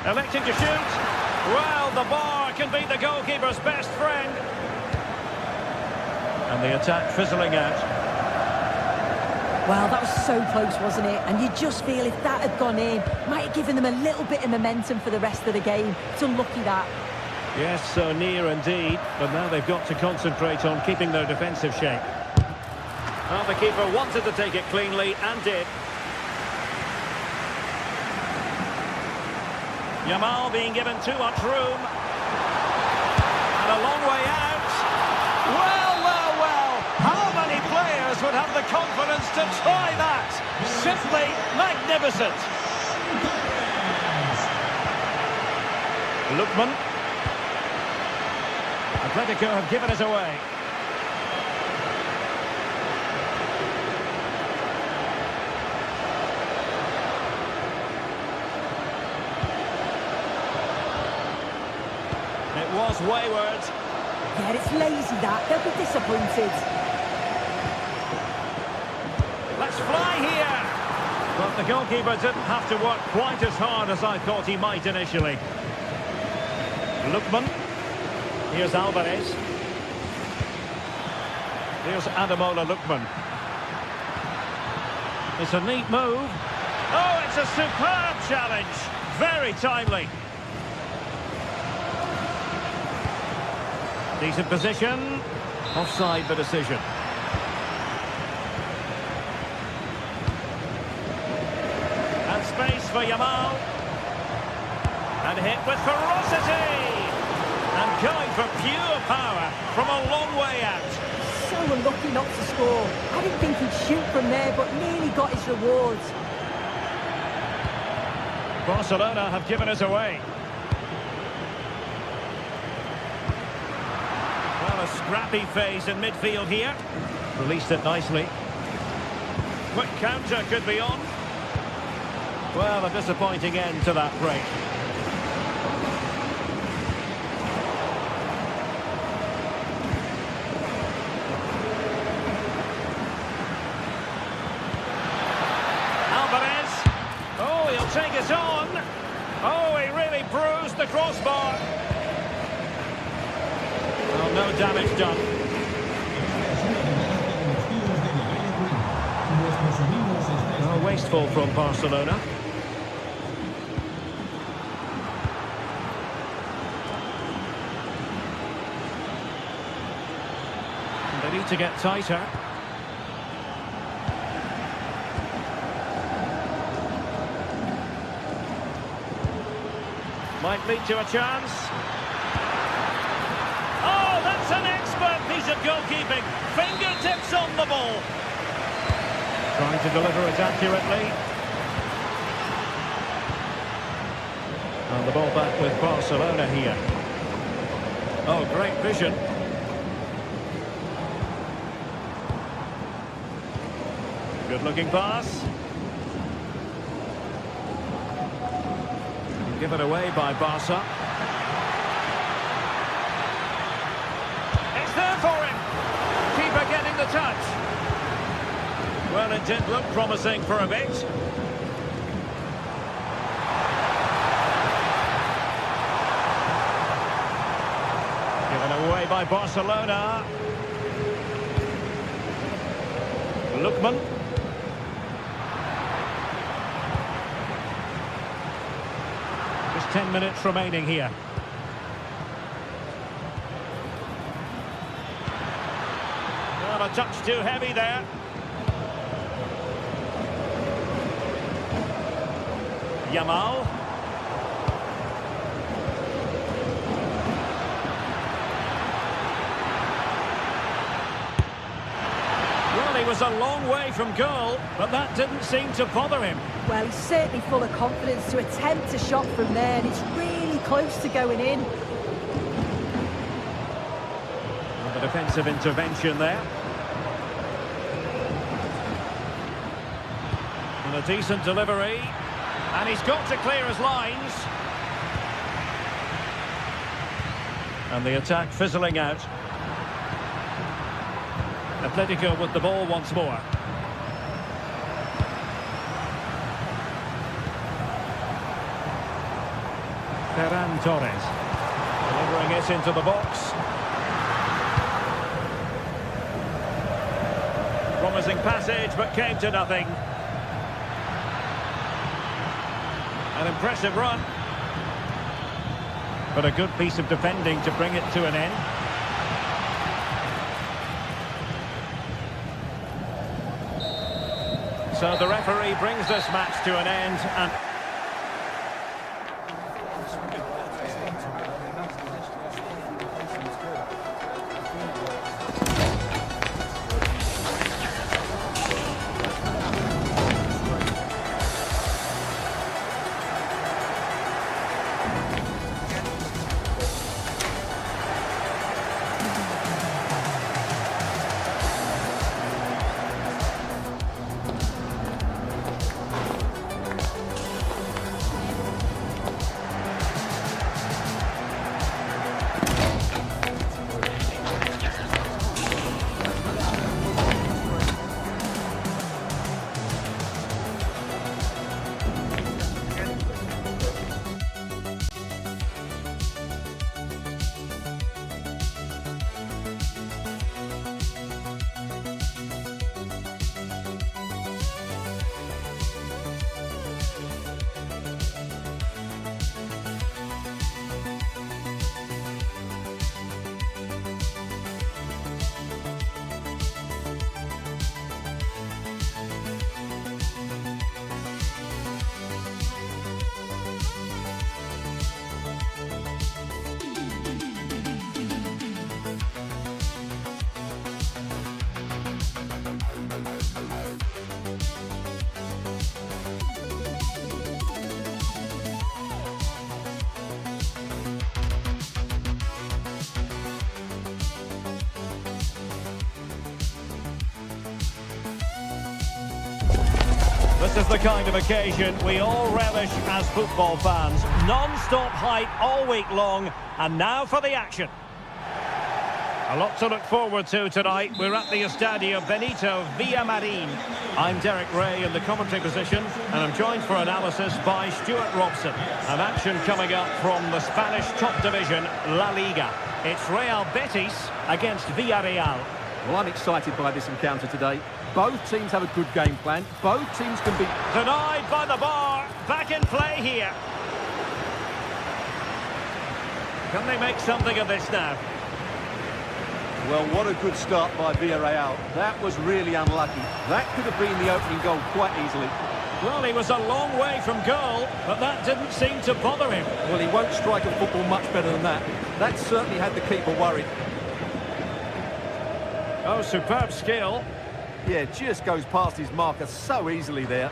Electing to shoot. Well, the bar can be the goalkeeper's best friend. And the attack fizzling out. Well, that was so close, wasn't it? And you just feel if that had gone in, might have given them a little bit of momentum for the rest of the game. It's unlucky that. Yes, so near indeed, but now they've got to concentrate on keeping their defensive shape. Well, the keeper wanted to take it cleanly and did. Yamal being given too much room. And a long way out. Well, well, well. How many players would have the confidence to try that? Simply magnificent. Lookman. Atletico have given it away. It was wayward. Yeah, it's lazy that. They'll be disappointed. Let's fly here. But the goalkeeper didn't have to work quite as hard as I thought he might initially. Lookman. Here's Alvarez. Here's Ademola Lookman. It's a neat move. Oh, it's a superb challenge. Very timely. Decent position. Offside the decision. And space for Yamal. And hit with ferocity. And going for pure power from a long way out. So unlucky not to score. I didn't think he'd shoot from there, but nearly got his rewards. Barcelona have given us away. Well, a scrappy phase in midfield here. Released it nicely. Quick counter could be on. Well, a disappointing end to that break. will take it on. Oh, he really bruised the crossbar. Well, no damage done. Oh, wasteful from Barcelona. They need to get tighter. Might lead to a chance. Oh, that's an expert piece of goalkeeping. Fingertips on the ball. Trying to deliver it accurately. And the ball back with Barcelona here. Oh, great vision. Good-looking pass. Given away by Barca. It's there for him. Keeper getting the touch. Well, it did look promising for a bit. Given away by Barcelona. Lookman. Just 10 minutes remaining here. Well, a touch too heavy there. Yamal. Well, he was a long way from goal, but that didn't seem to bother him. Well, he's certainly full of confidence to attempt a shot from there, and it's really close to going in. And the defensive intervention there. And a decent delivery. And he's got to clear his lines. And the attack fizzling out. Atletico with the ball once more. Ferran Torres. Delivering it into the box. Promising passage, but came to nothing. An impressive run. But a good piece of defending to bring it to an end. So the referee brings this match to an end and... This is the kind of occasion we all relish as football fans. Non-stop hype all week long, and now for the action. A lot to look forward to tonight. We're at the Estadio Benito Villamarín. I'm Derek Ray in the commentary position, and I'm joined for analysis by Stuart Robson. An action coming up from the Spanish top division, La Liga. It's Real Betis against Villarreal. Well, I'm excited by this encounter today. Both teams have a good game plan. Both teams can be... Denied by the bar. Back in play here. Can they make something of this now? Well, what a good start by Villarreal. That was really unlucky. That could have been the opening goal quite easily. Well, he was a long way from goal, but that didn't seem to bother him. Well, he won't strike a football much better than that. That certainly had the keeper worried. Oh, superb skill. Yeah, just goes past his marker so easily there.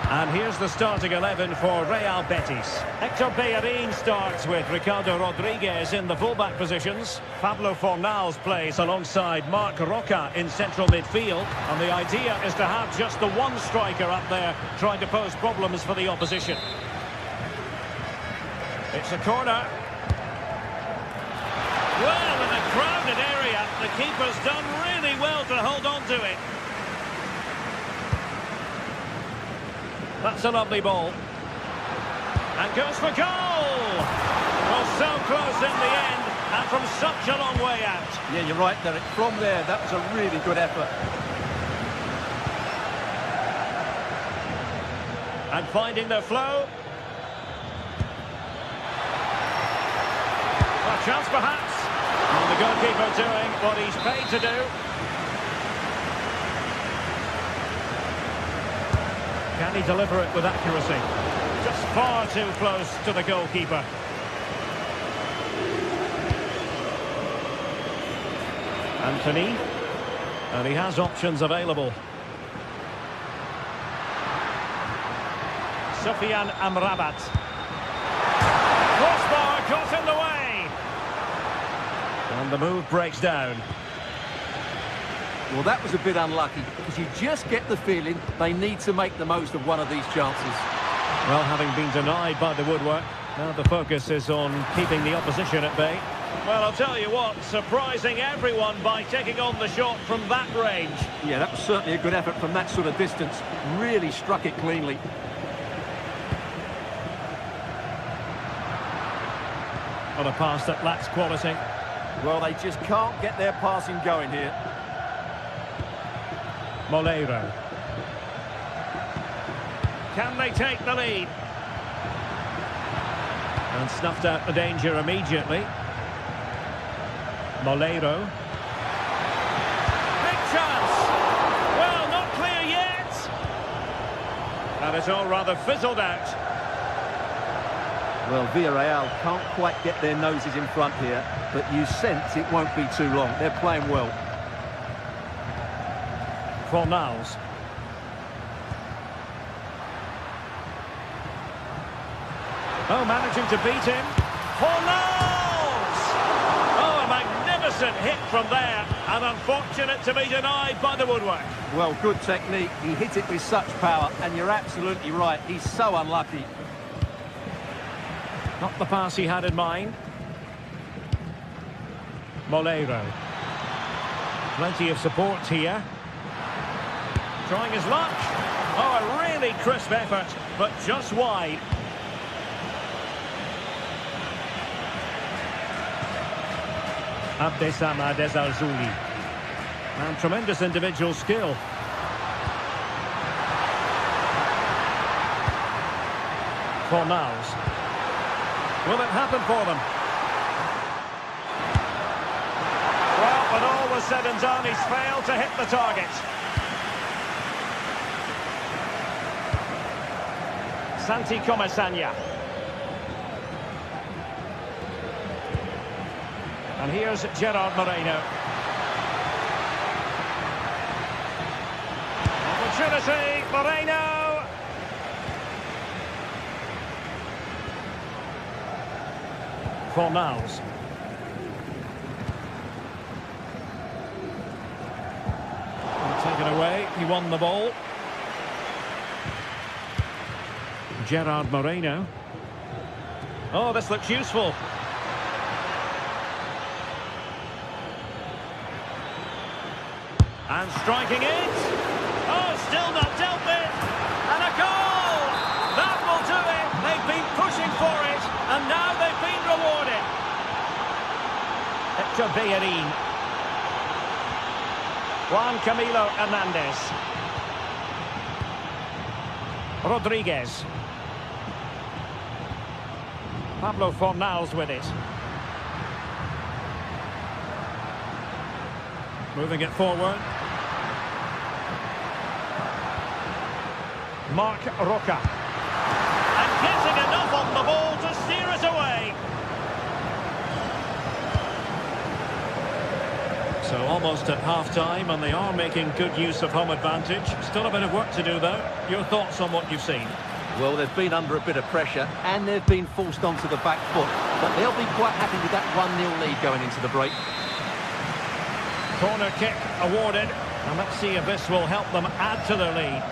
And here's the starting 11 for Real Betis. Hector Bellerin starts with Ricardo Rodriguez in the fullback positions. Pablo Fornals plays alongside Marc Roca in central midfield. And the idea is to have just the one striker up there trying to pose problems for the opposition. It's a corner. Well, in a crowded area, the keeper's done really well to hold on to it. That's a lovely ball. And goes for goal! Well, so close in the end, and from such a long way out. Yeah, you're right, Derek. From there, that was a really good effort. And finding their flow. A chance perhaps. And the goalkeeper doing what he's paid to do. Can he deliver it with accuracy? Just far too close to the goalkeeper. Anthony. And he has options available. Sofian Amrabat. Crossbar caught in the way. And the move breaks down. Well, that was a bit unlucky, because you just get the feeling they need to make the most of one of these chances. Well, having been denied by the woodwork, now the focus is on keeping the opposition at bay. Well, I'll tell you what, surprising everyone by taking on the shot from that range. Yeah, that was certainly a good effort from that sort of distance. Really struck it cleanly. On a pass that lacks quality. Well, they just can't get their passing going here. Moleiro. Can they take the lead? And snuffed out the danger immediately. Moleiro. Big chance! Well, not clear yet! And it's all rather fizzled out. Well, Villarreal can't quite get their noses in front here, but you sense it won't be too long. They're playing well. Fornals. Oh, managing to beat him. Fornals! Oh, a magnificent hit from there. And unfortunate to be denied by the woodwork. Well, good technique. He hit it with such power, and you're absolutely right. He's so unlucky. Not the pass he had in mind. Moleiro. Plenty of support here. Trying his luck. Oh, a really crisp effort, but just wide. Abdessamad Ezalzouli. And tremendous individual skill. Fornals. Will it happen for them? Well, when all was said and done, he's failed to hit the target. Santi Comesaña. And here's Gerard Moreno. Opportunity, Moreno! Fornals. Taken away, he won the ball. Gerard Moreno. Oh, this looks useful. And striking it. Oh, still not dealt with. And a goal! That will do it. They've been pushing for it, and now they've been rewarded. Hector Bellerin. Juan Camilo Hernandez. Rodriguez. Pablo Fornals with it. Moving it forward. Marc Roca. And getting enough on the ball to steer it away. So almost at half-time, and they are making good use of home advantage. Still a bit of work to do, though. Your thoughts on what you've seen? Well, they've been under a bit of pressure, and they've been forced onto the back foot. But they'll be quite happy with that 1-0 lead going into the break. Corner kick awarded, and let's see if this will help them add to their lead.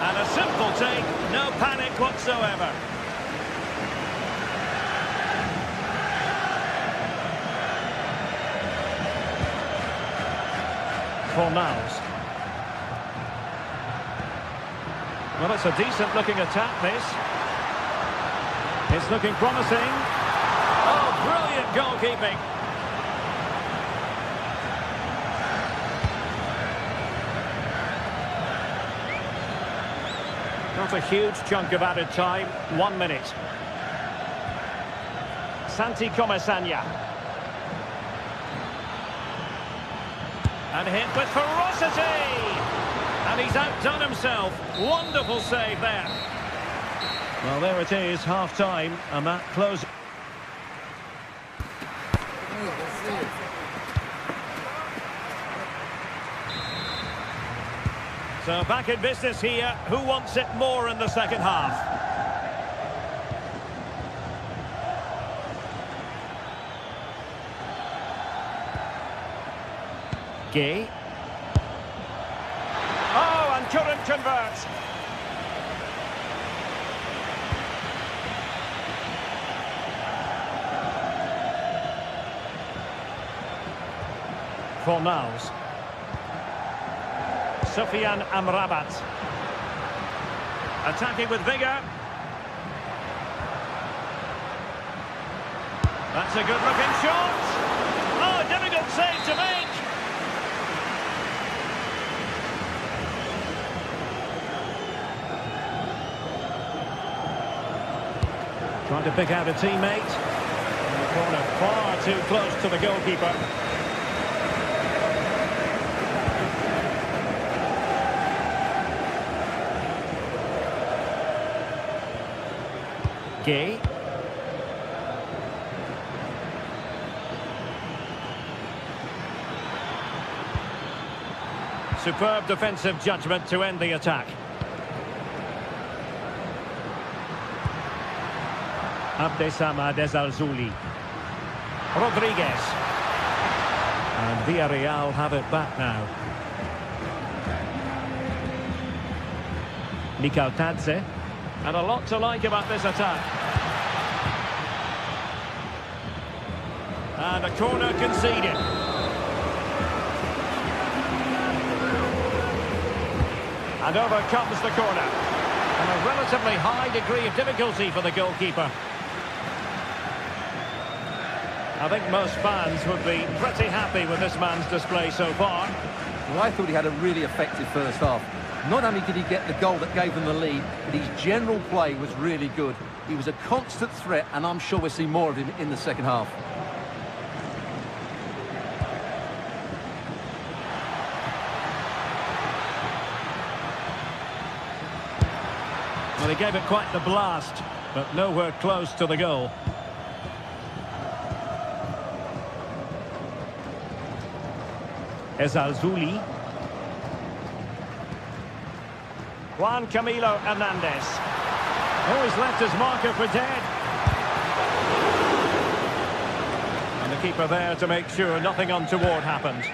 And a simple take, no panic whatsoever. Fornals. Well, it's a decent-looking attack, this. It's looking promising. Oh, brilliant goalkeeping. Not a huge chunk of added time. 1 minute. Santi Comesaña. And hit with ferocity! And he's outdone himself. Wonderful save there. Well, there it is, half-time, and that close. So back in business here. Who wants it more in the second half? Gay. Oh, and couldn't convert. Fornals. Sofiane Amrabat. Attacking with vigour. That's a good-looking shot. Oh, difficult save to make. Trying to pick out a teammate. In the corner, far too close to the goalkeeper. Gay. Superb defensive judgment to end the attack. Abdessamad Al-Zouli. Rodriguez. And Villarreal have it back now. Mikal Tadze. And a lot to like about this attack. And a corner conceded. And over comes the corner. And a relatively high degree of difficulty for the goalkeeper. I think most fans would be pretty happy with this man's display so far. Well, I thought he had a really effective first half. Not only did he get the goal that gave them the lead, but his general play was really good. He was a constant threat, and I'm sure we'll see more of him in the second half. Well, he gave it quite the blast, but nowhere close to the goal. Al-Zouli. Juan Camilo Hernandez. Oh, he's left his marker for dead. And the keeper there to make sure nothing untoward happened.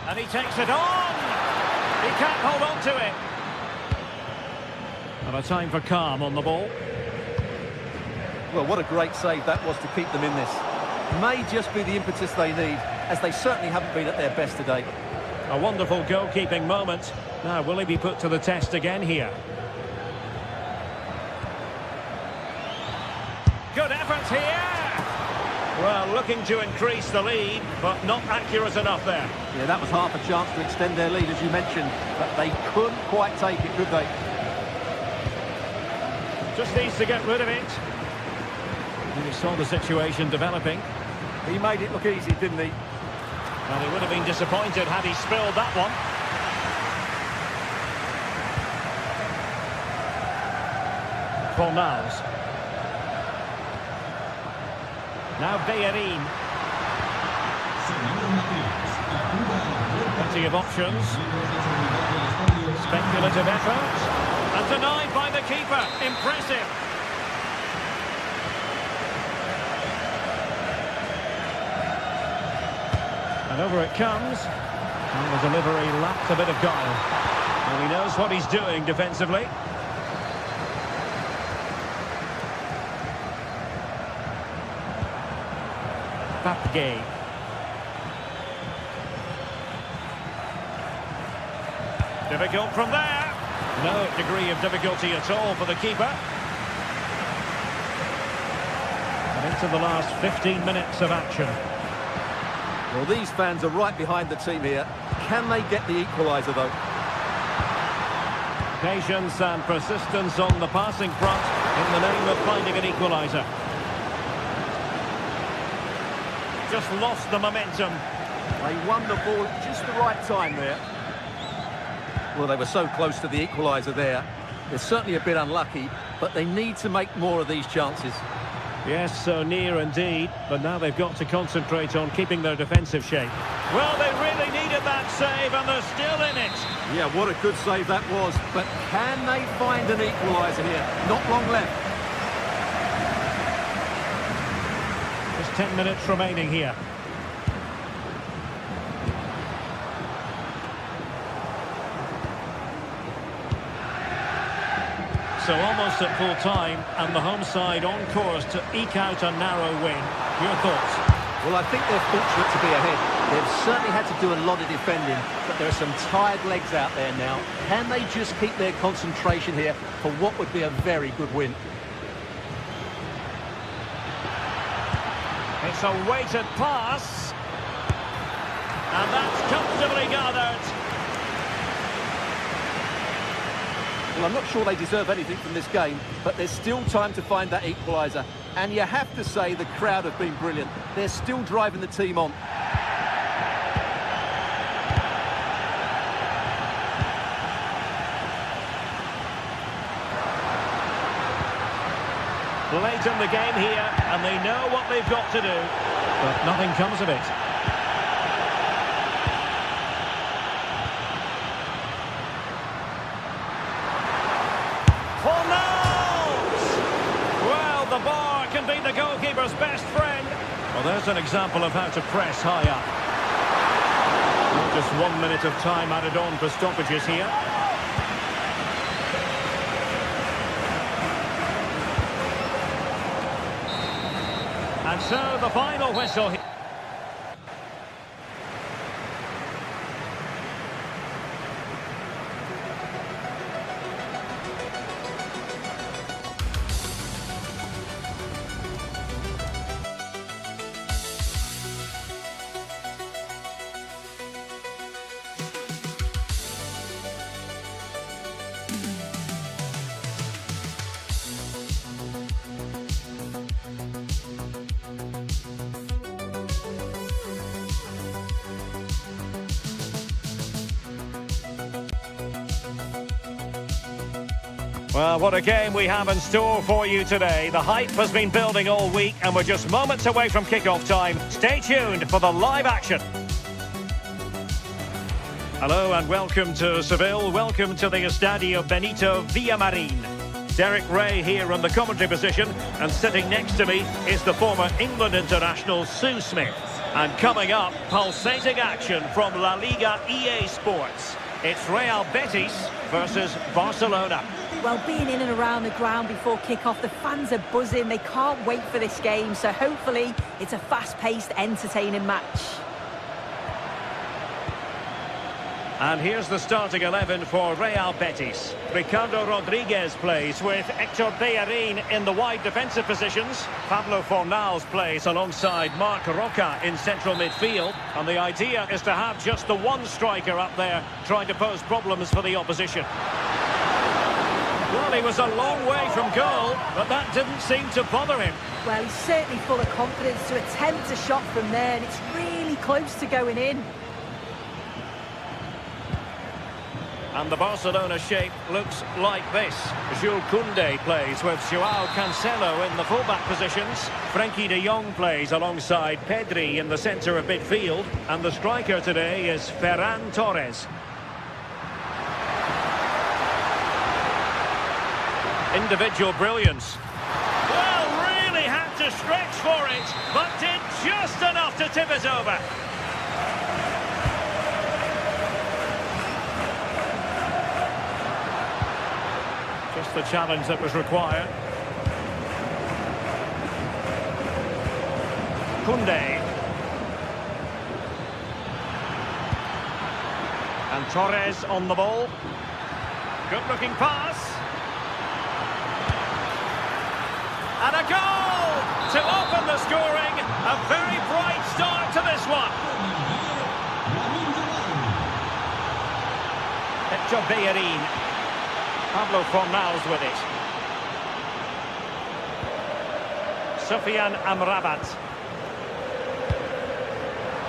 And he takes it on. He can't hold on to it. And a time for calm on the ball. Well, what a great save that was to keep them in this. May just be the impetus they need, as they certainly haven't been at their best today. A wonderful goalkeeping moment. Now, will he be put to the test again here? Good effort here! Well, looking to increase the lead, but not accurate enough there. Yeah, that was half a chance to extend their lead, as you mentioned, but they couldn't quite take it, could they? Just needs to get rid of it. And he saw the situation developing. He made it look easy, didn't he? Well, he would have been disappointed had he spilled that one. Fornals. Now Bellerin. Plenty of options. Speculative effort. And denied by the keeper. Impressive. And over it comes. And the delivery lacked a bit of guile. And he knows what he's doing defensively. Papgay. Difficult from there. No degree of difficulty at all for the keeper. And into the last 15 minutes of action. Well, these fans are right behind the team here. Can they get the equaliser, though? Patience and persistence on the passing front in the name of finding an equaliser. Just lost the momentum. They won the ball at just the right time there. Well, they were so close to the equaliser there. They're certainly a bit unlucky, but they need to make more of these chances. Yes, so near indeed, but now they've got to concentrate on keeping their defensive shape. Well, they really needed that save, and they're still in it. Yeah, what a good save that was. But can they find an equaliser here? Not long left. Just 10 minutes remaining here. So almost at full time, and the home side on course to eke out a narrow win. Your thoughts? Well, I think they're fortunate to be ahead. They've certainly had to do a lot of defending, but there are some tired legs out there now. Can they just keep their concentration here for what would be a very good win? It's a weighted pass. And that's comfortably gathered. Well, I'm not sure they deserve anything from this game, but there's still time to find that equaliser. And you have to say the crowd have been brilliant. They're still driving the team on. Late in the game here, and they know what they've got to do, but nothing comes of it. The bar can be the goalkeeper's best friend. Well, there's an example of how to press high up. Just 1 minute of time added on for stoppages here. And so the final whistle here. Well, what a game we have in store for you today. The hype has been building all week, and we're just moments away from kick-off time. Stay tuned for the live action. Hello and welcome to Seville. Welcome to the Estadio Benito Villamarin. Derek Ray here in the commentary position, and sitting next to me is the former England international Sue Smith. And coming up, pulsating action from La Liga EA Sports. It's Real Betis versus Barcelona. Well, being in and around the ground before kick-off, the fans are buzzing. They can't wait for this game, so hopefully it's a fast-paced, entertaining match. And here's the starting 11 for Real Betis. Ricardo Rodriguez plays with Hector Bellerin in the wide defensive positions. Pablo Fornals plays alongside Marc Roca in central midfield. And the idea is to have just the one striker up there trying to pose problems for the opposition. Well, he was a long way from goal, but that didn't seem to bother him. Well, he's certainly full of confidence to attempt a shot from there, and it's really close to going in. And the Barcelona shape looks like this. Jules Koundé plays with Joao Cancelo in the fullback positions. Frenkie de Jong plays alongside Pedri in the centre of midfield. And the striker today is Ferran Torres. Individual brilliance. Well, really had to stretch for it, but did just enough to tip it over. Just the challenge that was required. Koundé. And Torres on the ball. Good-looking pass. And a goal to open the scoring. A very bright start to this one. Hector Bellerin. Pablo Fornals with it. Sofiane Amrabat.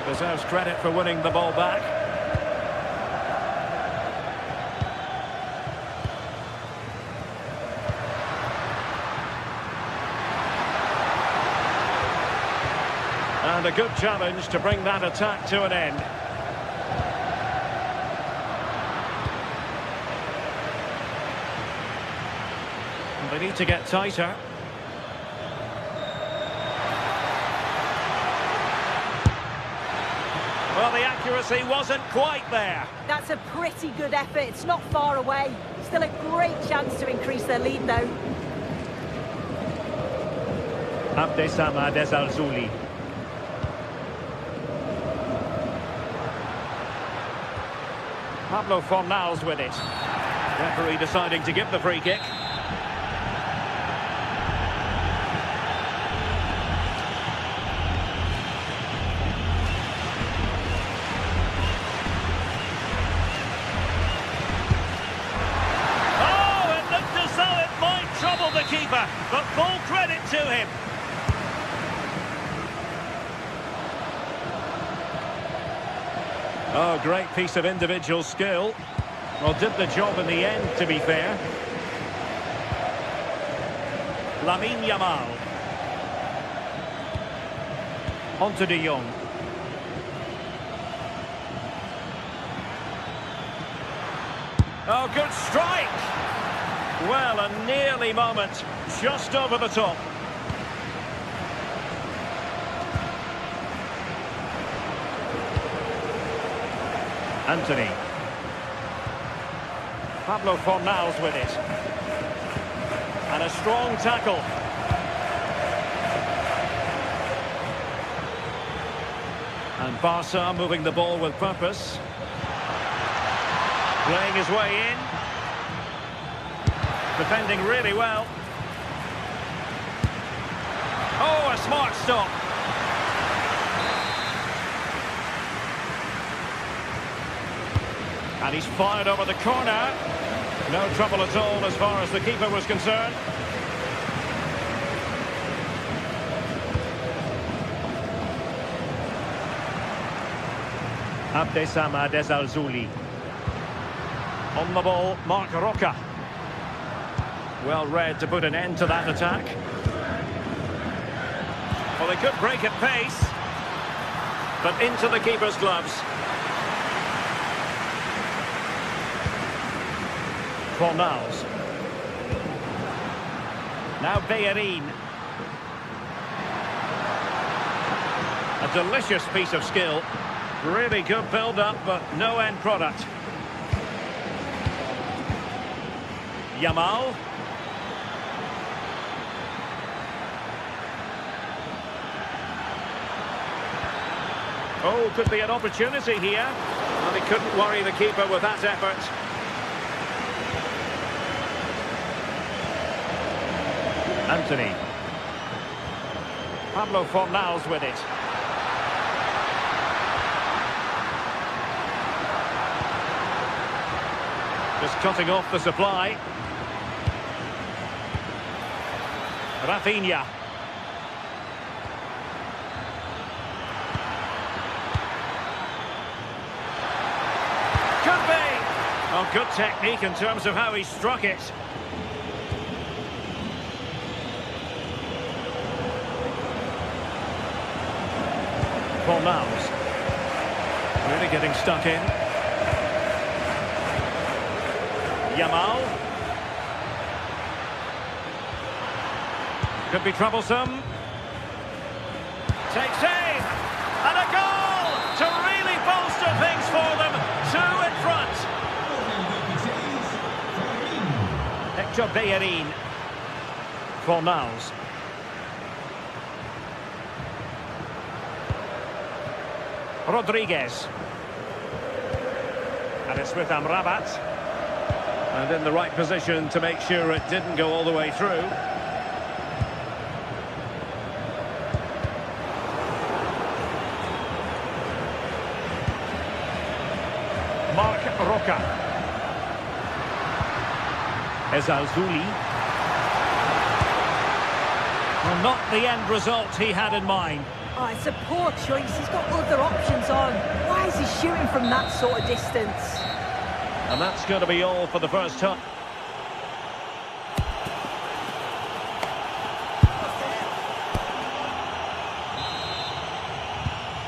Deserves credit for winning the ball back. And a good challenge to bring that attack to an end. They need to get tighter. Well, the accuracy wasn't quite there. That's a pretty good effort. It's not far away. Still a great chance to increase their lead, though. Abdesama Desalzouli. Pablo Fornals with it. Referee deciding to give the free kick. The keeper, but full credit to him. Oh, great piece of individual skill. Well, did the job in the end, to be fair. Lamine Yamal. On to de Jong. Oh, good strike. Well, a nearly moment, just over the top. Anthony. Pablo Fornals with it. And a strong tackle. And Barca moving the ball with purpose. Playing his way in. Defending really well. Oh, a smart stop. And he's fired over the corner. No trouble at all as far as the keeper was concerned. Abdesama Desalzouli. On the ball, Marc Roca. Well read to put an end to that attack. Well, they could break at pace, but into the keeper's gloves. Fornals. Now Bellerin. A delicious piece of skill. Really good build-up, but no end product. Yamal. Oh, could be an opportunity here. Well, he couldn't worry the keeper with that effort. Anthony. Pablo Fornals with it. Just cutting off the supply. Rafinha. Could be. Oh, good technique in terms of how he struck it. Fornals. Really getting stuck in. Yamal. Could be troublesome. Takes aim. And a goal to really bolster things for them. Two in front. Hector Bellerin. Fornals. Rodriguez. And it's with Amrabat. And in the right position to make sure it didn't go all the way through. Marc Roca. Ezalzouli. Well, not the end result he had in mind. Oh, it's a poor choice. He's got other options on. Why is he shooting from that sort of distance? And that's going to be all for the first half.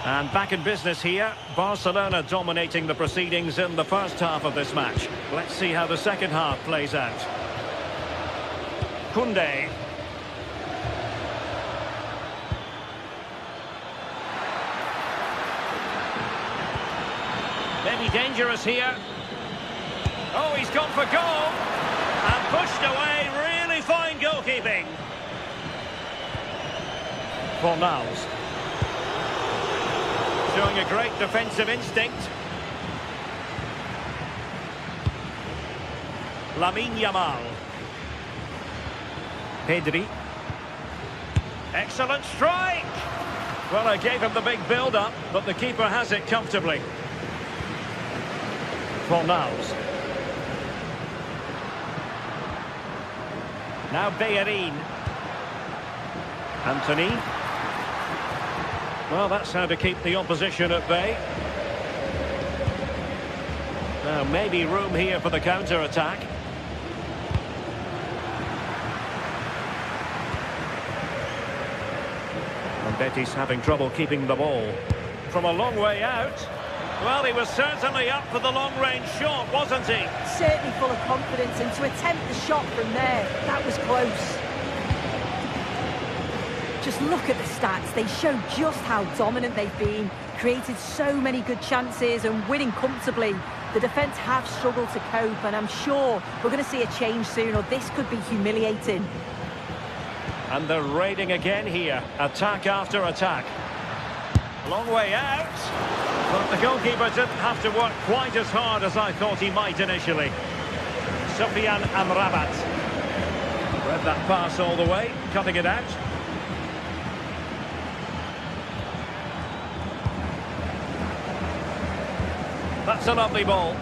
And back in business here. Barcelona dominating the proceedings in the first half of this match. Let's see how the second half plays out. Koundé. Maybe dangerous here. Oh, he's gone for goal. And pushed away. Really fine goalkeeping. Fornals. Showing a great defensive instinct. Lamine Yamal. Pedri. Excellent strike. Well, I gave him the big build-up, but the keeper has it comfortably. Fornals. Now Bellerin. Anthony. Well, that's how to keep the opposition at bay. Now, maybe room here for the counter-attack. And Betis having trouble keeping the ball. From a long way out. Well, he was certainly up for the long-range shot, wasn't he? Certainly full of confidence, and to attempt the shot from there, that was close. Just look at the stats. They show just how dominant they've been, created so many good chances and winning comfortably. The defence have struggled to cope, and I'm sure we're going to see a change soon, or this could be humiliating. And they're raiding again here. Attack after attack. Long way out. But the goalkeeper didn't have to work quite as hard as I thought he might initially. Sofiane Amrabat. Read that pass all the way, cutting it out. That's a lovely ball.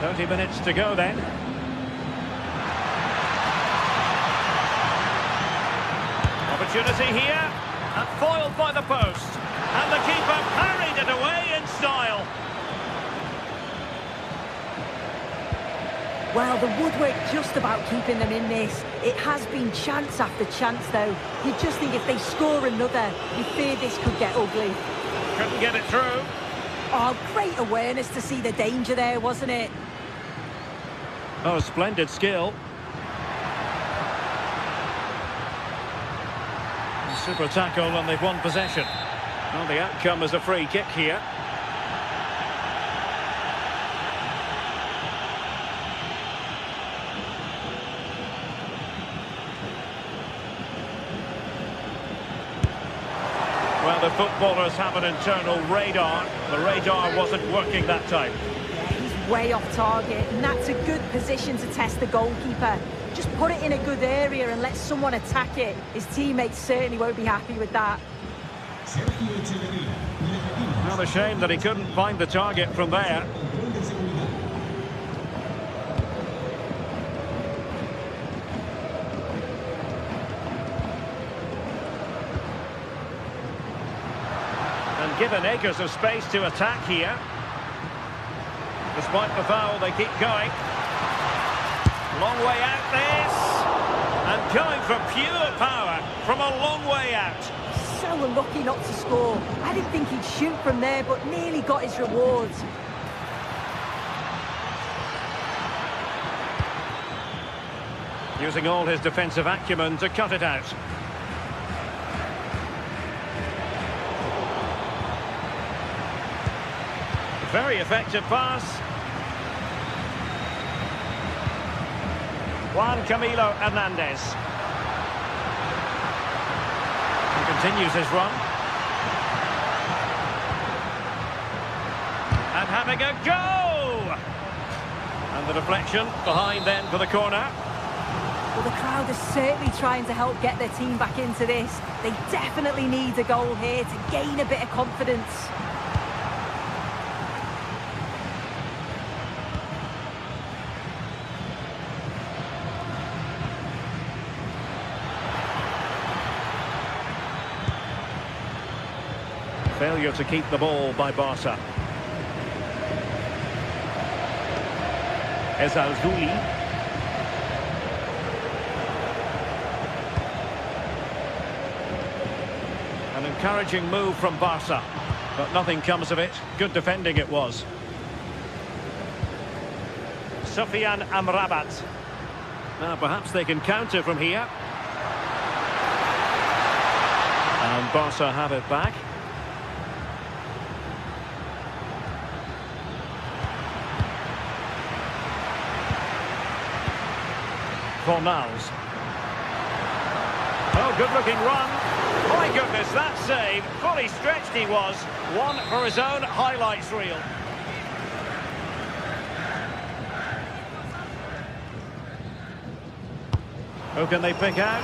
30 minutes to go then. Opportunity here. And foiled by the post. And the keeper parried it away in style. Well, the woodwork just about keeping them in this. It has been chance after chance, though. You just think if they score another, you fear this could get ugly. Couldn't get it through. Oh, great awareness to see the danger there, wasn't it? Oh, splendid skill. Super tackle, and they've won possession. Well, the outcome is a free kick here. Well, the footballers have an internal radar. The radar wasn't working that time. He's way off target, and that's a good position to test the goalkeeper. Just put it in a good area and let someone attack it. His teammates certainly won't be happy with that. Well, a shame that he couldn't find the target from there. And given acres of space to attack here. Despite the foul, they keep going. Long way out this. And going for pure power from a long way out. So unlucky not to score. I didn't think he'd shoot from there, but nearly got his rewards. Using all his defensive acumen to cut it out. Very effective pass. Juan Camilo Hernandez. He continues his run. And having a go! And the deflection behind then for the corner. Well, the crowd is certainly trying to help get their team back into this. They definitely need a goal here to gain a bit of confidence. Failure to keep the ball by Barca. Ezalzouli. An encouraging move from Barca, but nothing comes of it. Good defending it was. Sofian Amrabat. Now perhaps they can counter from here. And Barca have it back. Fornals. Oh, good-looking run. My goodness, that save. Fully stretched he was. One for his own highlights reel. Who can they pick out?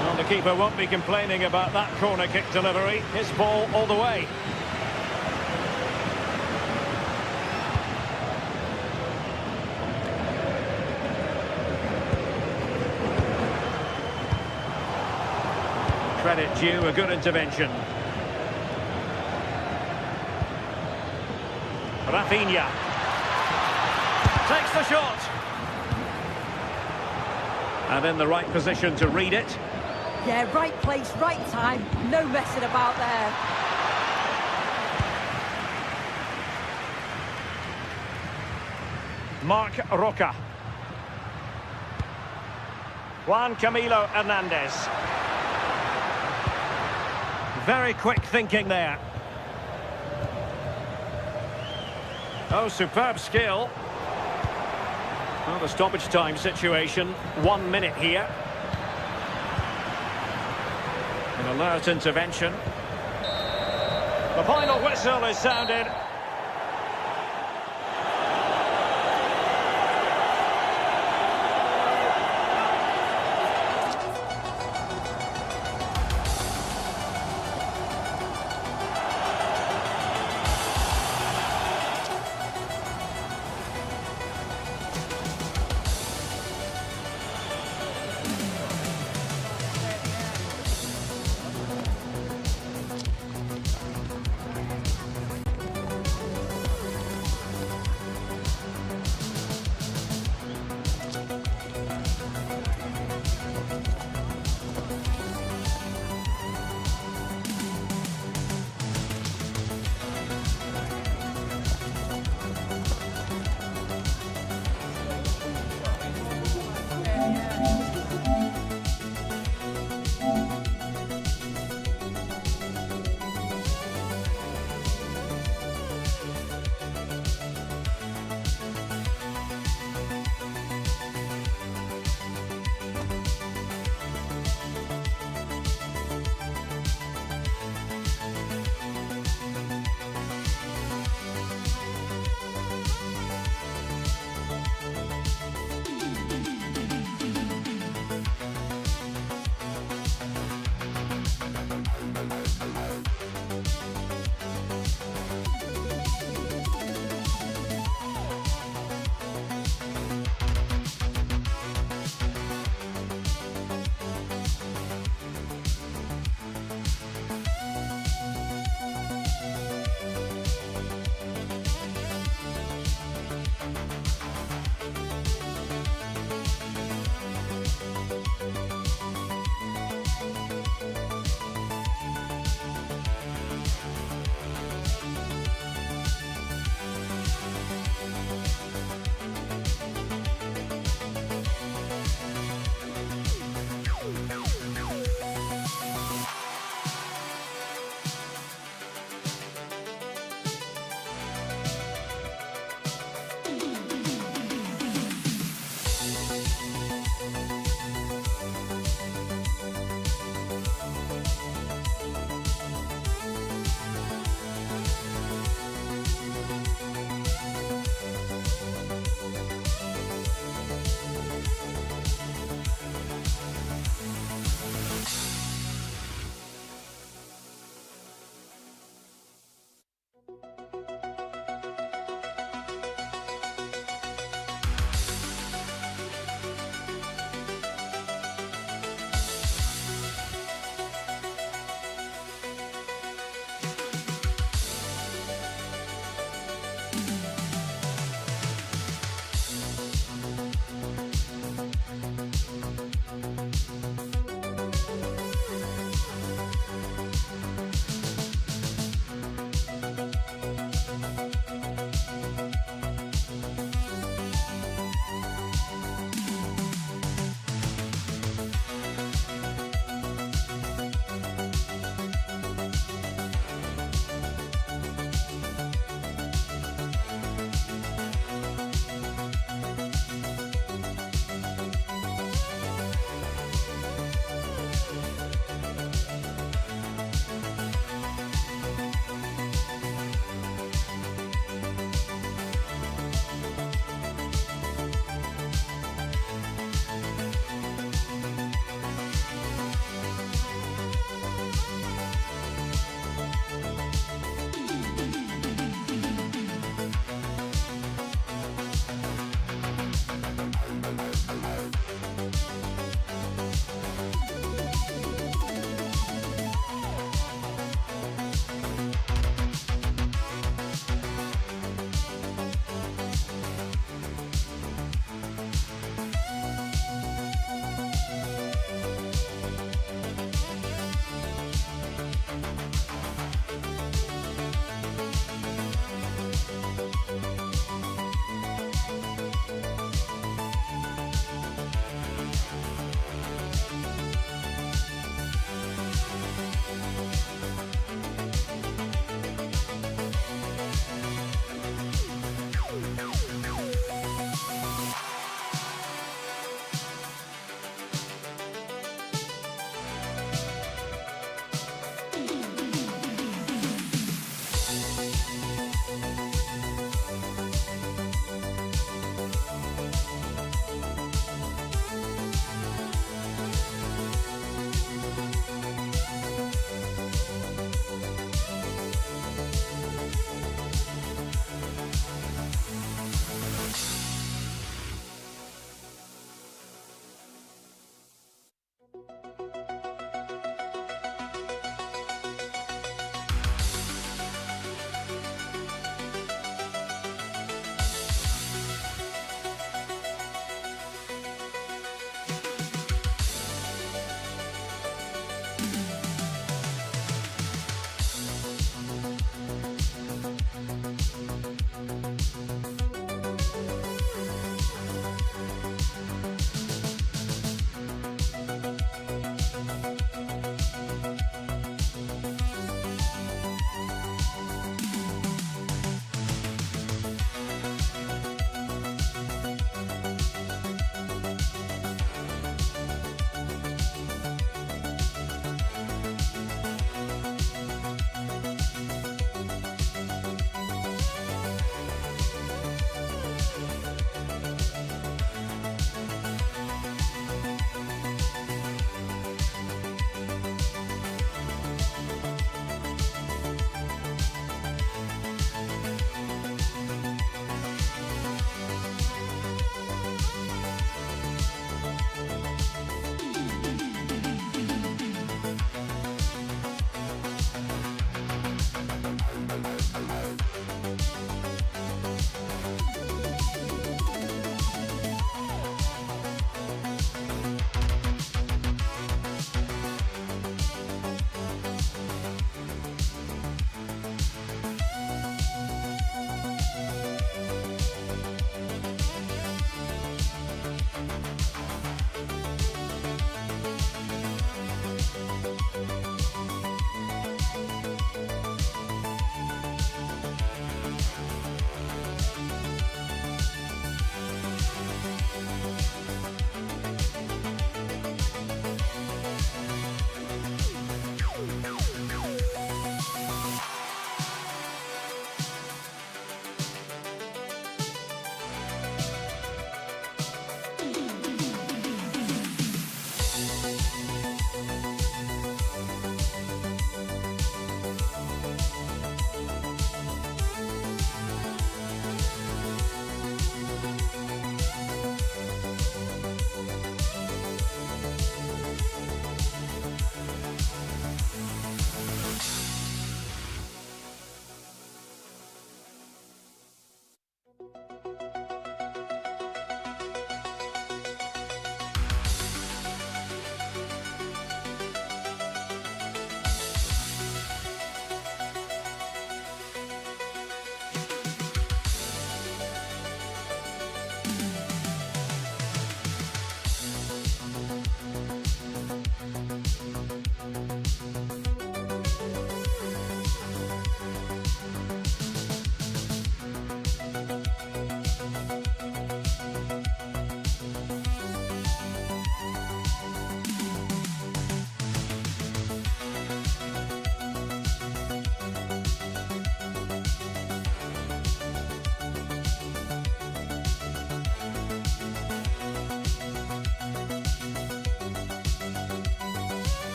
Well, the keeper won't be complaining about that corner kick delivery. His ball all the way. Credit due, a good intervention. Rafinha takes the shot. And in the right position to read it. Yeah, right place, right time. No messing about there. Marc Roca. Juan Camilo Hernandez. Very quick thinking there. Oh, superb skill. Well, the stoppage time situation, 1 minute here. An alert intervention. The final whistle is sounded.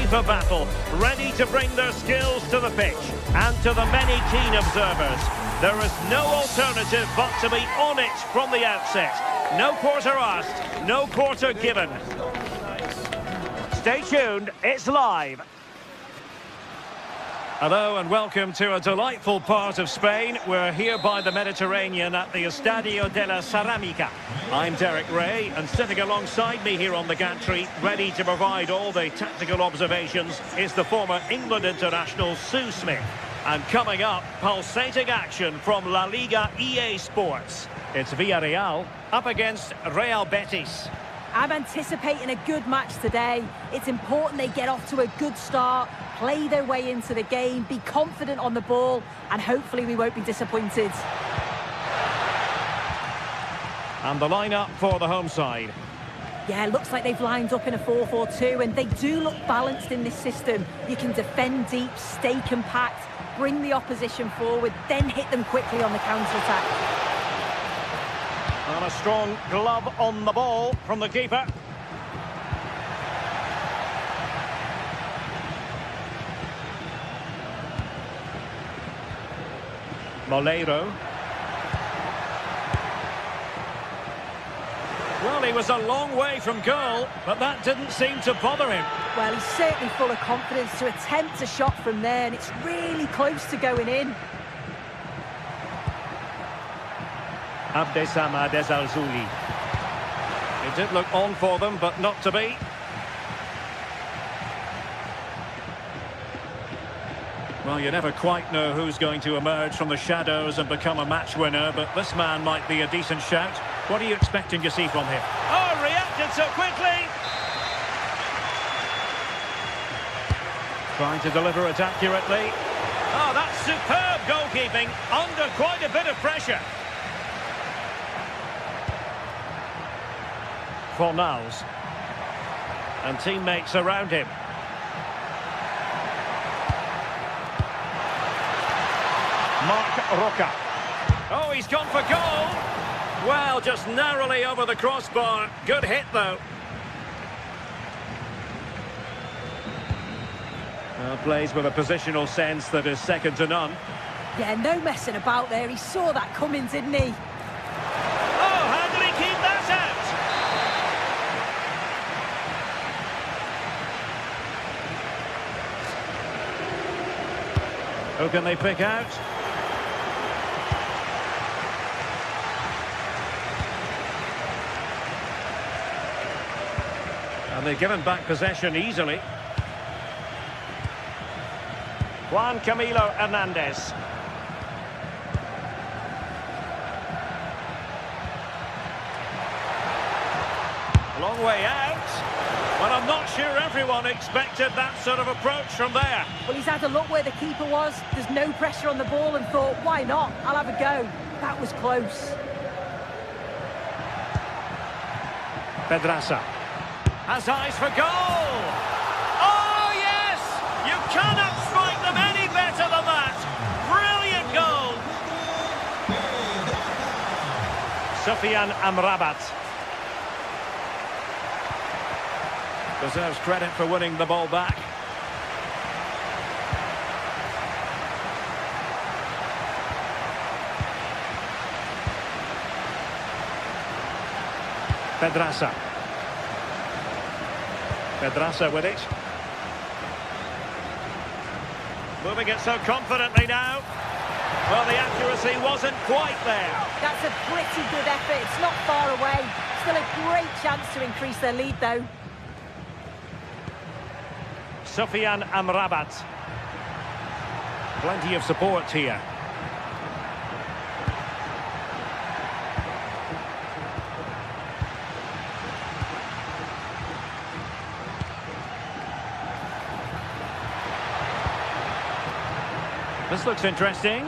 for battle, ready to bring their skills to the pitch. And to the many keen observers, there is no alternative but to be on it from the outset. No quarter asked, no quarter given. Stay tuned, it's live. Hello and welcome to a delightful part of Spain. We're here by the Mediterranean at the Estadio de la Ceramica. I'm Derek Ray, and sitting alongside me here on the gantry, ready to provide all the tactical observations, is the former England international Sue Smith. And coming up, pulsating action from La Liga EA Sports. It's Villarreal up against Real Betis. I'm anticipating a good match today. It's important they get off to a good start, play their way into the game, be confident on the ball, and hopefully we won't be disappointed. And the lineup for the home side. Yeah, looks like they've lined up in a 4-4-2, and they do look balanced in this system. You can defend deep, stay compact, bring the opposition forward, then hit them quickly on the counter-attack. And a strong glove on the ball from the keeper. Moleiro. Well, he was a long way from goal, but that didn't seem to bother him. Well, he's certainly full of confidence to attempt a shot from there, and it's really close to going in. Abdessamad Ezalzouli. It did look on for them, but not to be. Well, you never quite know who's going to emerge from the shadows and become a match winner, but this man might be a decent shout. What are you expecting to see from him? Oh, reacted so quickly! Trying to deliver it accurately. Oh, that's superb goalkeeping under quite a bit of pressure. Fornals. And teammates around him. Marc Roca. Oh, he's gone for goal. Well, just narrowly over the crossbar. Good hit, though. Well, plays with a positional sense that is second to none. Yeah, no messing about there. He saw that coming, didn't he? Oh, how did he keep that out? Who can they pick out? And they've given back possession easily. Juan Camilo Hernandez. A long way out. Well, I'm not sure everyone expected that sort of approach from there. Well, he's had a look where the keeper was. There's no pressure on the ball and thought, why not? I'll have a go. That was close. Pedraza has eyes for goal. Oh, yes! You cannot strike them any better than that. Brilliant goal. Sofian Amrabat. Deserves credit for winning the ball back. Pedraza. Pedraza with it. Moving it so confidently now. Well, the accuracy wasn't quite there. That's a pretty good effort. It's not far away. Still a great chance to increase their lead, though. Sofian Amrabat. Plenty of support here. This looks interesting.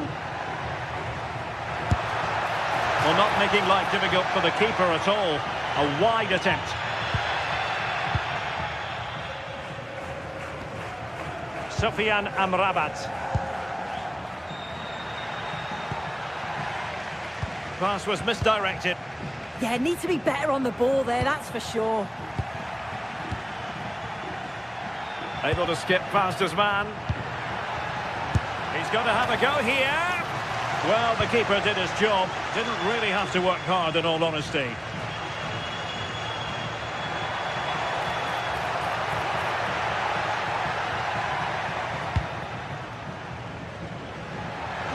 Well, not making life difficult for the keeper at all. A wide attempt. Sofian Amrabat. Pass was misdirected. Yeah, need to be better on the ball there, that's for sure. Able to skip past his man. He's got to have a go here. Well, the keeper did his job. Didn't really have to work hard, in all honesty.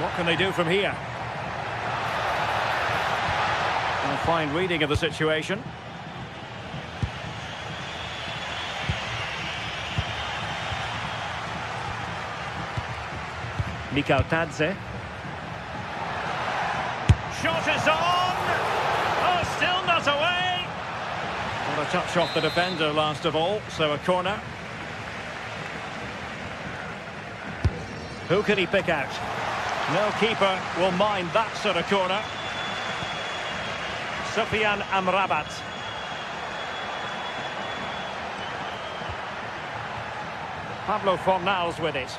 What can they do from here? A fine reading of the situation. Tadze. Shot is on! Oh, still not away! What a touch off the defender last of all, so a corner. Who can he pick out? No keeper will mind that sort of corner. Sufyan Amrabat. Pablo Fornals with it.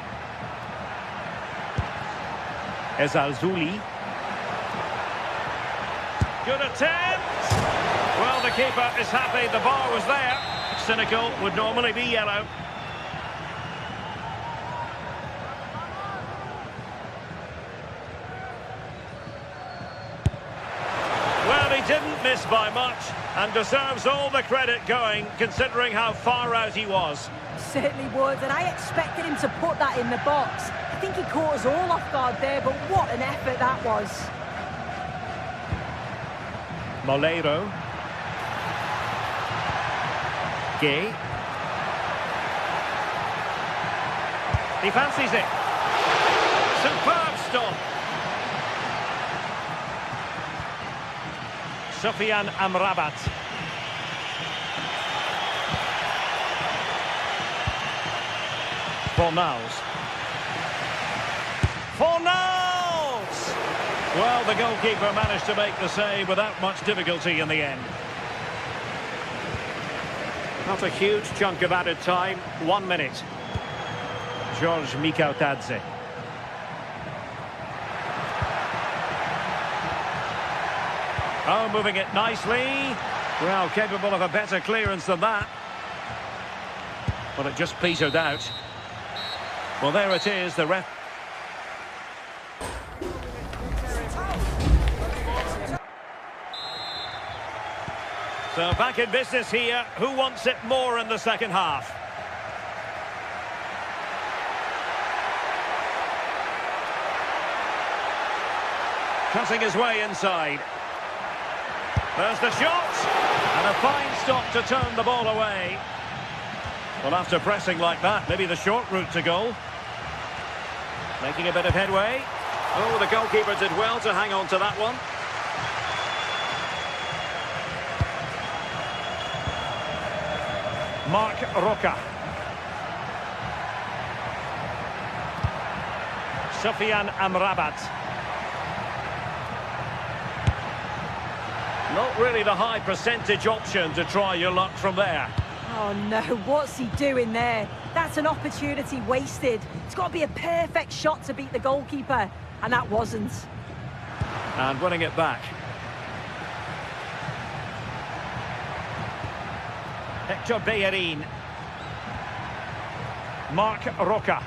Ezalzouli. Good attempt! Well, the keeper is happy the bar was there. Cynical would normally be yellow. Well, he didn't miss by much and deserves all the credit going, considering how far out he was. Certainly would, and I expected him to put that in the box. I think he caught us all off guard there, but what an effort that was. Moleiro. Gay. He fancies it. Superb stop. Sufyan Amrabat. Fornals. Fornals! Well, the goalkeeper managed to make the save without much difficulty in the end. Not a huge chunk of added time, 1 minute. George Tadze. Oh, moving it nicely. Well, capable of a better clearance than that. But it just petered out. Well, there it is, the ref. So back in business here. Who wants it more in the second half? Cutting his way inside. There's the shot. And a fine stop to turn the ball away. Well, after pressing like that, maybe the short route to goal. Making a bit of headway. Oh, the goalkeeper did well to hang on to that one. Marc Roca. Sufyan Amrabat. Not really the high percentage option to try your luck from there. Oh no, what's he doing there? That's an opportunity wasted. It's got to be a perfect shot to beat the goalkeeper, and that wasn't. And winning it back. Hector Bellerin. Marc Roca.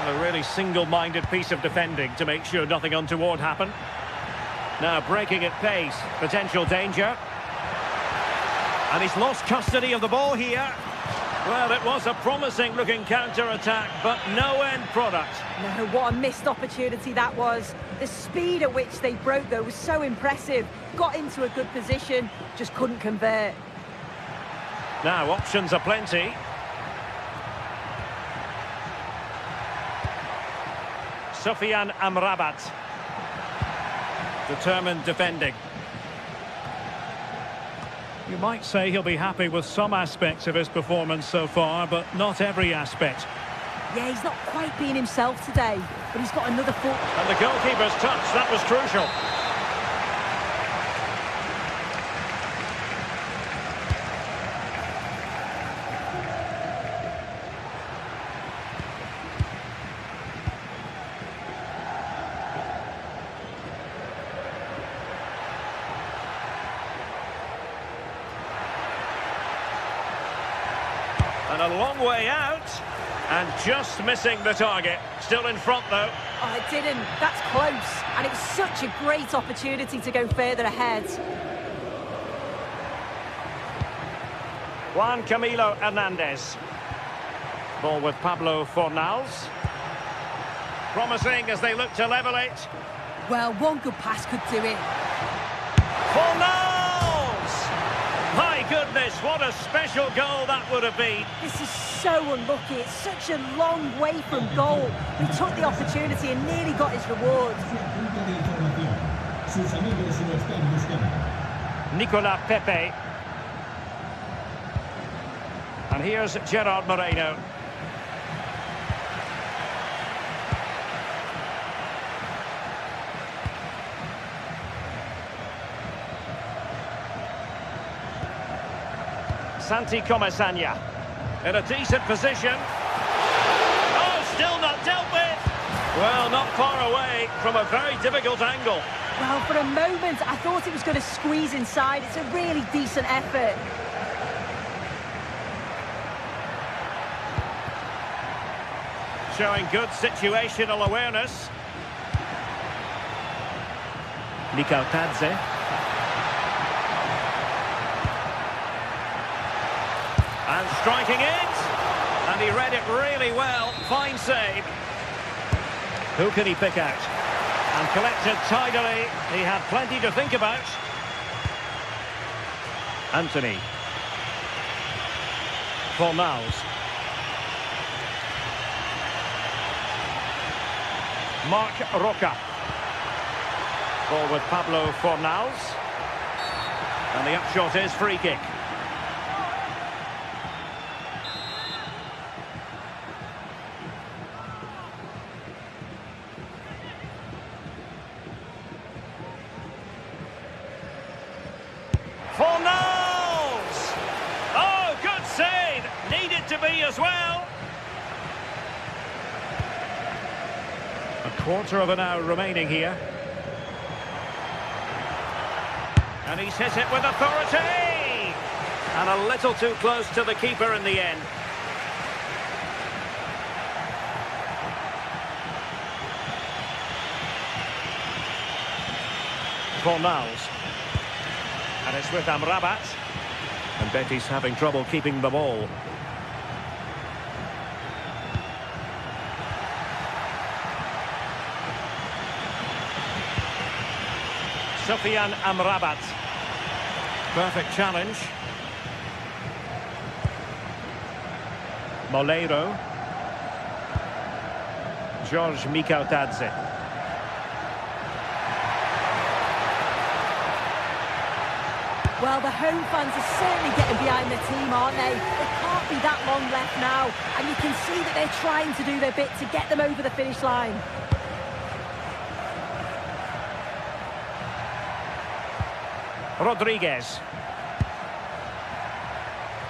A really single-minded piece of defending to make sure nothing untoward happened. Now breaking at pace, potential danger. And he's lost custody of the ball here. Well, it was a promising-looking counter-attack, but no end product. No, what a missed opportunity that was. The speed at which they broke, though, was so impressive. Got into a good position, just couldn't convert. Now, options are plenty. Sufyan Amrabat. Determined defending. You might say he'll be happy with some aspects of his performance so far, but not every aspect. Yeah, he's not quite being himself today, but he's got another foot. And the goalkeeper's touch, that was crucial. And a long way out. And just missing the target. Still in front, though. Oh, it didn't. That's close. And it was such a great opportunity to go further ahead. Juan Camilo Hernandez. Ball with Pablo Fornals. Promising as they look to level it. Well, one good pass could do it. Fornals! My goodness, what a special goal that would have been. This is so unlucky. It's such a long way from goal. He took the opportunity and nearly got his reward. Nicolas Pepe. And here's Gerard Moreno. Santi Comesaña in a decent position. Oh, still not dealt with. Well, not far away from a very difficult angle. Well, for a moment, I thought it was going to squeeze inside. It's a really decent effort. Showing good situational awareness. Mikau Tadze. And striking it. And he read it really well. Fine save. Who can he pick out? And collected tidily. He had plenty to think about. Anthony. Fornals. Marc Roca. Ball with Pablo Fornals. And the upshot is free kick. Fornals! Oh, good save! Needed to be as well. A quarter of an hour remaining here. And he's hit it with authority! And a little too close to the keeper in the end. Fornals. And it's with Amrabat. And Betis having trouble keeping the ball. Sofian Amrabat. Perfect challenge. Moleiro. George Mikau Tadze. Well, the home fans are certainly getting behind their team, aren't they? There can't be that long left now. And you can see that they're trying to do their bit to get them over the finish line. Rodriguez.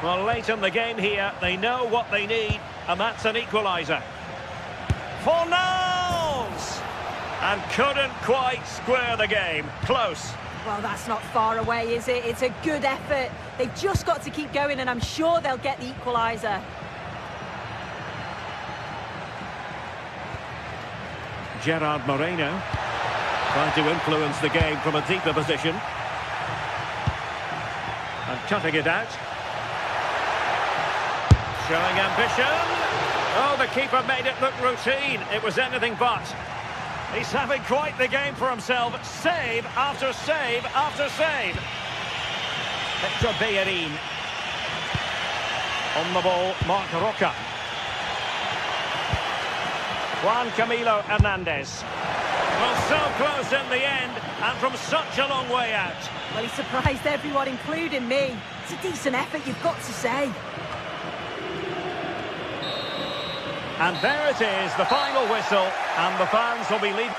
Well, late in the game here, they know what they need, and that's an equaliser. Fornals! And couldn't quite square the game. Close. Well, that's not far away, is it? It's a good effort. They've just got to keep going, and I'm sure they'll get the equaliser. Gerard Moreno trying to influence the game from a deeper position. And cutting it out. Showing ambition. Oh, the keeper made it look routine. It was anything but. He's having quite the game for himself. Save after save after save. Hector Bellerin. On the ball, Marc Roca. Juan Camilo Hernandez. Well, so close in the end, and from such a long way out. Well, he surprised everyone, including me. It's a decent effort, you've got to say. And there it is, the final whistle, and the fans will be leaving.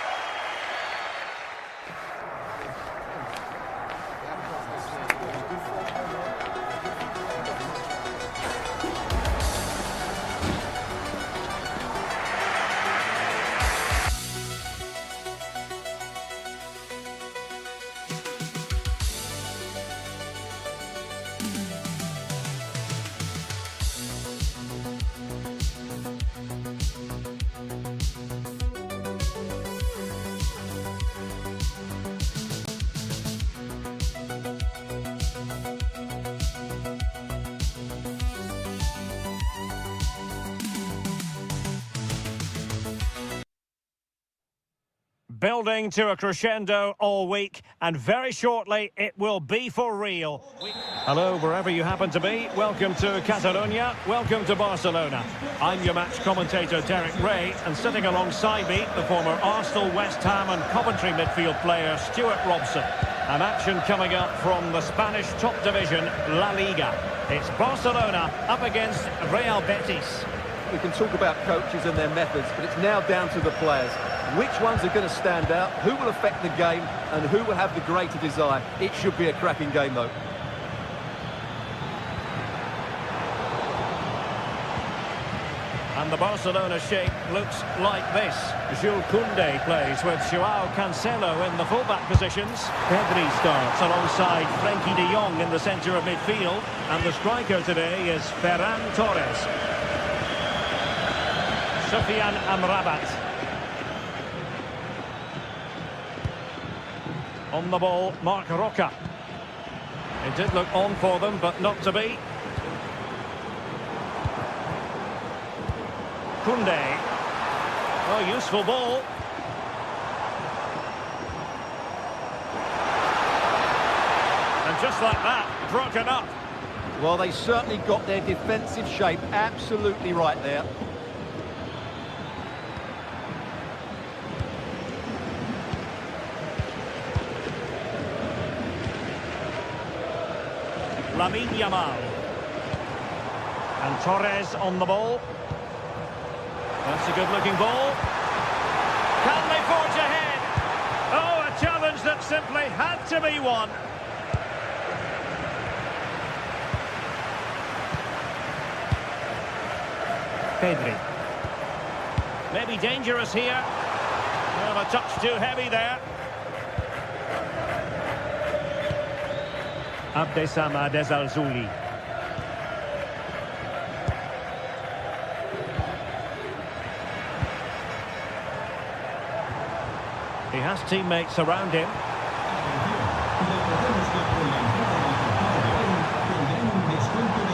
building to a crescendo all week, and very shortly it will be for real. Hello, wherever you happen to be. Welcome to Catalonia. Welcome to Barcelona. I'm your match commentator, Derek Ray, and sitting alongside me, the former Arsenal, West Ham and Coventry midfield player, Stuart Robson. And action coming up from the Spanish top division, La Liga. It's Barcelona up against Real Betis. We can talk about coaches and their methods, but it's now down to the players. Which ones are going to stand out, who will affect the game, and who will have the greater desire. It should be a cracking game, though. And the Barcelona shape looks like this. Jules Koundé plays with Joao Cancelo in the fullback positions. Pedri starts alongside Frenkie de Jong in the centre of midfield. And the striker today is Ferran Torres. Sofiane Amrabat. On the ball, Marc Roca. It did look on for them, but not to be. Koundé. Oh, useful ball. And just like that, broken up. Well, they certainly got their defensive shape absolutely right there. Lamine Yamal. And Torres on the ball. That's a good-looking ball. Can they forge ahead? Oh, a challenge that simply had to be won. Pedri. Maybe dangerous here. Well, a touch too heavy there. Abdessamad Al-Zouli. He has teammates around him.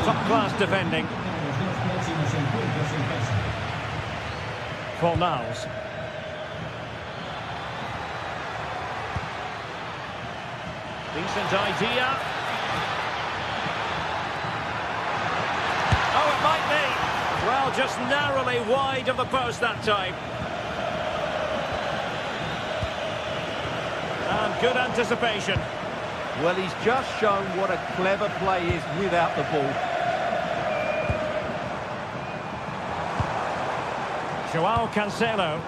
Top-class defending. Fornals. Decent idea. Oh, it might be. Well, just narrowly wide of the post that time. And good anticipation. Well, he's just shown what a clever play is without the ball. Joao Cancelo.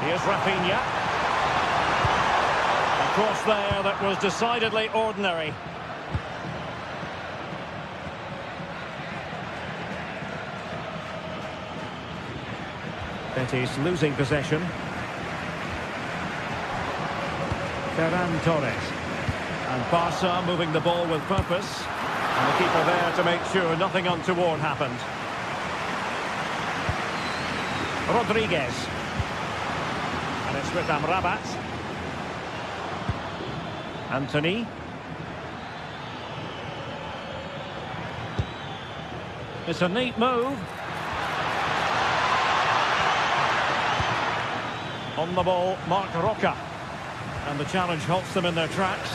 Here's Rafinha. A cross there that was decidedly ordinary. Betis losing possession. Ferran Torres. And Barca moving the ball with purpose. And the keeper there to make sure nothing untoward happened. Rodriguez. And it's with Amrabat. Anthony. It's a neat move. On the ball, Marc Roca. And the challenge halts them in their tracks.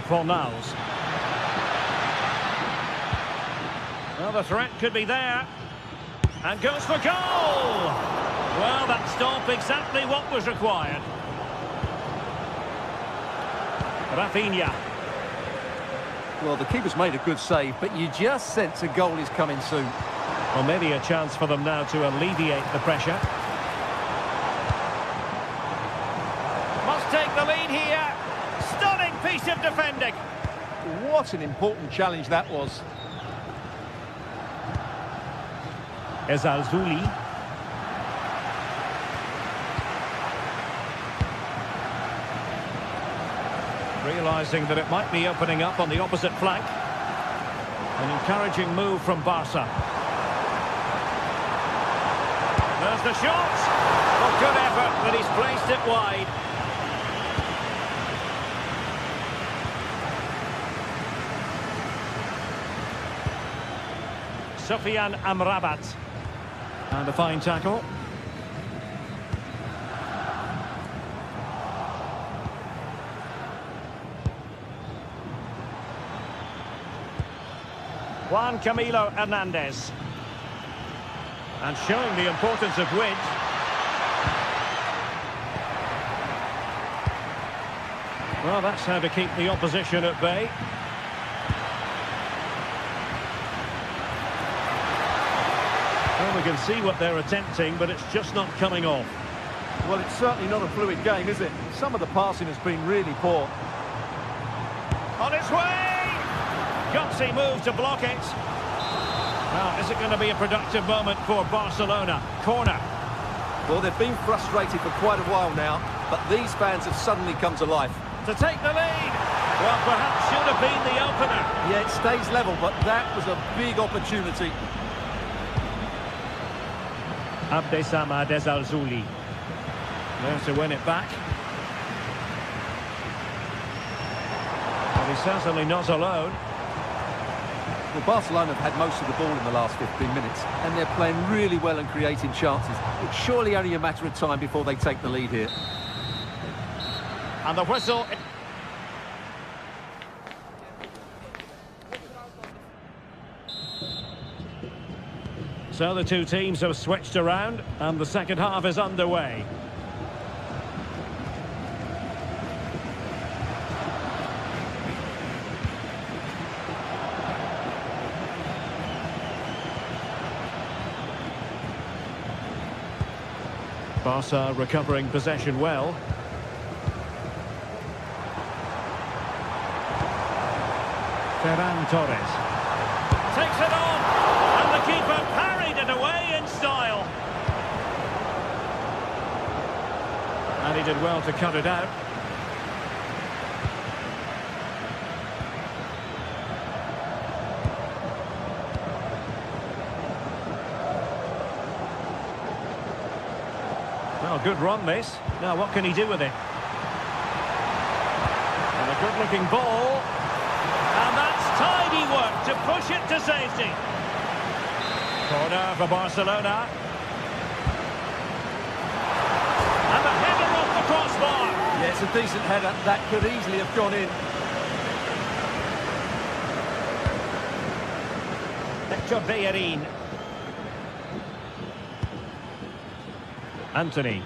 Fornals. Well, the threat could be there. And goes for goal! Well, that stop exactly what was required. Rafinha. Well, the keeper's made a good save, but you just sense a goal is coming soon. Well, maybe a chance for them now to alleviate the pressure. Must take the lead here. Stunning piece of defending. What an important challenge that was. Is Al-Zouli. Realising that it might be opening up on the opposite flank. An encouraging move from Barca. There's the shot. Oh, good effort, but he's placed it wide. Sufyan Amrabat. And a fine tackle. Juan Camilo Hernandez. And showing the importance of width. Well, that's how to keep the opposition at bay. Well, we can see what they're attempting, but it's just not coming off. Well, it's certainly not a fluid game, is it? Some of the passing has been really poor. On its way! Gutsy move to block it. Well, is it going to be a productive moment for Barcelona? Corner. Well, they've been frustrated for quite a while now, but these fans have suddenly come to life. To take the lead. Well, perhaps should have been the opener. Yeah, it stays level, but that was a big opportunity. Abdessamad Ezalzouli. There to win it back. Well, he's certainly not alone. Well, Barcelona have had most of the ball in the last 15 minutes, and they're playing really well and creating chances. It's surely only a matter of time before they take the lead here. And the whistle. So the two teams have switched around, and the second half is underway. Barca recovering possession well. Ferran Torres takes it on, and the keeper parried it away in style. And he did well to cut it out. Well, good run this. Now what can he do with it? And a good-looking ball. And that's tidy work to push it to safety. Corner for Barcelona. And the header off the crossbar. Yeah, it's a decent header. That could easily have gone in. Hector Bellerin. Anthony.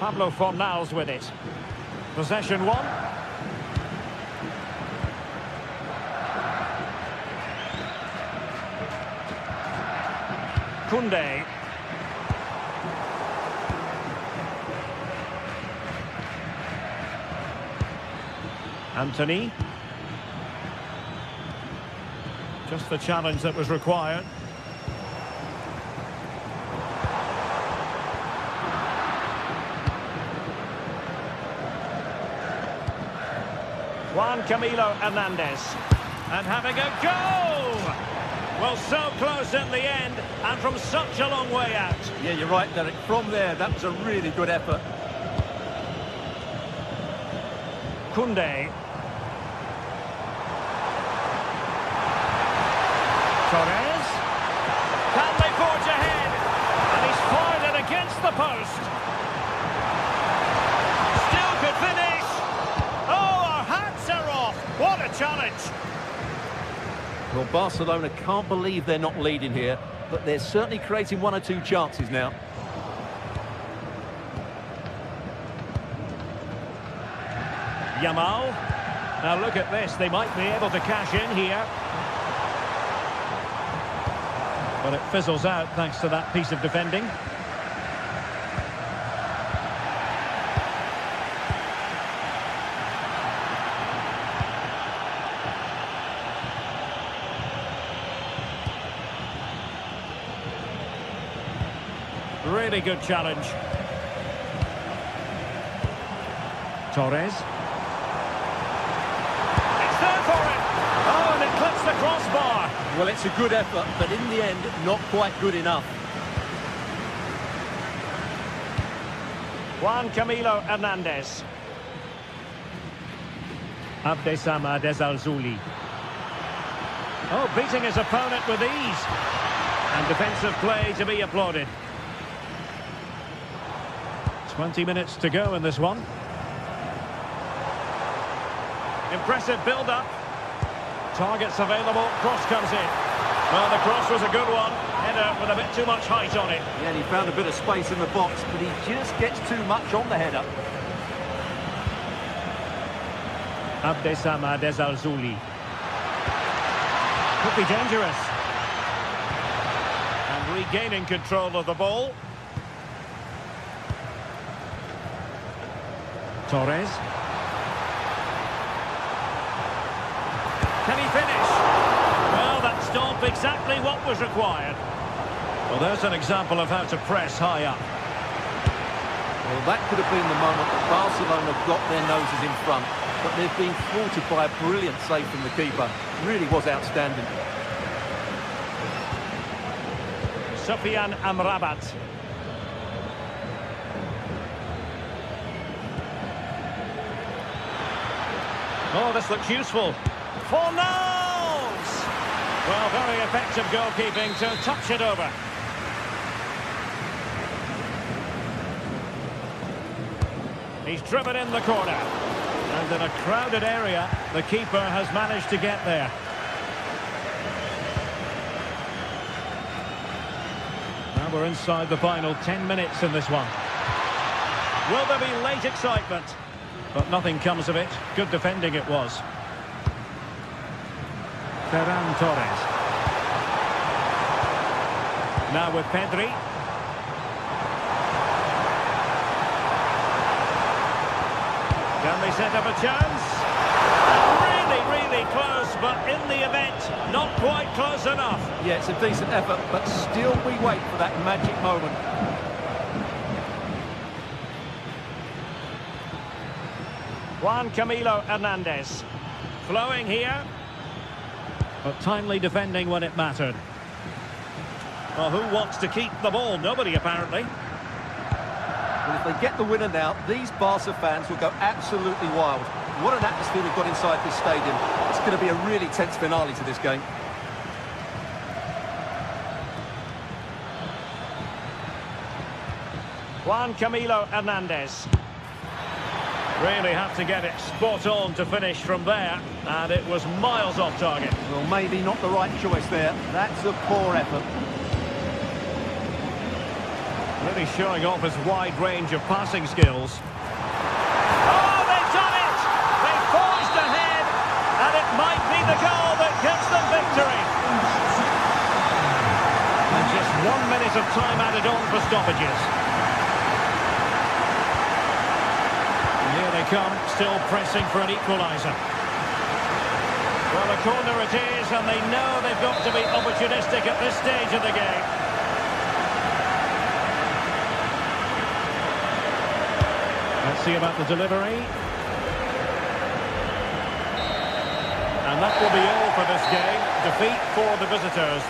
Pablo Fornals with it. Possession one. Koundé. Anthony. Just the challenge that was required. Juan Camilo Hernandez. And having a go! Well, so close at the end, and from such a long way out. Yeah, you're right, Derek. From there, that was a really good effort. Koundé. Torres. Can they forge ahead? And he's fired it against the post. Still could finish. Oh, our hats are off. What a challenge. Well, Barcelona can't believe they're not leading here, but they're certainly creating one or two chances now. Yamal. Now look at this. They might be able to cash in here. But it fizzles out thanks to that piece of defending. Really good challenge. Torres. It's there for it. Oh, and it clips the crossbar. Well, it's a good effort, but in the end, not quite good enough. Juan Camilo Hernandez. Abdessamad Ezalzouli. Oh, beating his opponent with ease. And defensive play to be applauded. 20 minutes to go in this one. Impressive build-up. Targets available. Cross comes in. Well, the cross was a good one. Header with a bit too much height on it. Yeah, and he found a bit of space in the box, but he just gets too much on the header. Abdesama Desalzuli. Could be dangerous. And regaining control of the ball. Torres. Can he finish? Well, that stopped exactly what was required. Well, there's an example of how to press high up. Well, that could have been the moment that Barcelona got their noses in front, but they've been thwarted by a brilliant save from the keeper. Really was outstanding. Sofian Amrabat. Oh, this looks useful. Fornals! Well, very effective goalkeeping to touch it over. He's driven in the corner. And in a crowded area, the keeper has managed to get there. Now we're inside the final 10 minutes in this one. Will there be late excitement? But nothing comes of it. Good defending it was. Ferran Torres. Now with Pedri. Can they set up a chance? Really close, but in the event, not quite close enough. Yeah, it's a decent effort, but still we wait for that magic moment. Juan Camilo Hernandez. Flowing here. But timely defending when it mattered. Well, who wants to keep the ball? Nobody, apparently. Well, if they get the winner now, these Barca fans will go absolutely wild. What an atmosphere we've got inside this stadium. It's going to be a really tense finale to this game. Juan Camilo Hernandez. Really have to get it spot on to finish from there, and it was miles off target. Well, maybe not the right choice there. That's a poor effort. Really showing off his wide range of passing skills. Oh, they've done it! They forged ahead, and it might be the goal that gives them victory. And just 1 minute of time added on for stoppages. Here they come, still pressing for an equaliser. Well, a corner it is, and they know they've got to be opportunistic at this stage of the game. Let's see about the delivery. And that will be all for this game. Defeat for the visitors.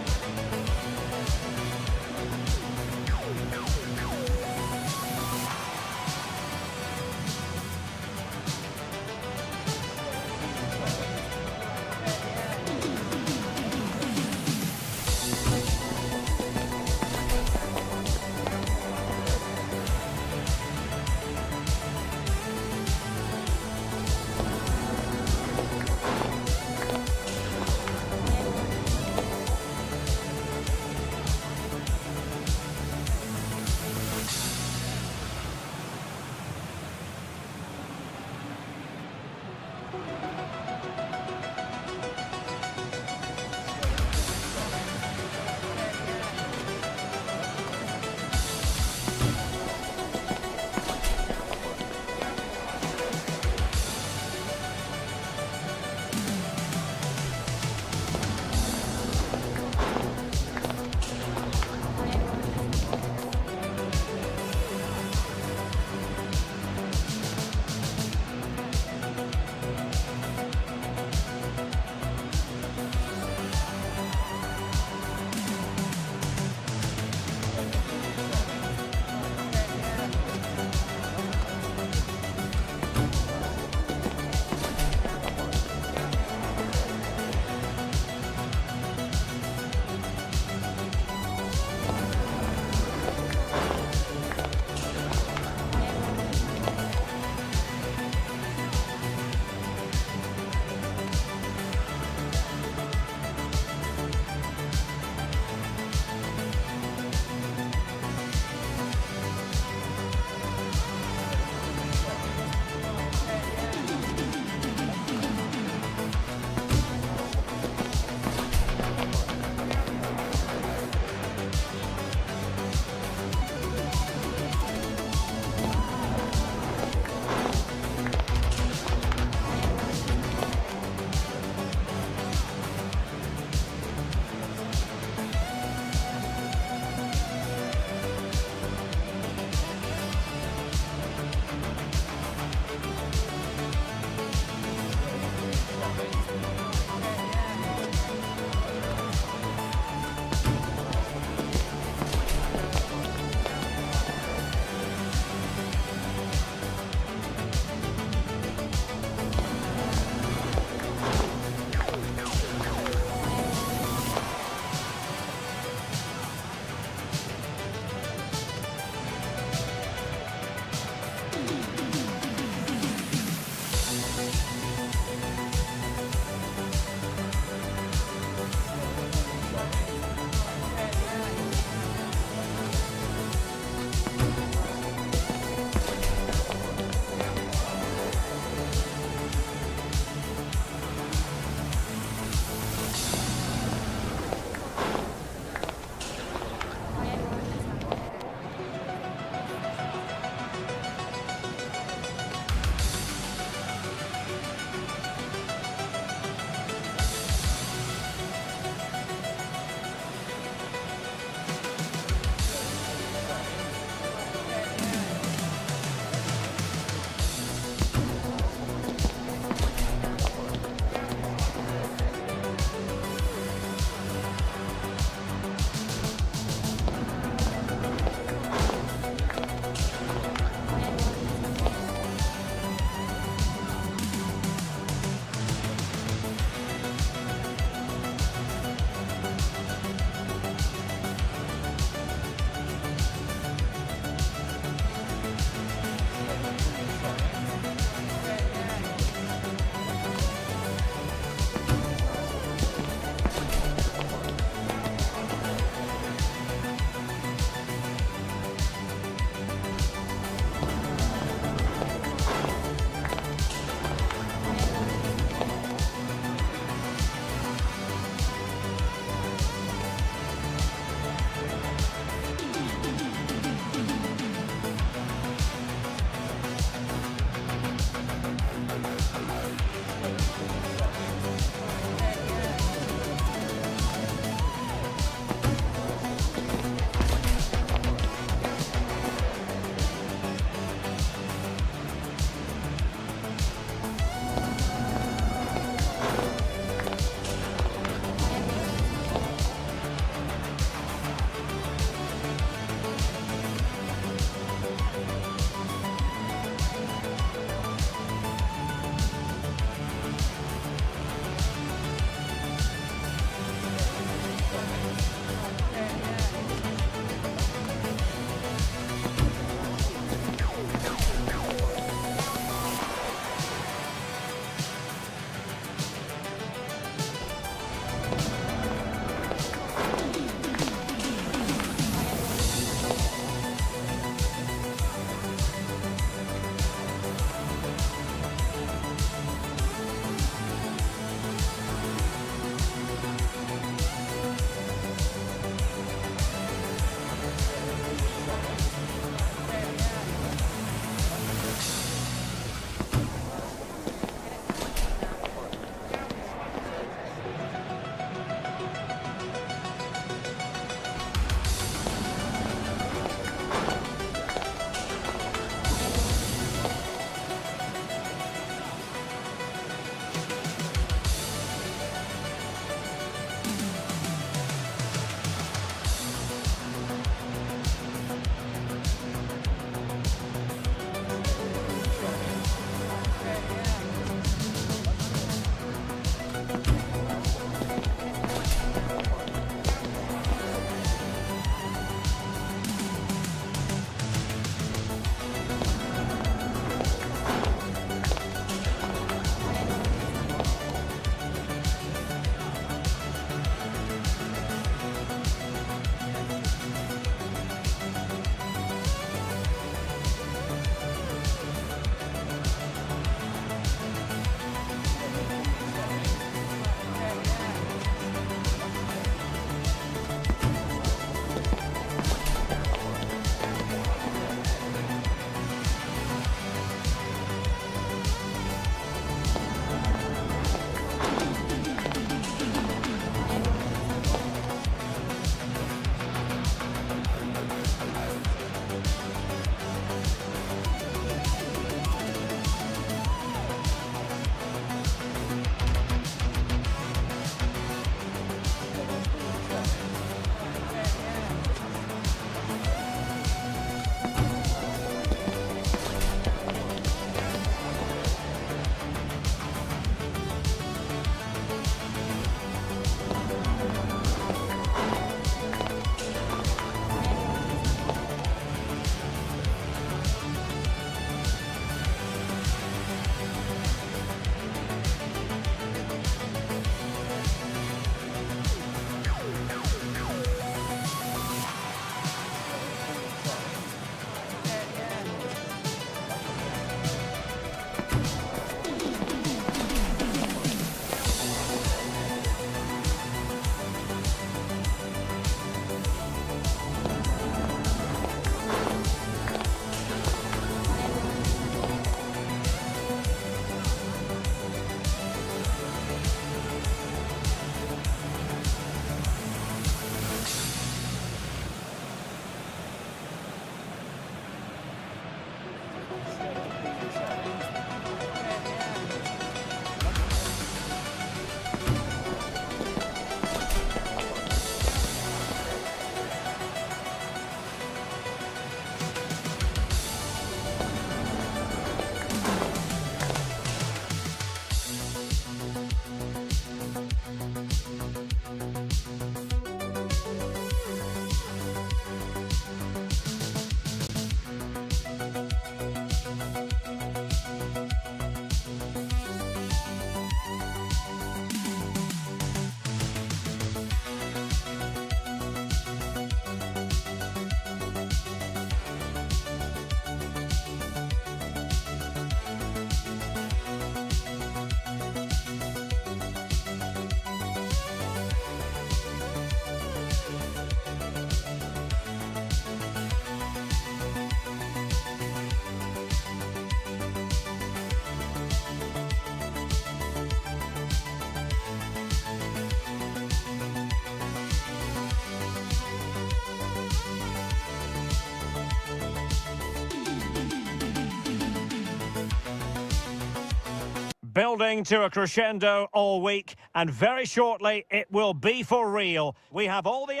building to a crescendo all week, and very shortly it will be for real. We have all the...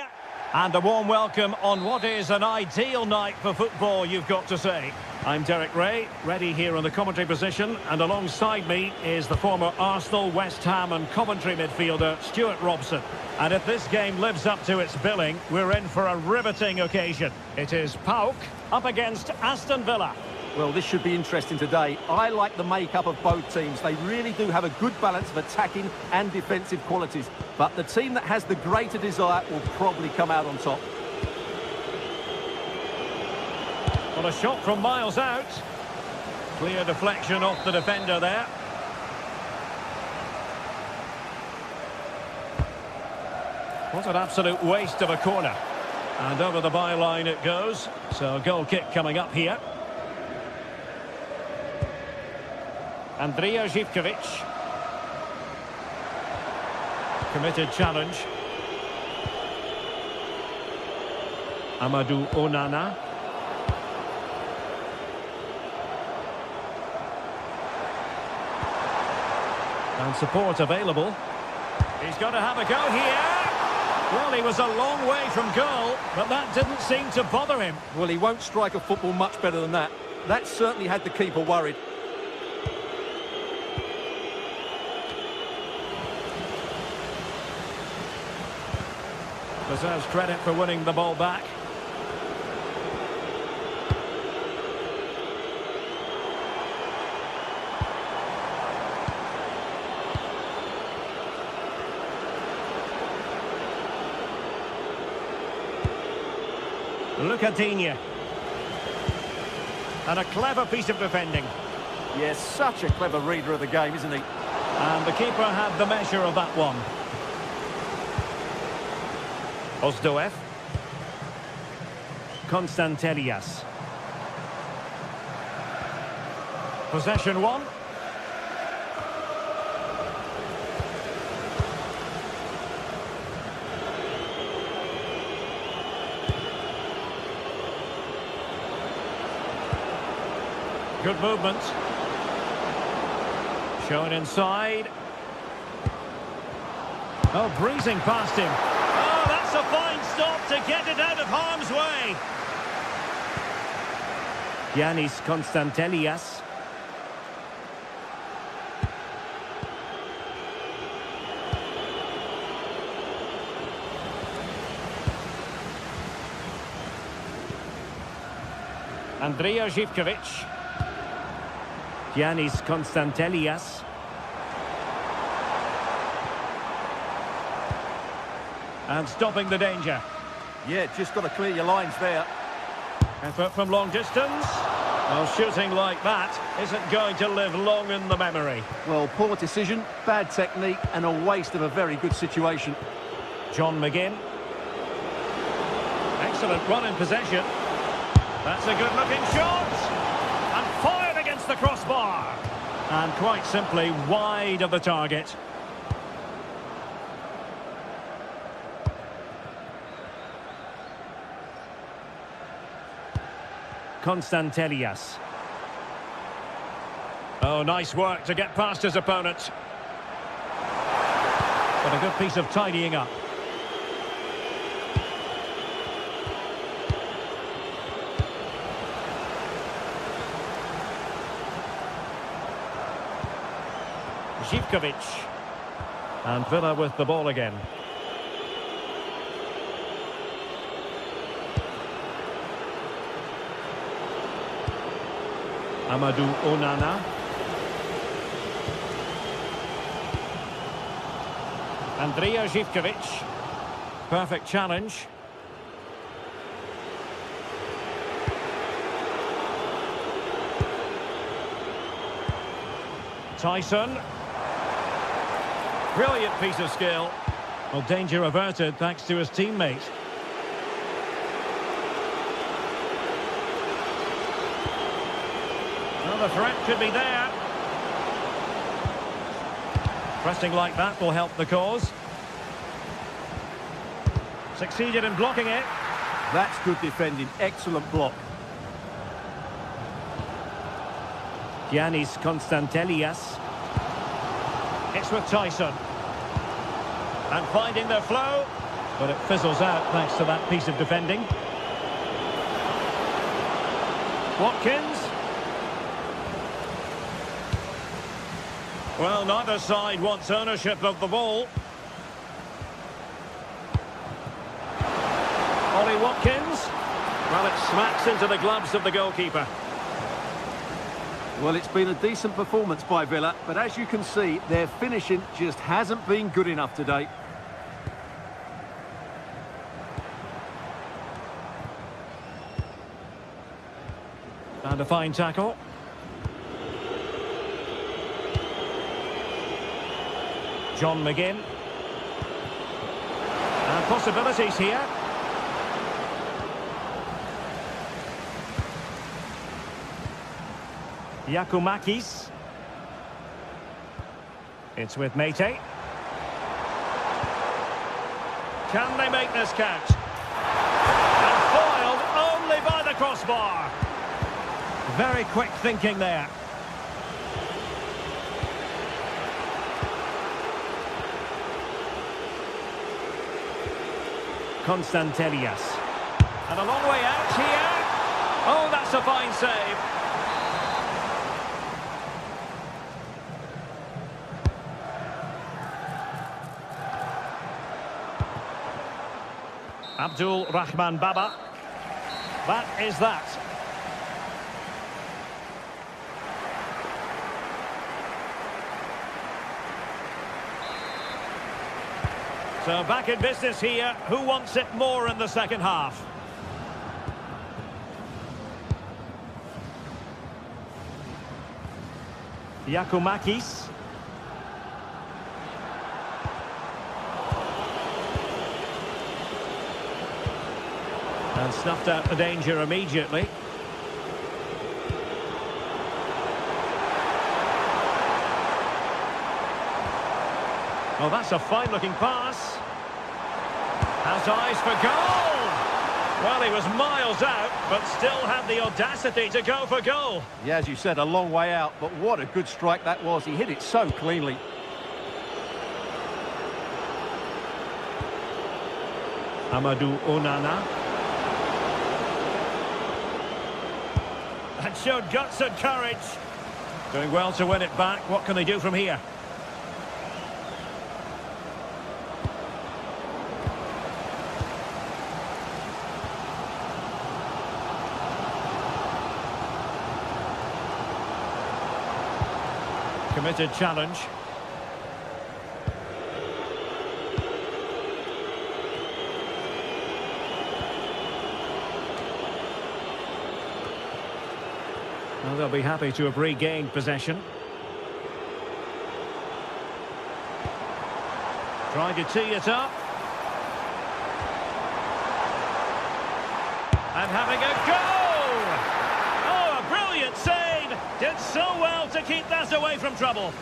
And a warm welcome on what is an ideal night for football, you've got to say. I'm Derek Ray, ready here in the commentary position, and alongside me is the former Arsenal, West Ham and Coventry midfielder, Stuart Robson. And if this game lives up to its billing, we're in for a riveting occasion. It is PAOK up against Aston Villa. Well, this should be interesting today. I like the makeup of both teams. They really do have a good balance of attacking and defensive qualities. But the team that has the greater desire will probably come out on top. Well, a shot from miles out. Clear deflection off the defender there. What an absolute waste of a corner. And over the byline it goes. So a goal kick coming up here. Andrija Zivkovic. Committed challenge. Amadou Onana. And support available. He's got to have a go here. Well, he was a long way from goal, but that didn't seem to bother him. Well, he won't strike a football much better than that. That certainly had the keeper worried. Deserves credit for winning the ball back. Lucadinha. And a clever piece of defending. Yes, such a clever reader of the game, isn't he? And the keeper had the measure of that one. Ozdoev. Konstantelias. Possession one. Good movement. Shown inside. Oh, breezing past him. Oh, that's a fine stop to get it out of harm's way. Giannis Konstantelias. Andrija Zivkovic. Giannis Konstantelias. And stopping the danger. Yeah, just got to clear your lines there. Effort from long distance. Well, shooting like that isn't going to live long in the memory. Well, poor decision, bad technique, and a waste of a very good situation. John McGinn. Excellent run in possession. That's a good-looking shot. And fired against the crossbar. And quite simply wide of the target. Konstantelias. Oh, nice work to get past his opponent. But a good piece of tidying up. Zivkovic. And Villa with the ball again. Amadou Onana. Andrija Zivkovic. Perfect challenge. Tyson. Brilliant piece of skill. Well, danger averted thanks to his teammate. Well, the threat could be there. Pressing like that will help the cause. Succeeded in blocking it. That's good defending. Excellent block. Giannis Konstantelias. It's with Tyson. And finding their flow. But it fizzles out thanks to that piece of defending. Watkins. Well, neither side wants ownership of the ball. Ollie Watkins. Well, it smacks into the gloves of the goalkeeper. Well, it's been a decent performance by Villa, but as you can see, their finishing just hasn't been good enough today. And a fine tackle. John McGinn. And possibilities here. Yakumakis. It's with Mate. Can they make this count? And foiled only by the crossbar. Very quick thinking there. Constantelias. And a long way out here. Oh, that's a fine save. Abdul Rahman Baba. That is that. So back in business here. Who wants it more in the second half? Yakumakis. And snuffed out the danger immediately. Oh, that's a fine-looking pass. Has eyes for goal! Well, he was miles out, but still had the audacity to go for goal. Yeah, as you said, a long way out, but what a good strike that was. He hit it so cleanly. Amadou Onana. And showed guts and courage. Doing well to win it back. What can they do from here? Committed challenge. Well, they'll be happy to have regained possession. Trying to tee it up. And having a goal! Oh, a brilliant save! Did so well to keep that away from trouble.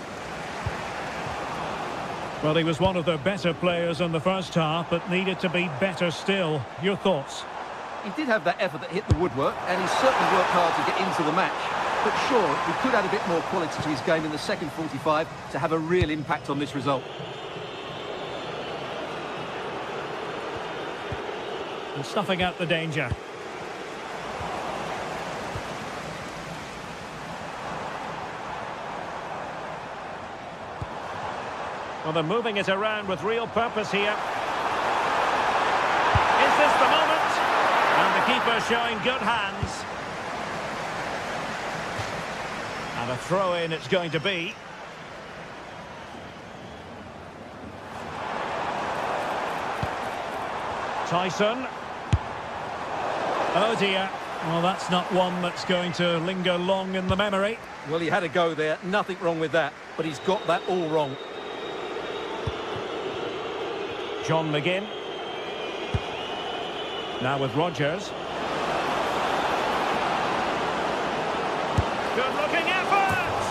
Well, he was one of the better players in the first half, but needed to be better still. Your thoughts? He did have that effort that hit the woodwork, and he certainly worked hard to get into the match. But sure, he could add a bit more quality to his game in the second 45 to have a real impact on this result. And snuffing out the danger. Well, they're moving it around with real purpose here. Is this the moment? And the keeper showing good hands. And a throw-in it's going to be. Tyson. Oh dear. Well, that's not one that's going to linger long in the memory. Well, he had a go there. Nothing wrong with that. But he's got that all wrong. John McGinn. Now with Rodgers. Good-looking effort!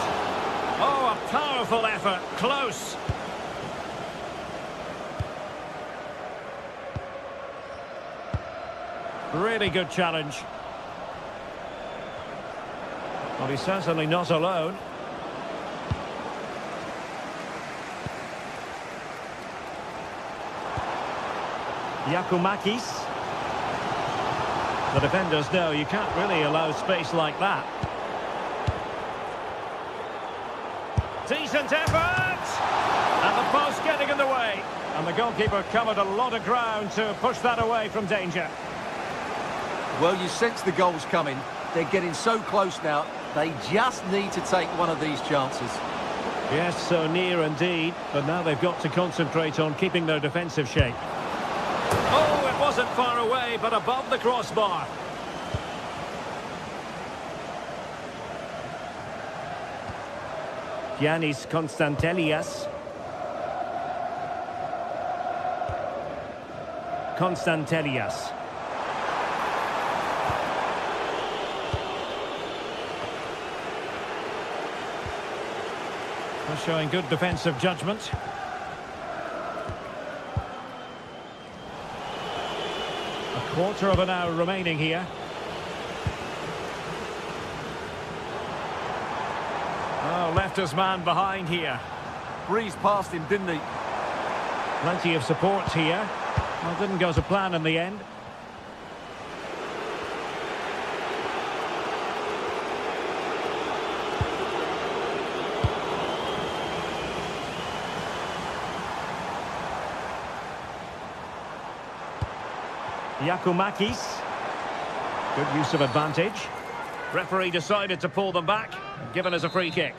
Oh, a powerful effort. Close. Really good challenge. Well, he's certainly not alone. Yakumakis. The defenders know you can't really allow space like that. Decent effort! And the post getting in the way. And the goalkeeper covered a lot of ground to push that away from danger. Well, you sense the goals coming. They're getting so close now. They just need to take one of these chances. Yes, so near indeed. But now they've got to concentrate on keeping their defensive shape. Oh, it wasn't far away, but above the crossbar. Giannis Konstantelias. Konstantelias. Showing good defensive judgment. A quarter of an hour remaining here. Oh, left his man behind here. Breezed past him, didn't he? Plenty of support here. Well, didn't go to plan in the end. Yakumakis. Good use of advantage. Referee decided to pull them back, given us a free kick.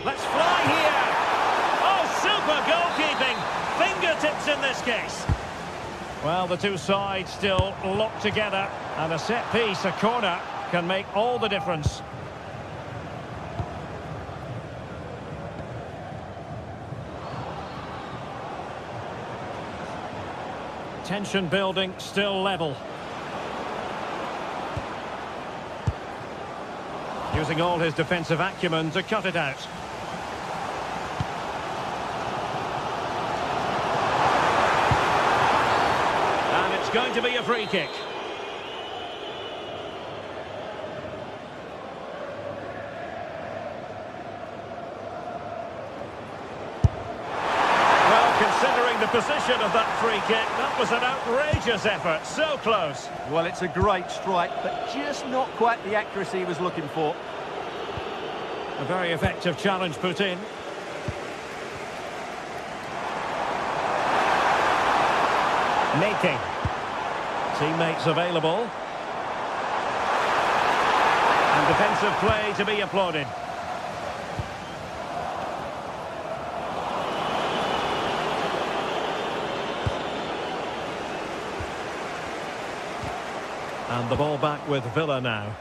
Let's fly here! Oh, super goalkeeping! Fingertips in this case. Well, the two sides still locked together, and a set piece, a corner, can make all the difference. Tension building, still level. Using all his defensive acumen to cut it out. And it's going to be a free kick. Considering the position of that free kick, that was an outrageous effort, so close. Well, it's a great strike, but just not quite the accuracy he was looking for. A very effective challenge put in. Making. Teammates available. And defensive play to be applauded. And the ball back with Villa now.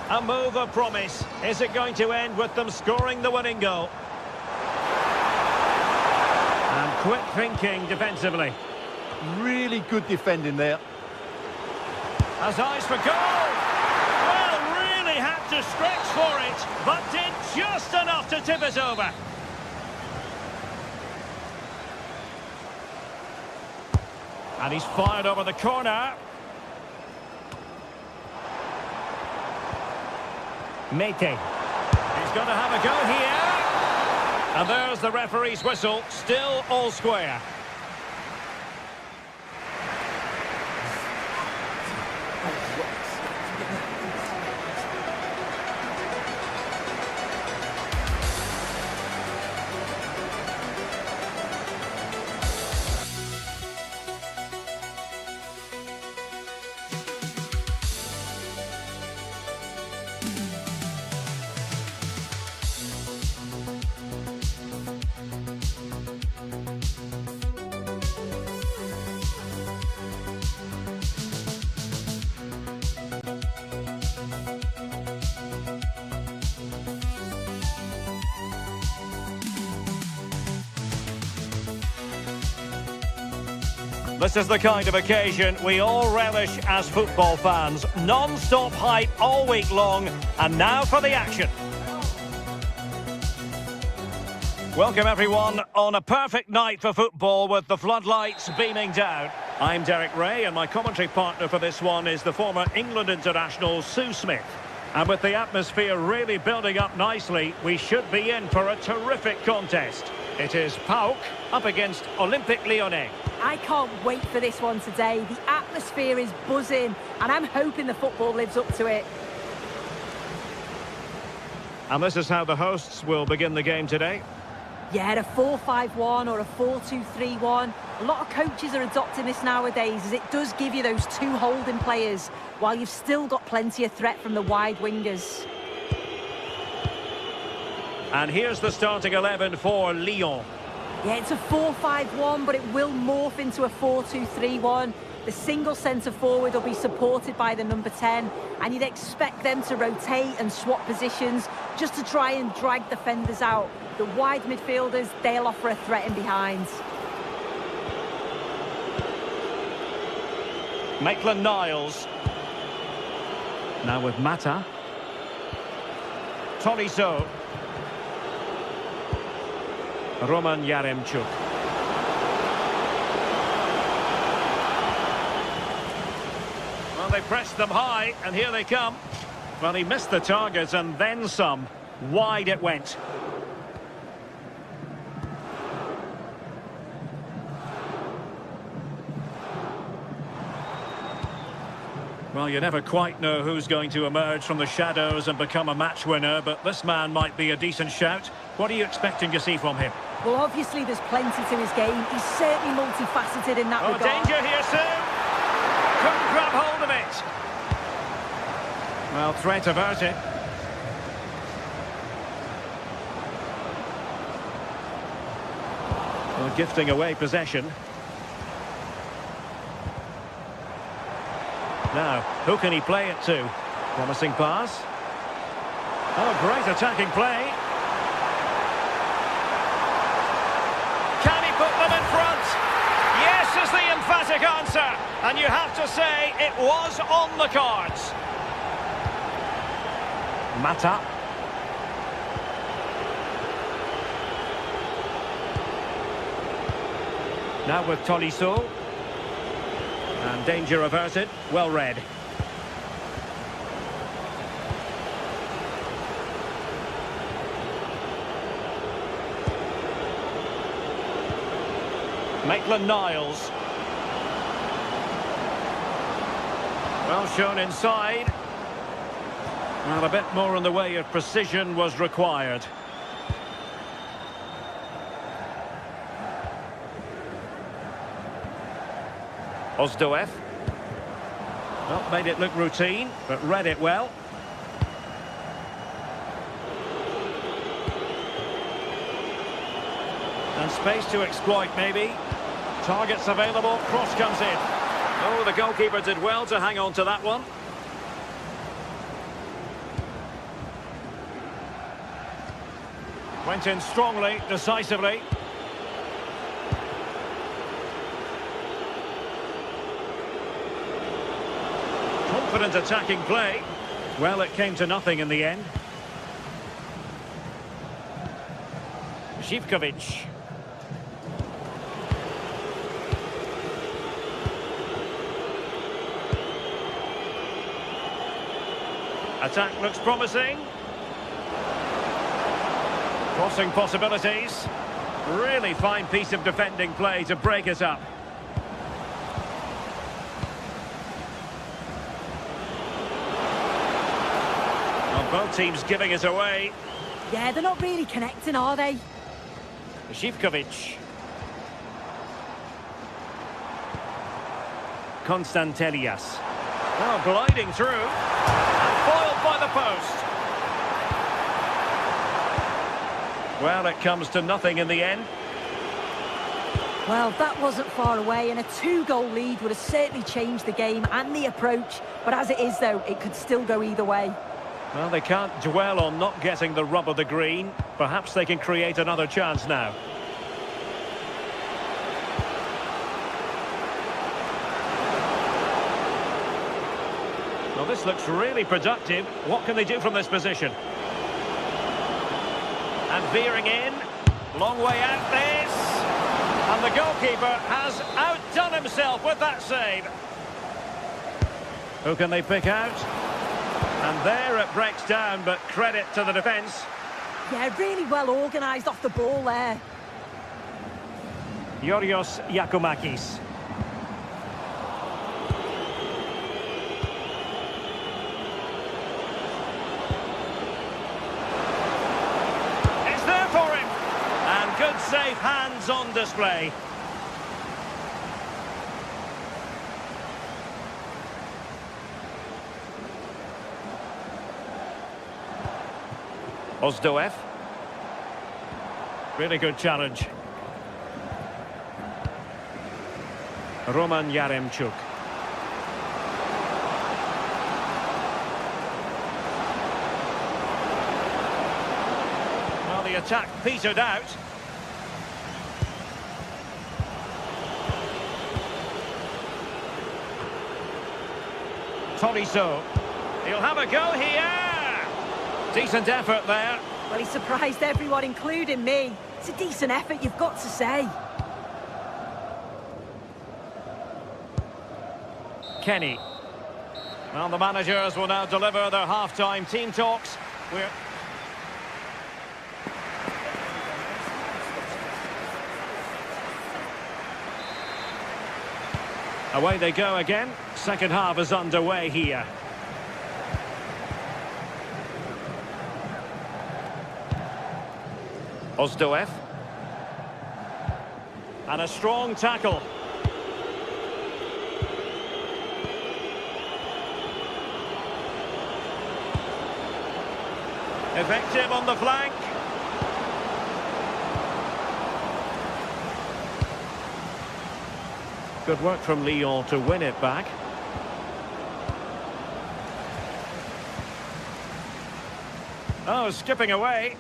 A move of promise. Is it going to end with them scoring the winning goal? And quick thinking defensively. Really good defending there. Has eyes for goal! To stretch for it, but did just enough to tip it over. And he's fired over the corner. Mete. He's going to have a go here. And there's the referee's whistle, still all square. This is the kind of occasion we all relish as football fans. Non-stop hype all week long, and now for the action. Welcome everyone on a perfect night for football with the floodlights beaming down. I'm Derek Ray and my commentary partner for this one is the former England international Sue Smith. And with the atmosphere really building up nicely, we should be in for a terrific contest. It is PAOK up against Olympique Lyonnais. I can't wait for this one today. The atmosphere is buzzing and I'm hoping the football lives up to it. And this is how the hosts will begin the game today. Yeah, a 4-5-1 or a 4-2-3-1. A lot of coaches are adopting this nowadays as it does give you those two holding players while you've still got plenty of threat from the wide wingers. And here's the starting 11 for Lyon. Yeah, it's a 4-5-1, but it will morph into a 4-2-3-1. The single centre-forward will be supported by the number 10, and you'd expect them to rotate and swap positions just to try and drag defenders out. The wide midfielders, they'll offer a threat in behind. Maitland-Niles. Now with Mata. Tolisso. Roman Yaremchuk. Well, they pressed them high, and here they come. Well, he missed the target and then some. Wide it went. Well, you never quite know who's going to emerge from the shadows and become a match winner, but this man might be a decent shout. What are you expecting to see from him? Well, obviously there's plenty to his game. He's certainly multifaceted in that regard. Danger here soon. Couldn't grab hold of it. Well, threat averted. Well, gifting away possession. Now, who can he play it to? Promising pass. Oh, great attacking play. Can he put them in front? Yes is the emphatic answer. And you have to say it was on the cards. Mata. Now with Tolisso. And danger averted. Well read. Maitland-Niles. Well shown inside. Well, a bit more in the way of precision was required. Ozdoev. Well, made it look routine, but read it well. And space to exploit, maybe. Targets available, cross comes in. Oh, the goalkeeper did well to hang on to that one. Went in strongly, decisively. Confident attacking play. Well, it came to nothing in the end. Zivkovic. Attack looks promising. Crossing possibilities. Really fine piece of defending play to break it up. Both teams giving it away. Yeah, they're not really connecting, are they? Zivkovic. Konstantelias. Oh, gliding through. And foiled by the post. Well, it comes to nothing in the end. Well, that wasn't far away, and a two-goal lead would have certainly changed the game and the approach. But as it is, though, it could still go either way. Well, they can't dwell on not getting the rub of the green. Perhaps they can create another chance now. Well, this looks really productive. What can they do from this position? And veering in. Long way out this. And the goalkeeper has outdone himself with that save. Who can they pick out? And there it breaks down, but credit to the defence. Yeah, really well organised off the ball there. Yorios Yakumakis. It's there for him. And good safe hands on display. Ozdoev. Really good challenge. Roman Yaremchuk. Well, the attack petered out. Tolisso. He'll have a go here. Decent effort there. Well, he surprised everyone, including me. It's a decent effort, you've got to say. Kenny. Well, the managers will now deliver their half-time team talks. Away they go again. Second half is underway here. Ozdoev. And a strong tackle. Effective on the flank. Good work from Lyon to win it back. Oh, skipping away.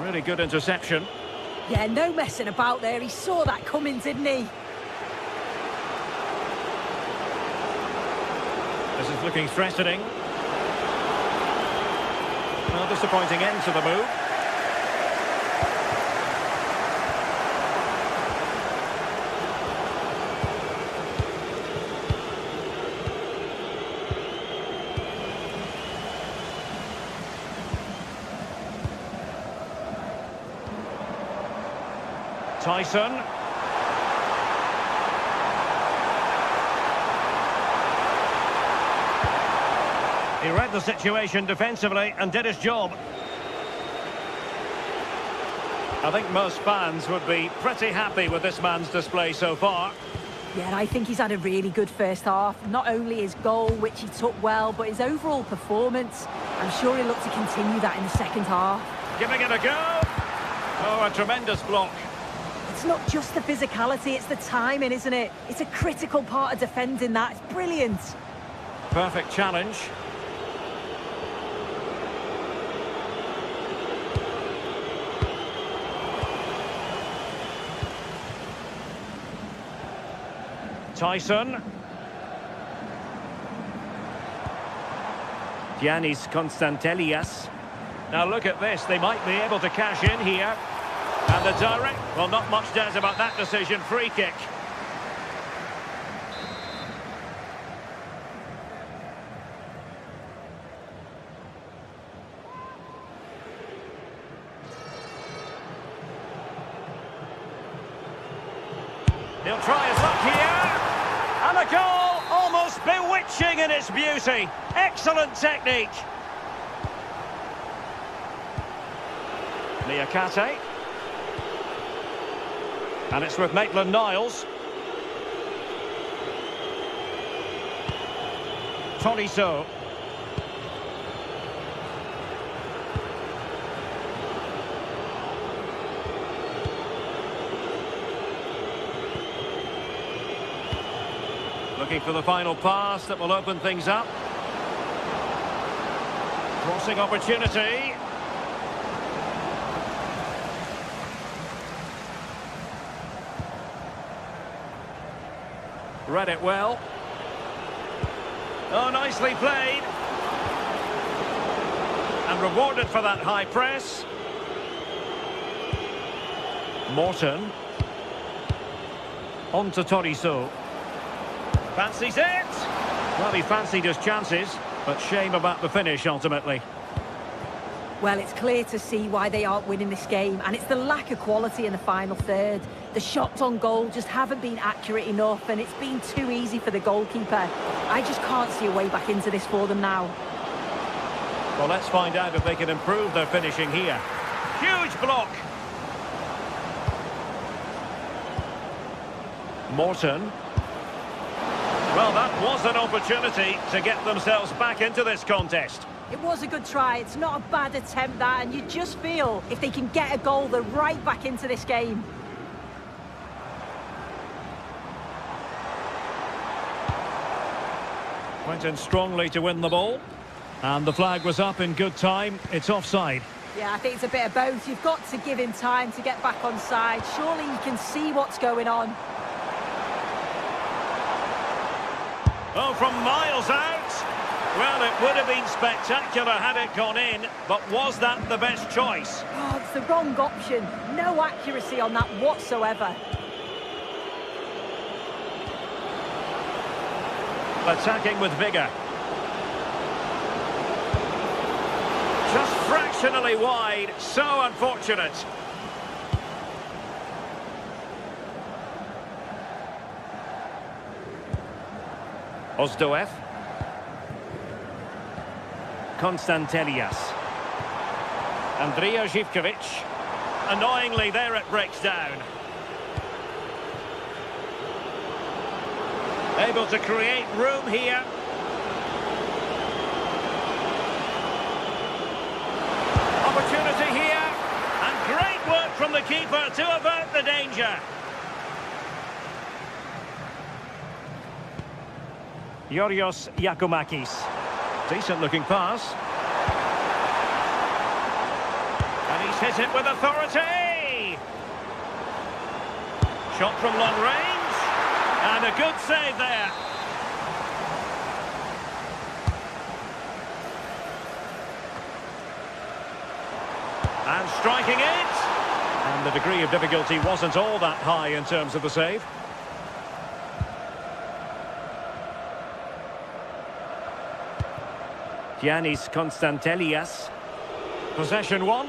Really good interception. Yeah, no messing about there. He saw that coming, didn't he? This is looking threatening. Well, disappointing end to the move. Tyson. He read the situation defensively and did his job. I think most fans would be pretty happy with this man's display so far. Yeah, I think he's had a really good first half. Not only his goal, which he took well, but his overall performance. I'm sure he'll look to continue that in the second half. Giving it a go. Oh, a tremendous block. It's not just the physicality, it's the timing, isn't it? It's a critical part of defending that. It's brilliant. Perfect challenge. Tyson. Giannis Konstantelias. Now look at this, they might be able to cash in here. And the direct, well, not much doubt about that decision, free kick. He'll try his luck here. And a goal, almost bewitching in its beauty. Excellent technique. Niakate. And it's with Maitland-Niles. Tolisso. Looking for the final pass that will open things up. Crossing opportunity. Read it well. Oh, nicely played. And rewarded for that high press. Morton. On to Toriso. Fancies it! Well, he fancied his chances, but shame about the finish ultimately. Well, it's clear to see why they aren't winning this game, and it's the lack of quality in the final third. The shots on goal just haven't been accurate enough, and it's been too easy for the goalkeeper. I just can't see a way back into this for them now. Well, let's find out if they can improve their finishing here. Huge block! Morton. Well, that was an opportunity to get themselves back into this contest. It was a good try. It's not a bad attempt, that, and you just feel if they can get a goal, they're right back into this game. Went in strongly to win the ball. And the flag was up in good time. It's offside. Yeah, I think it's a bit of both. You've got to give him time to get back on side. Surely he can see what's going on. Oh, from miles out. Well, it would have been spectacular had it gone in, but was that the best choice? Oh, it's the wrong option. No accuracy on that whatsoever. Attacking with vigour. Just fractionally wide, so unfortunate. Ozdoev. Konstantelias. Andrija Živković. Annoyingly, there it breaks down. Able to create room here. Opportunity here. And great work from the keeper to avert the danger. Yorios Yakumakis. Decent looking pass. And he's hit it with authority. Shot from long range. And a good save there. And striking it. And the degree of difficulty wasn't all that high in terms of the save. Giannis Konstantelias. Possession one.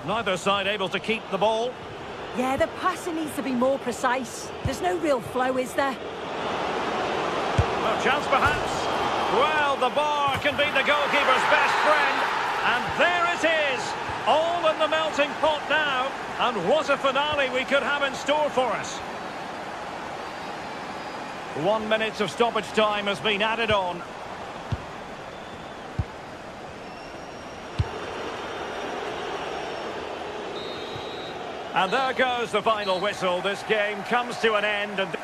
Neither side able to keep the ball. Yeah, the passing needs to be more precise. There's no real flow, is there? No chance perhaps. Well, the bar can be the goalkeeper's best friend. And there it is. All in the melting pot now. And what a finale we could have in store for us. 1 minute of stoppage time has been added on. And there goes the final whistle. This game comes to an end. And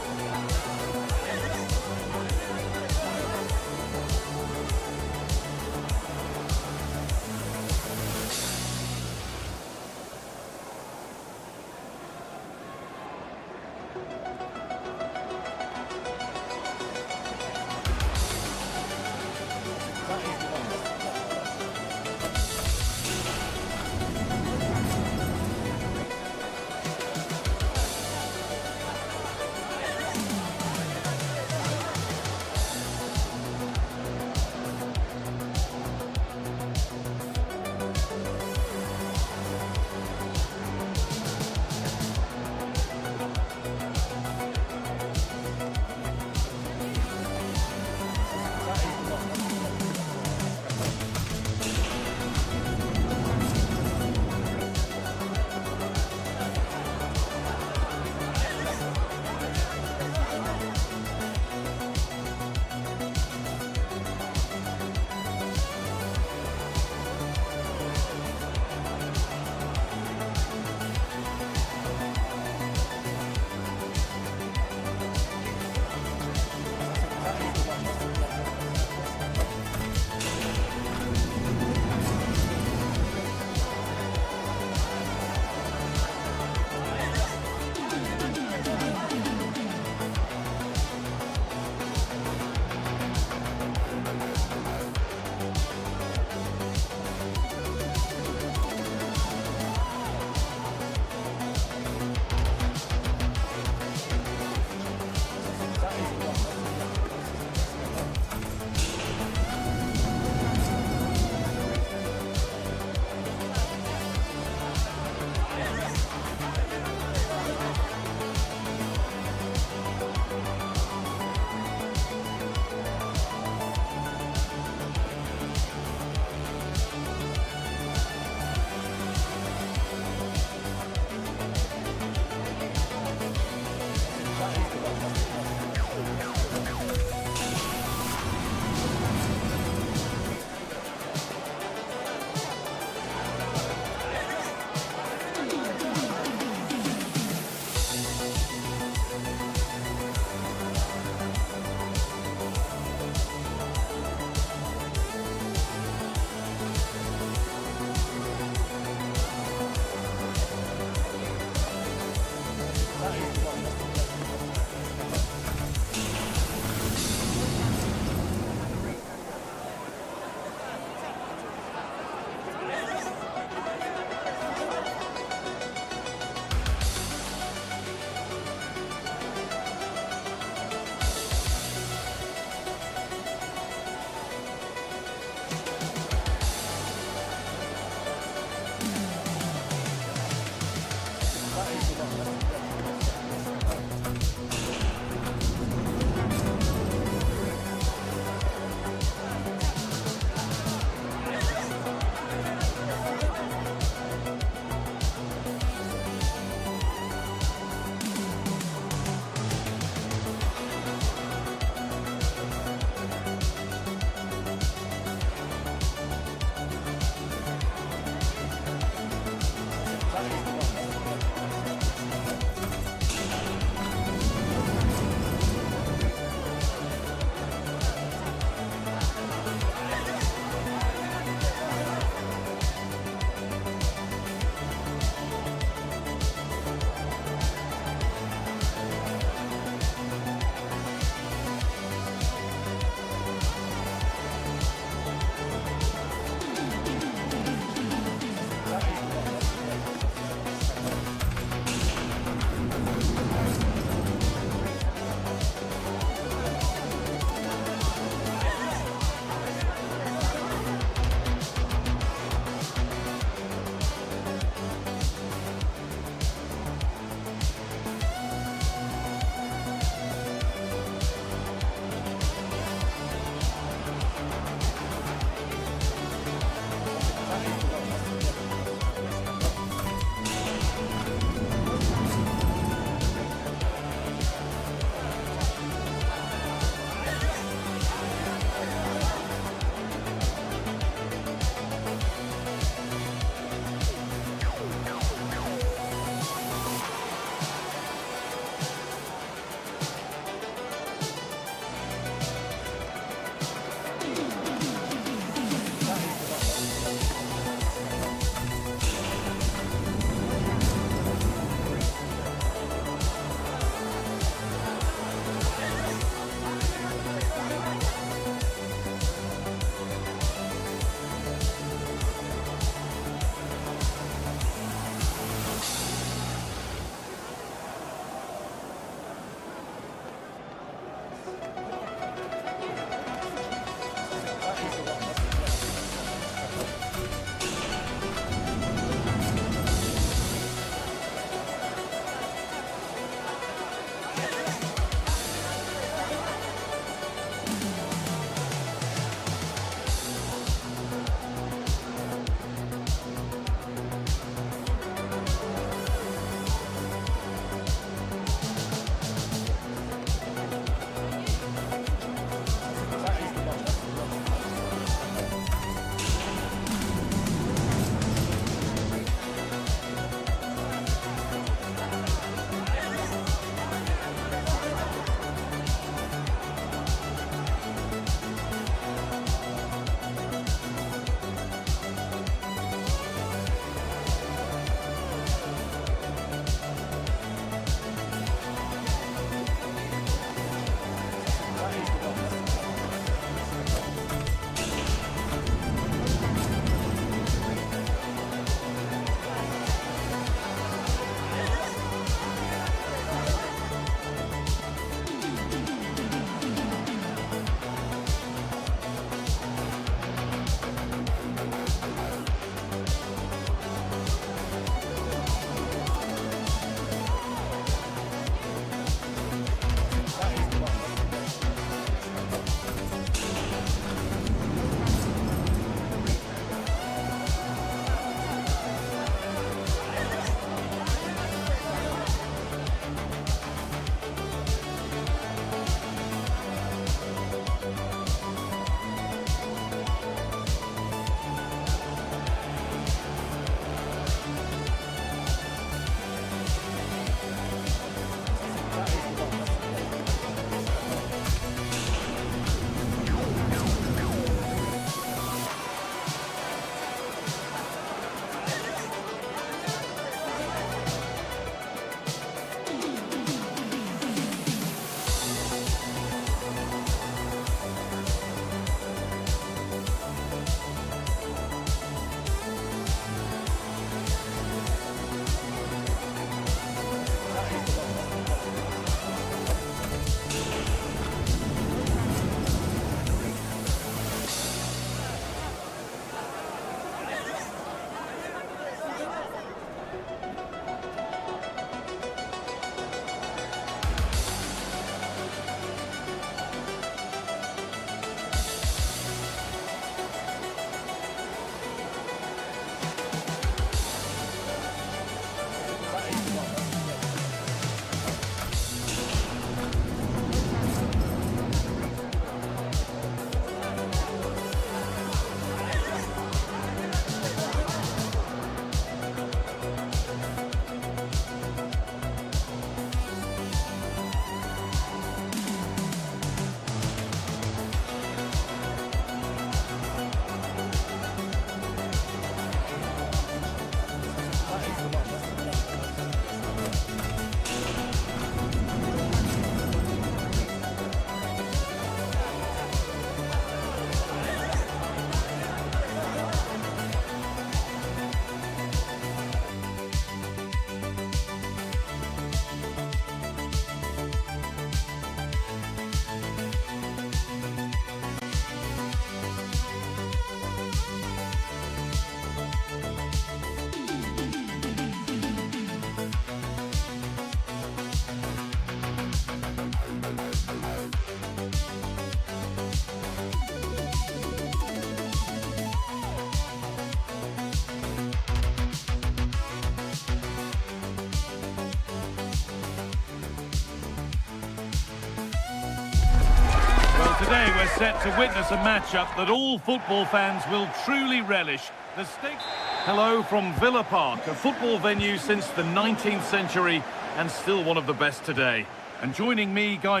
Today we're set to witness a matchup that all football fans will truly relish. The stakes... Hello from Villa Park, a football venue since the 19th century and still one of the best today. And joining me, Guy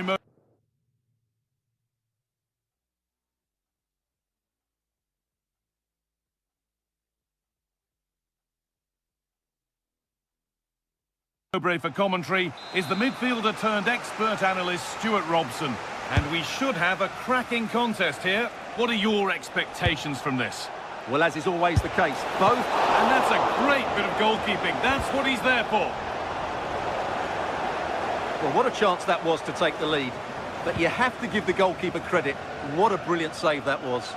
Mowbray for commentary is the midfielder turned expert analyst Stuart Robson. And we should have a cracking contest here. What are your expectations from this? Well, as is always the case, both... And that's a great bit of goalkeeping. That's what he's there for. Well, what a chance that was to take the lead. But you have to give the goalkeeper credit. What a brilliant save that was.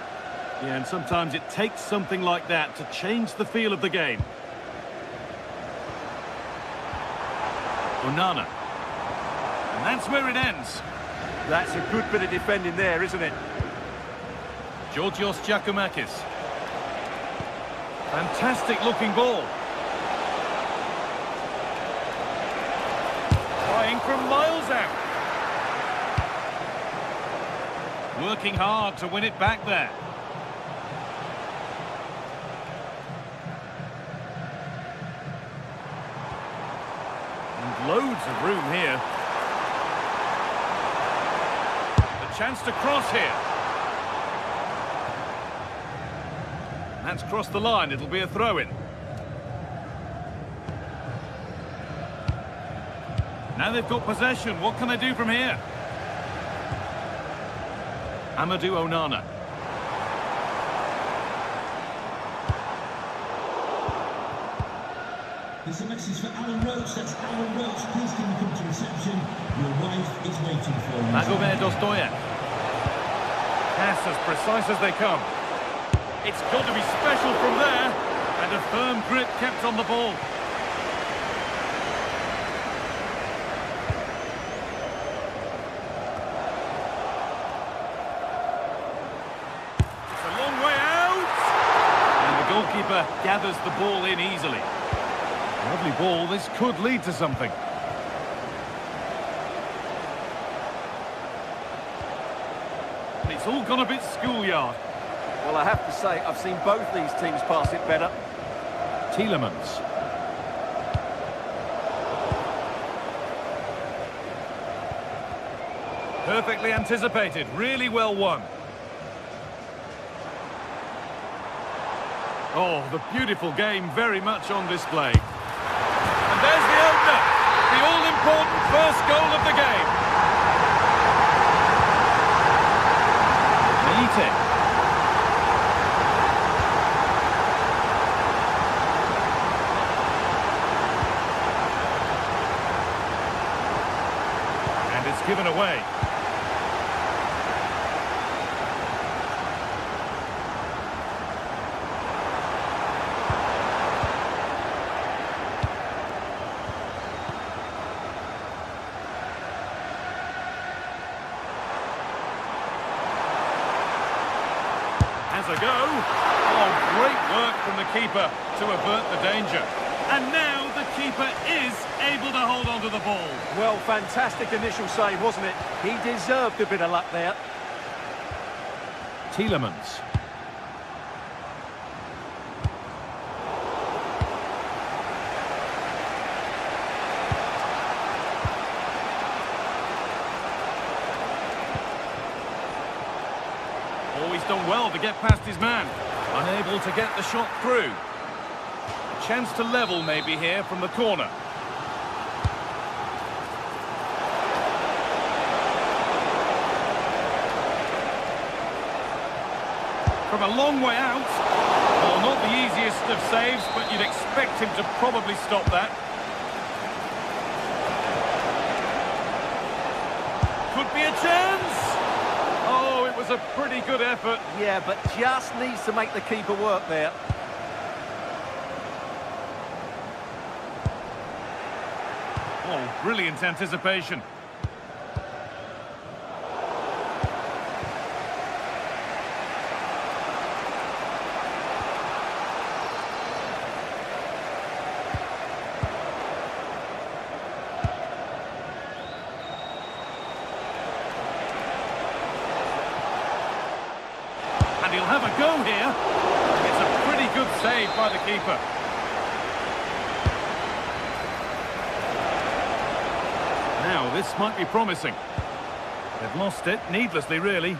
Yeah, and sometimes it takes something like that to change the feel of the game. Onana. And that's where it ends. That's a good bit of defending there, isn't it? Georgios Giacomakis. Fantastic looking ball. Trying from miles out. Working hard to win it back there. And loads of room here. A chance to cross here. That's crossed the line, it'll be a throw-in. Now they've got possession, what can they do from here? Amadou Onana. There's a message for Alan Roach. That's Alan Roach. Please can you come to reception? Your wife is waiting for you. Magomed Dostoyev. Pass as precise as they come. It's got to be special from there. And a firm grip kept on the ball. It's a long way out. And the goalkeeper gathers the ball in easily. Lovely ball, this could lead to something. It's all gone a bit schoolyard. Well, I have to say, I've seen both these teams pass it better. Tielemans. Perfectly anticipated, really well won. Oh, the beautiful game very much on display. And there's the opener, the all-important first goal of the game. Meite. And it's given away. A go. Oh, great work from the keeper to avert the danger. And now the keeper is able to hold on to the ball. Well, fantastic initial save, wasn't it? He deserved a bit of luck there. Tielemans. Always done well to get past his man. Unable to get the shot through. A chance to level maybe here from the corner. From a long way out. Well, not the easiest of saves, but you'd expect him to probably stop that. Could be a chance. Oh, it was a pretty good effort. Yeah, but just needs to make the keeper work there. Oh, brilliant anticipation. And he'll have a go here. It's a pretty good save by the keeper. Now, this might be promising. They've lost it, needlessly, really.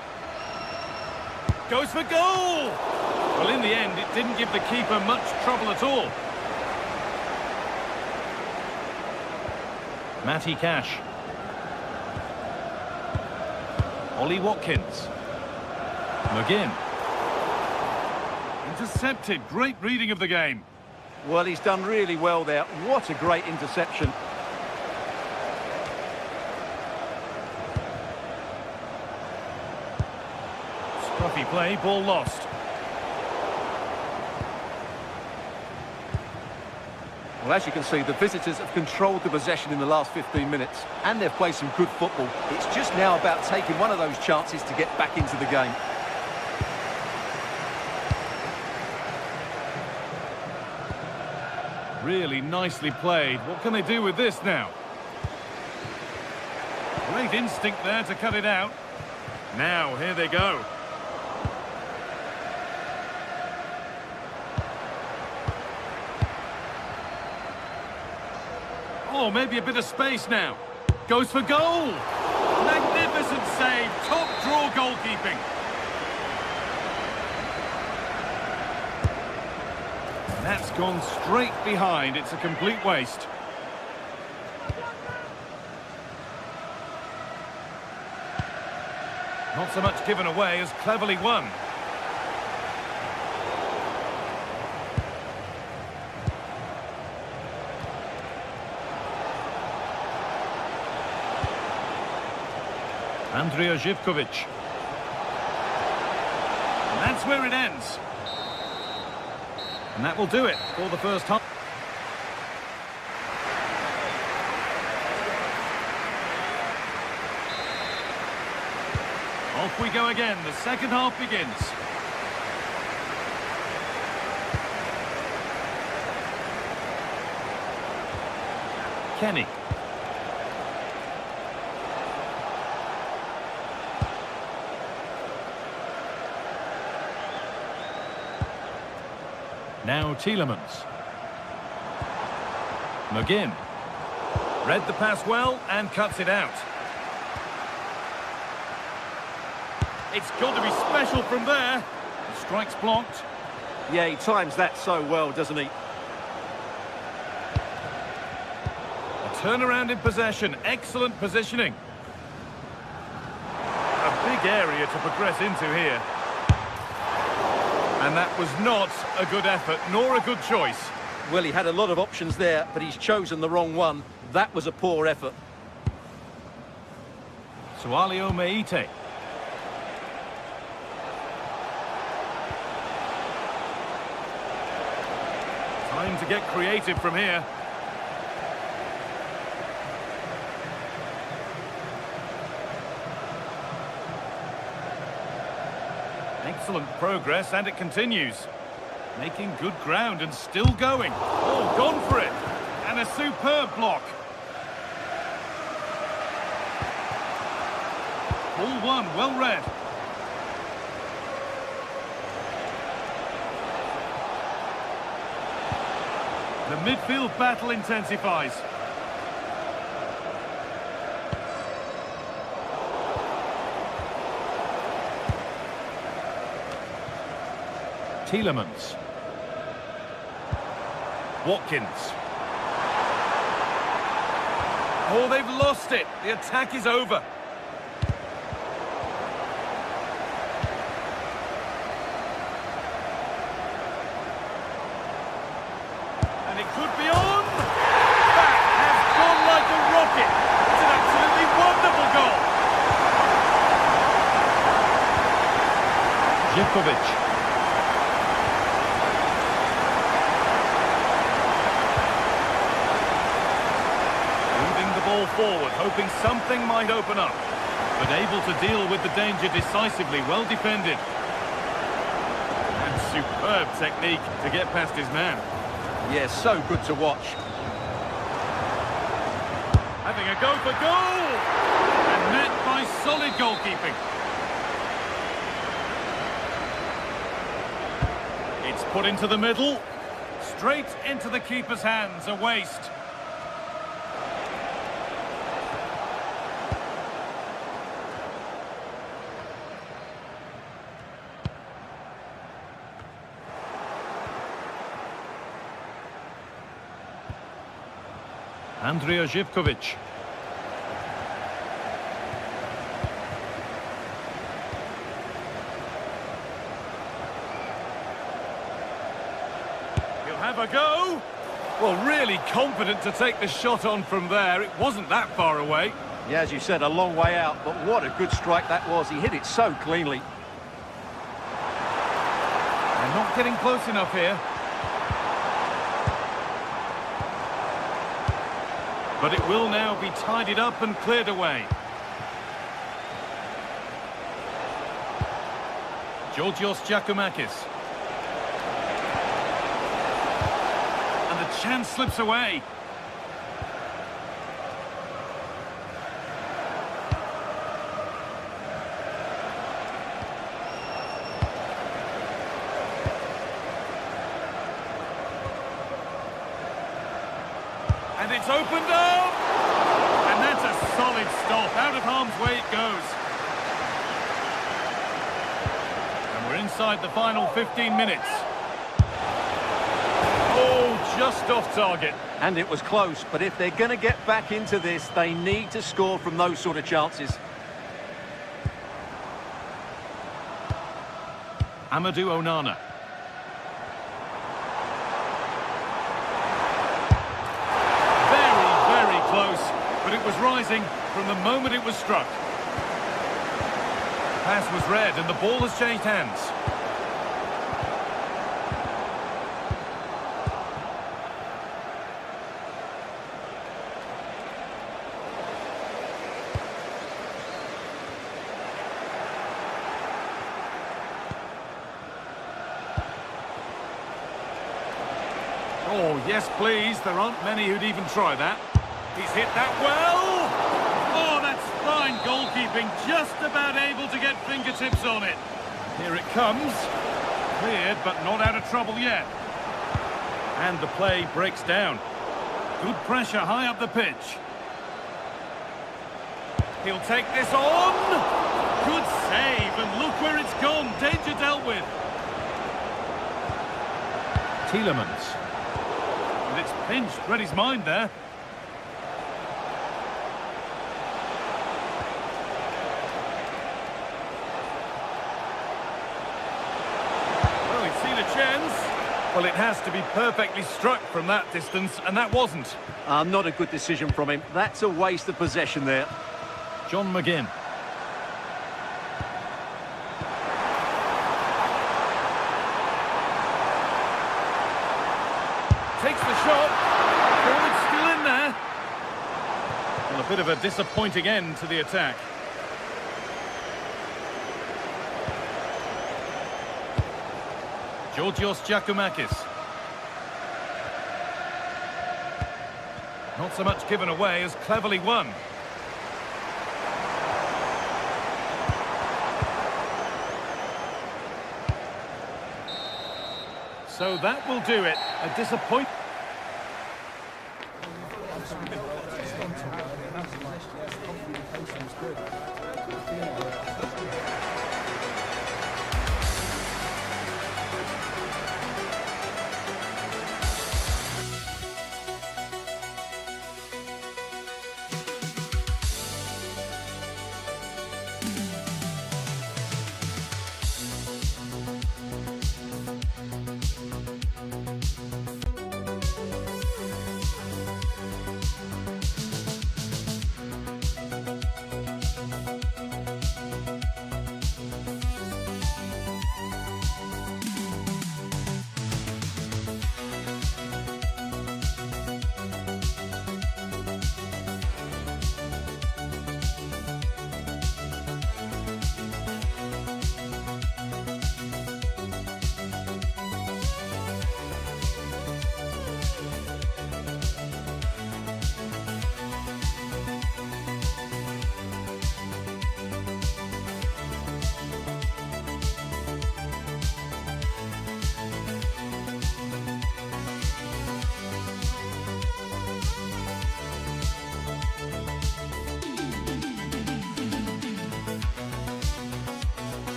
Goes for goal! Well, in the end, it didn't give the keeper much trouble at all. Matty Cash. Ollie Watkins. McGinn. Intercepted. Great reading of the game. Well, he's done really well there. What a great interception. Scruffy play, ball lost. Well, as you can see, the visitors have controlled the possession in the last 15 minutes, and they've played some good football. It's just now about taking one of those chances to get back into the game. Really nicely played. What can they do with this now? Great instinct there to cut it out. Now, here they go. Oh, maybe a bit of space now. Goes for goal. Magnificent save. Top draw goalkeeping. And that's gone straight behind. It's a complete waste. Not so much given away as cleverly won. Andrija Živković. And that's where it ends. And that will do it for the first half. Off we go again. The second half begins. Kenny. Now Tielemans. McGinn. Read the pass well and cuts it out. It's got to be special from there. The strike's blocked. Yeah, he times that so well, doesn't he? A turnaround in possession. Excellent positioning. A big area to progress into here. And that was not a good effort, nor a good choice. Well, he had a lot of options there, but he's chosen the wrong one. That was a poor effort. Sualio Meite. Time to get creative from here. Excellent progress, and it continues. Making good ground and still going. Oh, gone for it. And a superb block. Ball one, well read. The midfield battle intensifies. Tielemans. Watkins. Oh, they've lost it. The attack is over. And it could be on. That has gone like a rocket. It's an absolutely wonderful goal. Živković. Forward, hoping something might open up, but able to deal with the danger decisively, well defended. And superb technique to get past his man. Yeah, so good to watch. Having a go for goal! And met by solid goalkeeping. Put into the middle. Straight into the keeper's hands, a waste. Andrija Živković. He'll have a go. Well, really confident to take the shot on from there. It wasn't that far away. Yeah, as you said, a long way out, but what a good strike that was. He hit it so cleanly. They're not getting close enough here. But it will now be tidied up and cleared away. Georgios Giacomakis. And the chance slips away. And it's opened up! And that's a solid stop. Out of harm's way it goes. And we're inside the final 15 minutes. Oh, just off target. And it was close, but if they're going to get back into this, they need to score from those sort of chances. Amadou Onana. Close, but it was rising from the moment it was struck. The pass was read and the ball has changed hands. Oh, yes, please. There aren't many who'd even try that. He's hit that well. Oh, that's fine goalkeeping. Just about able to get fingertips on it. Here it comes. Cleared, but not out of trouble yet. And the play breaks down. Good pressure high up the pitch. He'll take this on. Good save, and look where it's gone. Danger dealt with. Tielemans. And it's pinched. Read his mind there. Chance. Well, it has to be perfectly struck from that distance, and that wasn't. Not a good decision from him. That's a waste of possession there. John McGinn. Takes the shot. Forward still in there. Well, a bit of a disappointing end to the attack. Georgios Giacomakis. Not so much given away as cleverly won. So that will do it. A disappointment.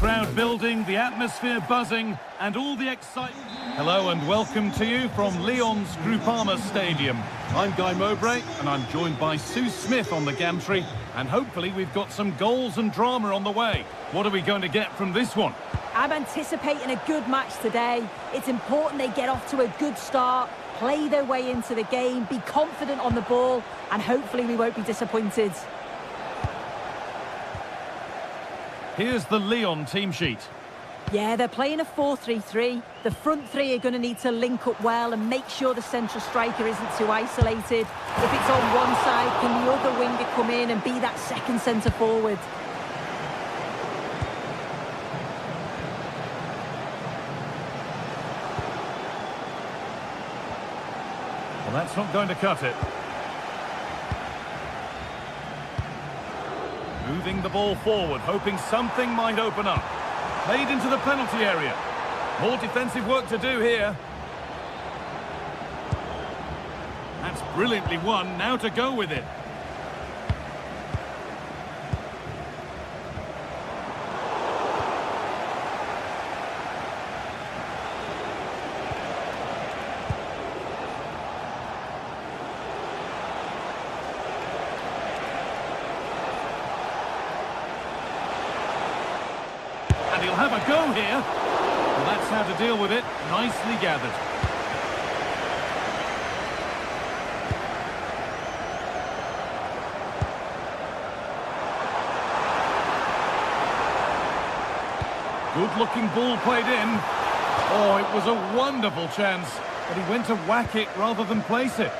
crowd building, the atmosphere buzzing, and all the excitement. Hello and welcome to you from Lyon's Groupama Stadium. I'm Guy Mowbray, and I'm joined by Sue Smith on the gantry, and hopefully we've got some goals and drama on the way. What are we going to get from this one? I'm anticipating a good match today. It's important they get off to a good start, play their way into the game, be confident on the ball, and hopefully we won't be disappointed. Here's the Lyon team sheet. Yeah, they're playing a 4-3-3. The front three are going to need to link up well and make sure the central striker isn't too isolated. If it's on one side, can the other winger come in and be that second centre forward? Well, that's not going to cut it. Moving the ball forward, hoping something might open up. Played into the penalty area. More defensive work to do here. That's brilliantly won, now to go with it. And he'll have a go here. Well, that's how to deal with it. Nicely gathered. Good-looking ball played in. Oh, it was a wonderful chance, but he went to whack it rather than place it.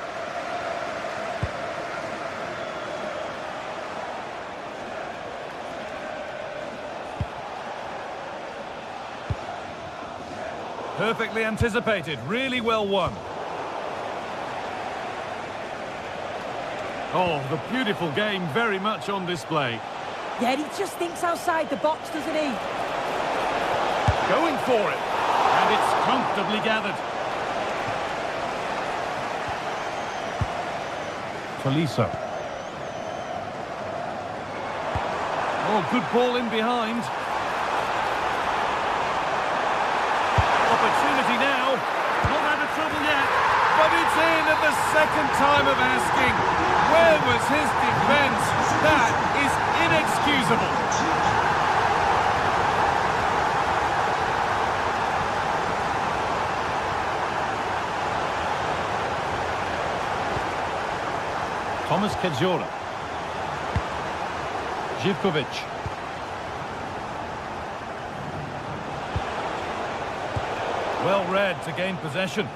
Perfectly anticipated, really well won. Oh, the beautiful game very much on display. Yeah, he just thinks outside the box, doesn't he? Going for it, and it's comfortably gathered. Tolisso. Oh, good ball in behind. Opportunity now, not out of trouble yet, but it's in at the second time of asking. Where was his defence? That is inexcusable. Thomas Kedzora. Živkovic. Well read to gain possession.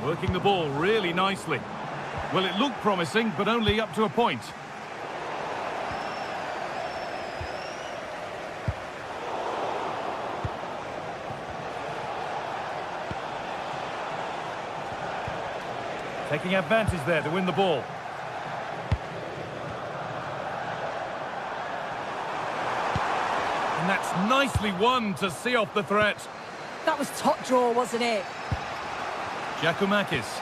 Working the ball really nicely. Well, it looked promising, but only up to a point. Taking advantage there to win the ball. And that's nicely won to see off the threat. That was top draw, wasn't it? Giacomakis.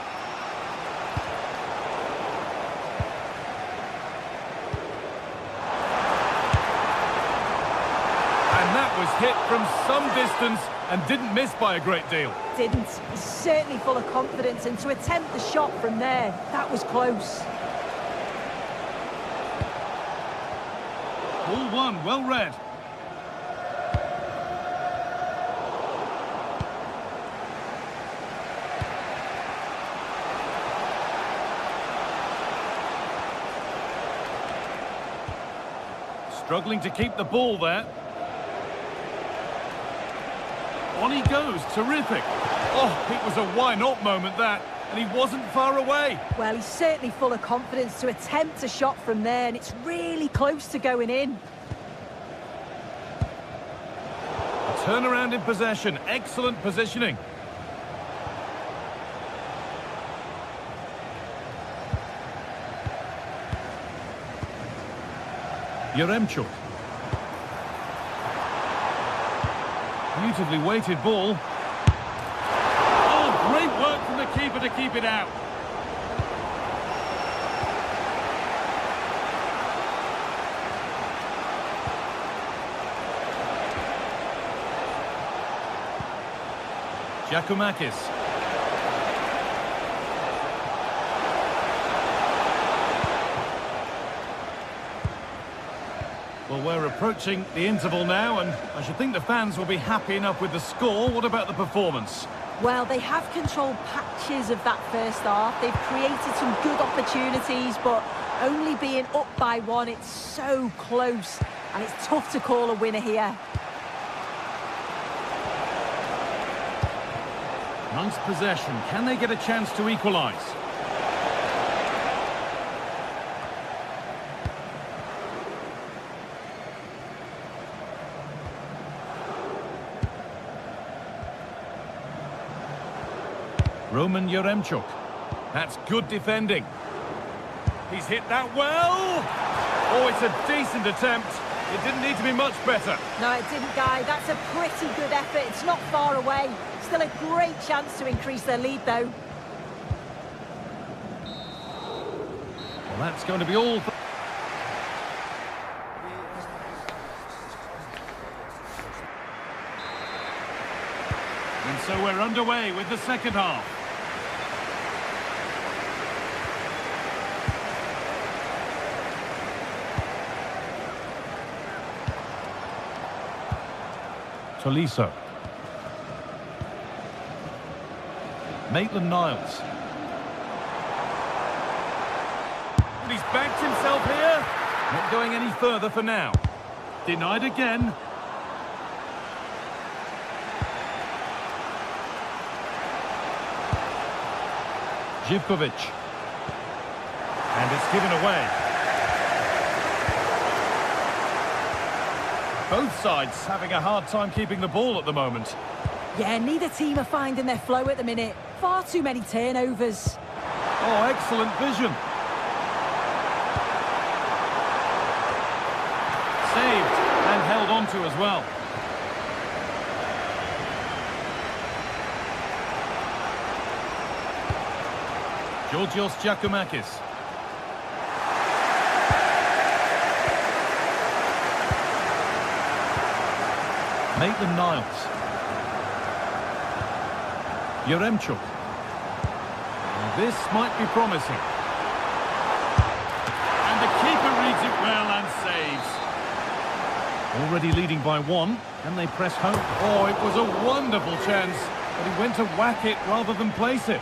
And that was hit from some distance and didn't miss by a great deal. Didn't. He's certainly full of confidence, and to attempt the shot from there, that was close. Ball one, well read. Struggling to keep the ball there. On he goes, terrific. Oh, it was a why-not moment, that, and he wasn't far away. Well, he's certainly full of confidence to attempt a shot from there, and it's really close to going in. A turnaround in possession, excellent positioning. Yaremchuk. Beautifully weighted ball. Oh, great work from the keeper to keep it out. Giacomakis. Well, we're approaching the interval now, and I should think the fans will be happy enough with the score. What about the performance? Well, they have controlled patches of that first half. They've created some good opportunities, but only being up by one, it's so close, and it's tough to call a winner here. Nice possession. Can they get a chance to equalise? Roman Yaremchuk. That's good defending. He's hit that well. Oh, it's a decent attempt. It didn't need to be much better. No, it didn't, Guy. That's a pretty good effort. It's not far away. Still a great chance to increase their lead, though. Well, that's going to be all. And so we're underway with the second half. Tolisso. Maitland-Niles. And he's backed himself here. Not going any further for now. Denied again. Živković. And it's given away. Both sides having a hard time keeping the ball at the moment. Yeah, neither team are finding their flow at the minute. Far too many turnovers. Oh, excellent vision. Saved and held on to as well. Georgios Giacomakis. Maitland-Niles. Yaremchuk. This might be promising. And the keeper reads it well and saves. Already leading by one. Can they press home? Oh, it was a wonderful chance, but he went to whack it rather than place it.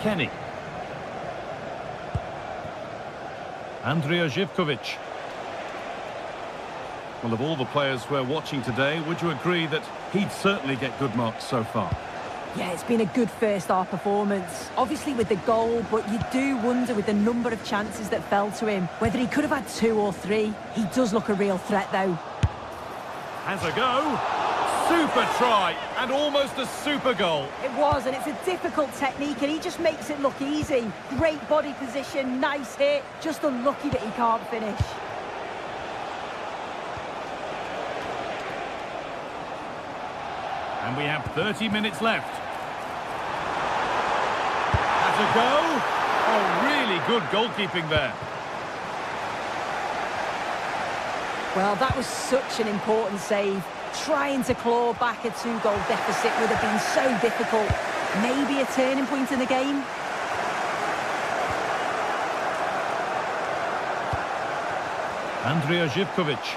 Kenny. Andrija Živković. Well, of all the players we're watching today, would you agree that he'd certainly get good marks so far? Yeah, it's been a good first half performance. Obviously with the goal, but you do wonder with the number of chances that fell to him, whether he could have had 2 or 3. He does look a real threat, though. Has a go. Super try, and almost a super goal. It was, and it's a difficult technique, and he just makes it look easy. Great body position, nice hit. Just unlucky that he can't finish. And we have 30 minutes left. Has a go. Oh, really good goalkeeping there. Well, that was such an important save. Trying to claw back a 2-goal deficit would have been so difficult. Maybe a turning point in the game. Andrija Živković.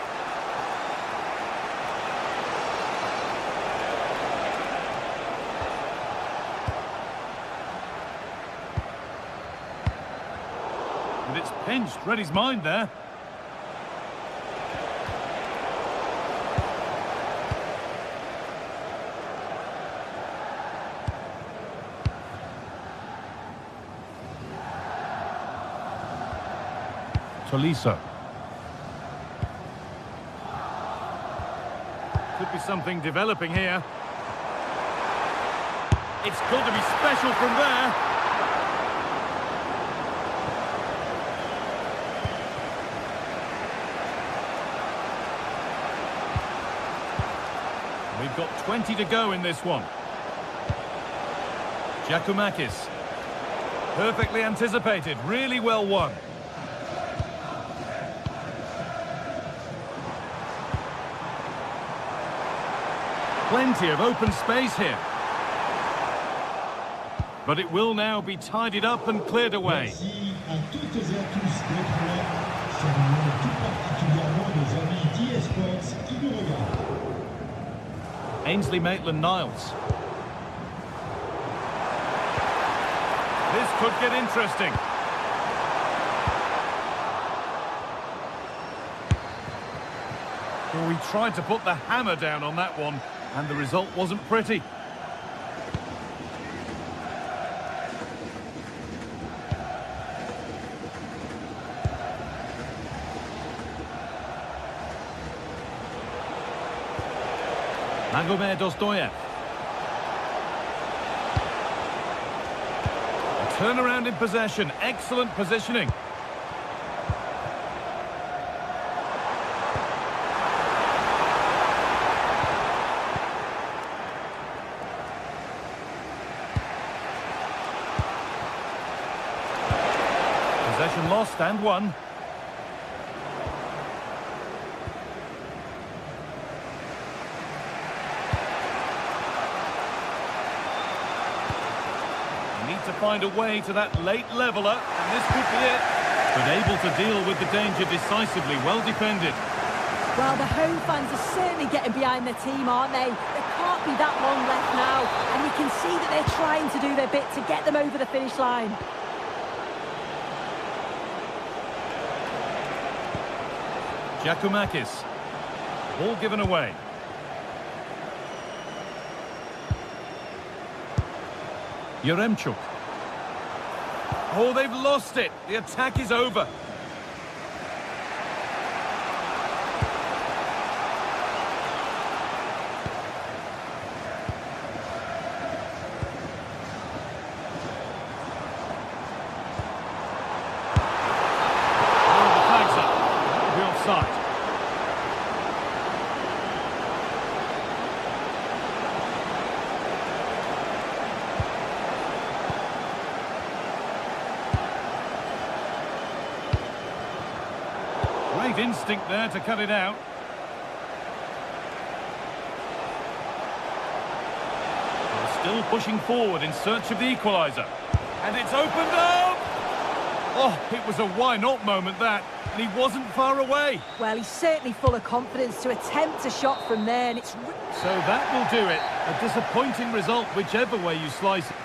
And it's pinched, read his mind there. Tolisso. Could be something developing here. It's got to be special from there. got 20 to go in this one. Giacomakis. Perfectly anticipated, really well won. Plenty of open space here. But it will now be tidied up and cleared away. Merci à toutes et à tous d'être là. Saluons tout particulièrement nos amis GTSports qui nous regardent. Ainsley Maitland-Niles. This could get interesting. Oh, he tried to put the hammer down on that one, and the result wasn't pretty. Magomed Dostoyev. Turnaround in possession, excellent positioning. Possession lost and won. To find a way to that late leveller, and this could be it. But able to deal with the danger decisively, well defended. Well, the home fans are certainly getting behind their team, aren't they? There can't be that long left now, and you can see that they're trying to do their bit to get them over the finish line. Giacomakis. Ball given away. Yaremchuk. Oh, they've lost it. The attack is over. Oh, the flag's up. That'll be offside. Great instinct there to cut it out. They're still pushing forward in search of the equaliser. And it's opened up! Oh, it was a why-not moment, that. And he wasn't far away. Well, he's certainly full of confidence to attempt a shot from there, and it's... So that will do it. A disappointing result, whichever way you slice it.